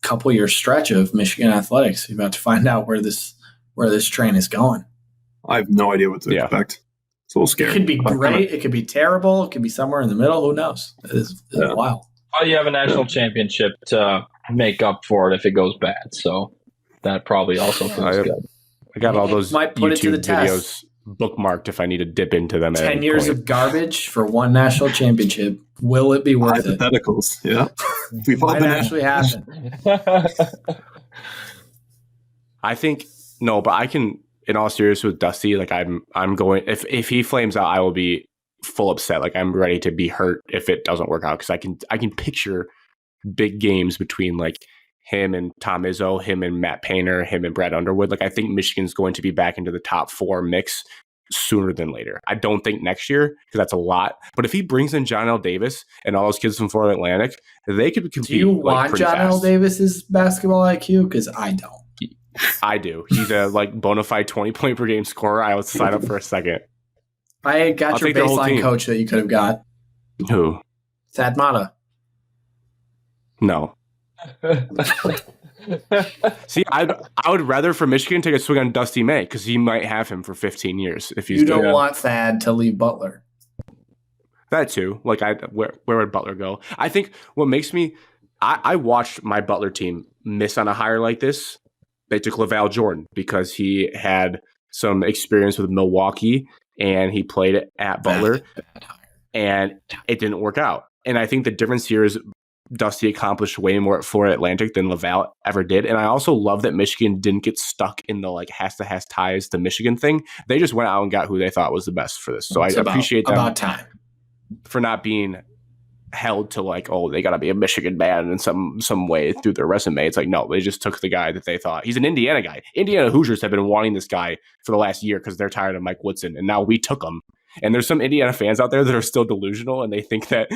couple-year stretch of Michigan athletics. You're about to find out where this train is going. I have no idea what to expect. It's a little scary. It could be great. It could be terrible. It could be somewhere in the middle. Who knows? It's wild. Well, you have a national championship to make up for it if it goes bad. So that probably also feels good. I got all those might put YouTube it to the videos test. Bookmarked if I need to dip into them. 10 years of garbage for one national championship. Will it be worth it? Hypotheticals, yeah. We've all might been actually happen. I think no, but I can. In all seriousness, with Dusty, like I'm going. If he flames out, I will be full upset. Like I'm ready to be hurt if it doesn't work out because I can picture big games between like him and Tom Izzo, him and Matt Painter, him and Brad Underwood. Like I think Michigan's going to be back into the top 4 mix sooner than later. I don't think next year because that's a lot. But if he brings in John L. Davis and all those kids from Florida Atlantic, they could compete. Do you want John L. Davis's basketball IQ? Because I don't. I do. He's a like bona fide 20-point per game scorer. I would sign up for a second. I got your baseline coach that you could have got. Who? Thad Matta. No. See, I would rather for Michigan take a swing on Dusty May because he might have him for 15 years if he's. You don't want Thad to leave Butler. That too. Like where would Butler go? I think what makes me I watched my Butler team miss on a hire like this. They took LaVale Jordan because he had some experience with Milwaukee and he played at Butler and it didn't work out. And I think the difference here is Dusty accomplished way more at Florida Atlantic than LaVale ever did. And I also love that Michigan didn't get stuck in the like has ties to Michigan thing. They just went out and got who they thought was the best for this. So I appreciate them about time for not being held to like, oh, they got to be a Michigan man in some way through their resume. It's like, no, they just took the guy that they thought. He's an Indiana guy. Indiana Hoosiers have been wanting this guy for the last year because they're tired of Mike Woodson, and now we took him. And there's some Indiana fans out there that are still delusional, and they think that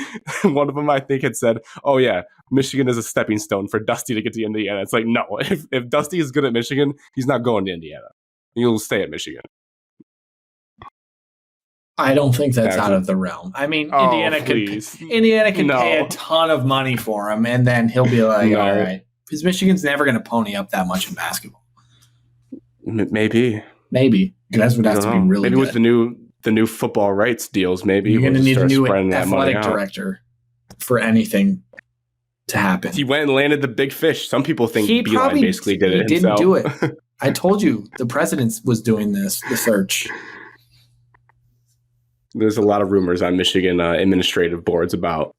one of them, I think, had said, oh, yeah, Michigan is a stepping stone for Dusty to get to Indiana. It's like, no, if Dusty is good at Michigan, he's not going to Indiana. He'll stay at Michigan. I don't think that's out of the realm. I mean, Indiana can pay a ton of money for him, and then he'll be like, all right. Because Michigan's never going to pony up that much in basketball. Maybe. That's what has to be really maybe good. With the new football rights deals, maybe you're going to need a new athletic director for anything to happen. He went and landed the big fish. Some people think Beeline basically did it himself. He didn't do it. I told you the president was doing the search. There's a lot of rumors on Michigan administrative boards about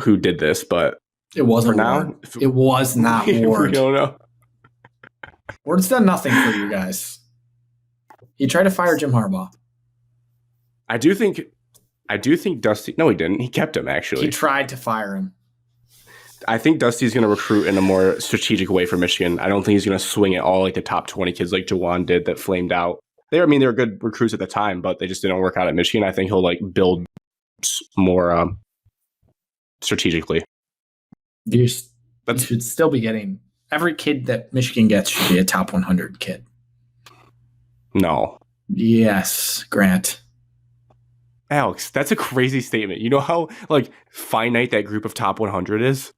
who did this, but it wasn't Ward. It was not Ward. We don't know. Ward's done nothing for you guys. He tried to fire Jim Harbaugh. I do think Dusty. No, he didn't. He kept him, actually. He tried to fire him. I think Dusty's going to recruit in a more strategic way for Michigan. I don't think he's going to swing at all like the top 20 kids like Jawan did that flamed out. They were good recruits at the time, but they just didn't work out at Michigan. I think he'll like build more strategically. You should still be getting every kid that Michigan gets should be a top 100 kid. No. Yes, Grant. Alex, that's a crazy statement. You know how like finite that group of top 100 is?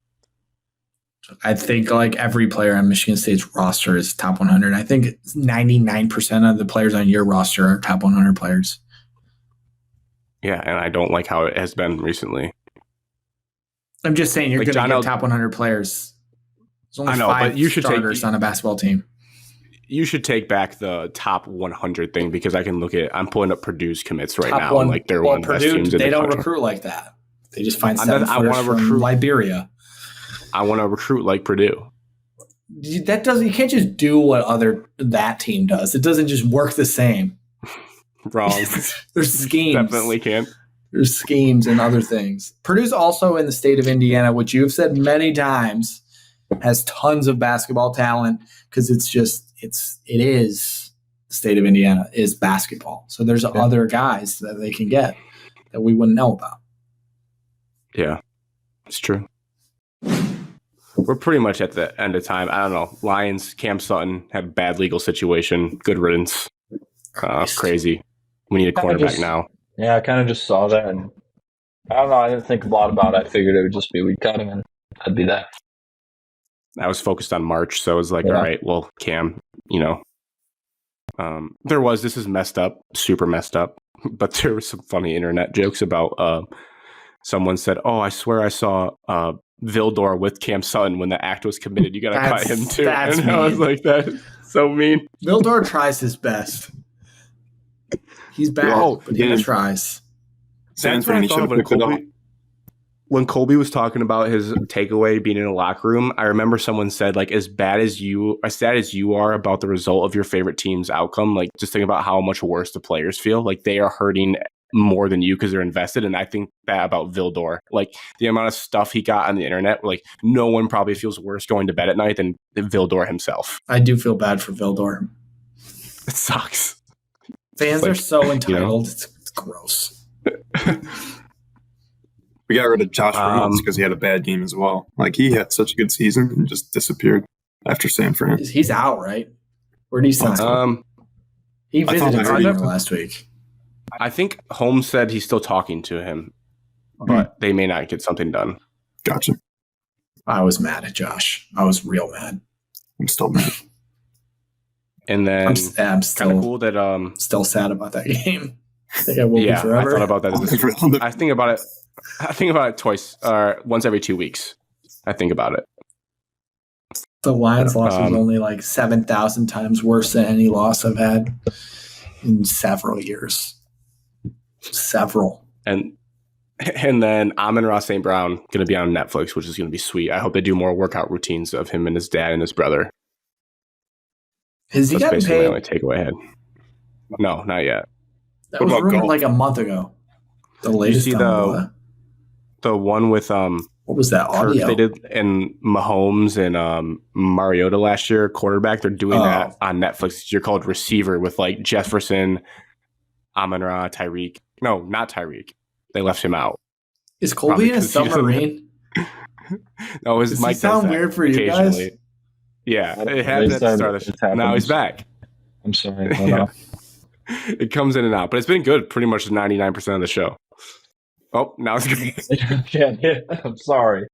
I think like every player on Michigan State's roster is top 100. I think 99% of the players on your roster are top 100 players. Yeah, and I don't like how it has been recently. I'm just saying you're Like going to John get top 100 players. There's only I know, 5 but you should starters on a basketball team. You should take back the top 100 thing because I'm pulling up Purdue's commits right Top now. one, And like they're well, one of the best Purdue, teams in they the don't country. recruit like that. They just find I 7-footers wanna from Liberia. I want to recruit like Purdue. That doesn't. You can't just do what that team does. It doesn't just work the same. Wrong. There's schemes. Definitely can't. There's schemes and other things. Purdue's also in the state of Indiana, which you've said many times, has tons of basketball talent because it is the state of Indiana is basketball. So there's other guys that they can get that we wouldn't know about. Yeah, it's true. We're pretty much at the end of time. I don't know. Lions, Cam Sutton had a bad legal situation. Good riddance. Crazy. We need a cornerback now. Yeah, I kind of just saw that, and I don't know. I didn't think a lot about it. I figured it would just be we'd cut him, and that'd be that. I was focused on March, so I was like, all right, well, Cam, this is messed up, super messed up, but there were some funny internet jokes about someone said, oh, I swear I saw Vildor with Cam Sutton when the act was committed. You got to cut him too. That's and mean. I was like, that's so mean. Vildor tries his best. He's bad, but he tries. That's what I thought when Colby was talking about his takeaway being in a locker room. I remember someone said, like, as sad as you are about the result of your favorite team's outcome, like, just think about how much worse the players feel. Like, they are hurting more than you because they're invested. And I think that about Vildor, like the amount of stuff he got on the internet, like no one probably feels worse going to bed at night than Vildor himself. I do feel bad for Vildor. It sucks. Fans are so entitled. It's gross. We got rid of Josh Reynolds because he had a bad game as well. Like, he had such a good season and just disappeared after San Fran. He's out, right? Where did he sign? He visited Sutton last week. I think Holmes said he's still talking to him, but they may not get something done. Gotcha. I was mad at Josh. I was real mad. I'm still mad. And then I'm still kind of cool that still sad about that game. I think I will be forever. I thought about that. I think about it twice, or once every 2 weeks. I think about it. The Lions loss was only like 7,000 times worse than any loss I've had in several years. Several. And then Amon-Ra St. Brown going to be on Netflix, which is going to be sweet. I hope they do more workout routines of him and his dad and his brother. Has he gotten paid? My only takeaway ahead. No, not yet. That was rumored like a month ago. The latest. You see the one with what was that audio they did in Mahomes and Mariota last year, quarterback. They're doing that on Netflix. You're called Receiver with like Jefferson, Amon-Ra, Tyreek. No, not Tyreek. They left him out. Is Colby in a submarine? No, his mic sound weird for you guys. Yeah, it happened at the start of the show. Now he's back. I'm sorry. It comes in and out, but it's been good pretty much 99% of the show. Oh, now it's good. I'm sorry.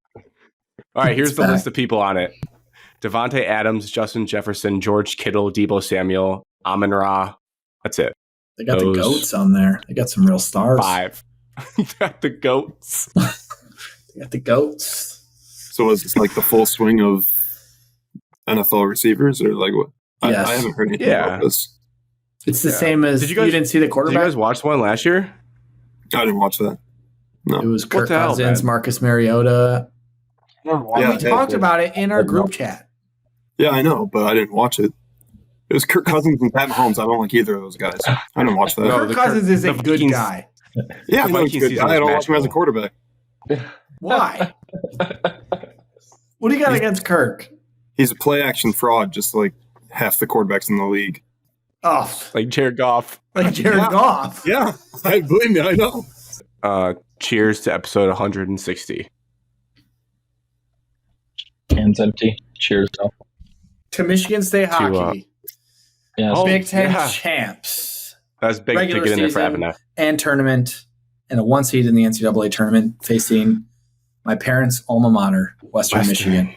All right, here's the list of people on it. Devontae Adams, Justin Jefferson, George Kittle, Deebo Samuel, Amon-Ra. That's it. They got the GOATs on there. They got some real stars. 5. Got the GOATs. They got the GOATs. So is this like the full swing of NFL receivers, or like what? Yes. I haven't heard anything about this. It's the same as you didn't see the quarterback? Did you guys watch the one last year? I didn't watch that. No. It was Kirk Cousins, Marcus Mariota. We talked about it in our group chat. Yeah, I know, but I didn't watch it. It was Kirk Cousins and Pat Mahomes. I don't like either of those guys. I didn't watch that. Kirk Cousins is a good guy. Yeah, I know he's a good guy. I don't watch him as a quarterback. Why? What do you got against Kirk? He's a play-action fraud, just like half the quarterbacks in the league. Oh, like Jared Goff. Goff. Yeah, believe me, I know. Cheers to episode 160. Cans empty. Cheers. To Michigan State hockey. Big Ten champs. That was big to get in there for having that. And tournament, and a 1 seed in the NCAA tournament, facing my parents' alma mater, Western Michigan.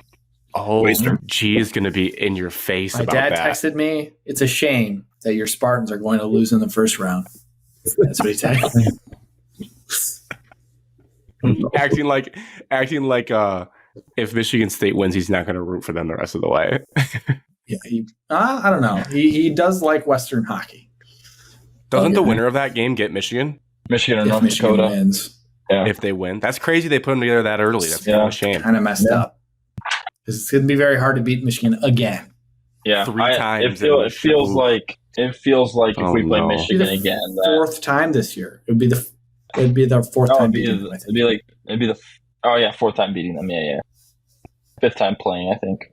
Oh, Waster. G is going to be in your face My about dad that. texted me, "It's a shame that your Spartans are going to lose in the first round." That's what he texted me. acting like if Michigan State wins, he's not going to root for them the rest of the way. Yeah, I don't know. He does like Western hockey. Doesn't the winner of that game get Michigan? Michigan or If North Michigan Dakota. wins, Yeah. If they win, that's crazy. They put them together that early. That's kind of a shame. kind of messed up. It's going to be very hard to beat Michigan again. Yeah, Three times. It feels like if we play no. Michigan It'd be the again, fourth time this year. It'd be their fourth time beating them, I think. it'd be the fourth time beating them. Yeah. Fifth time playing, I think.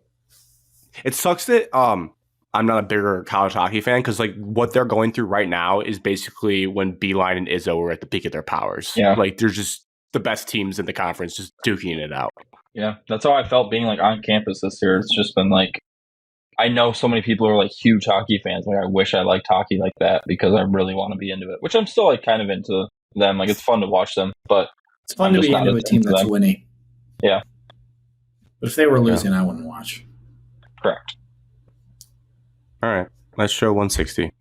It sucks that I'm not a bigger college hockey fan because like what they're going through right now is basically when Beeline and Izzo were at the peak of their powers. Yeah. Like they're just the best teams in the conference, just duking it out. Yeah, that's how I felt being like on campus this year. It's just been like, I know so many people are like huge hockey fans. Like I wish I liked hockey like that because I really want to be into it. Which I'm still like kind of into them. Like it's fun to watch them, but It's fun to be into a team that's winning. Yeah. But if they were losing, I wouldn't watch. Correct. All right. Let's show 160.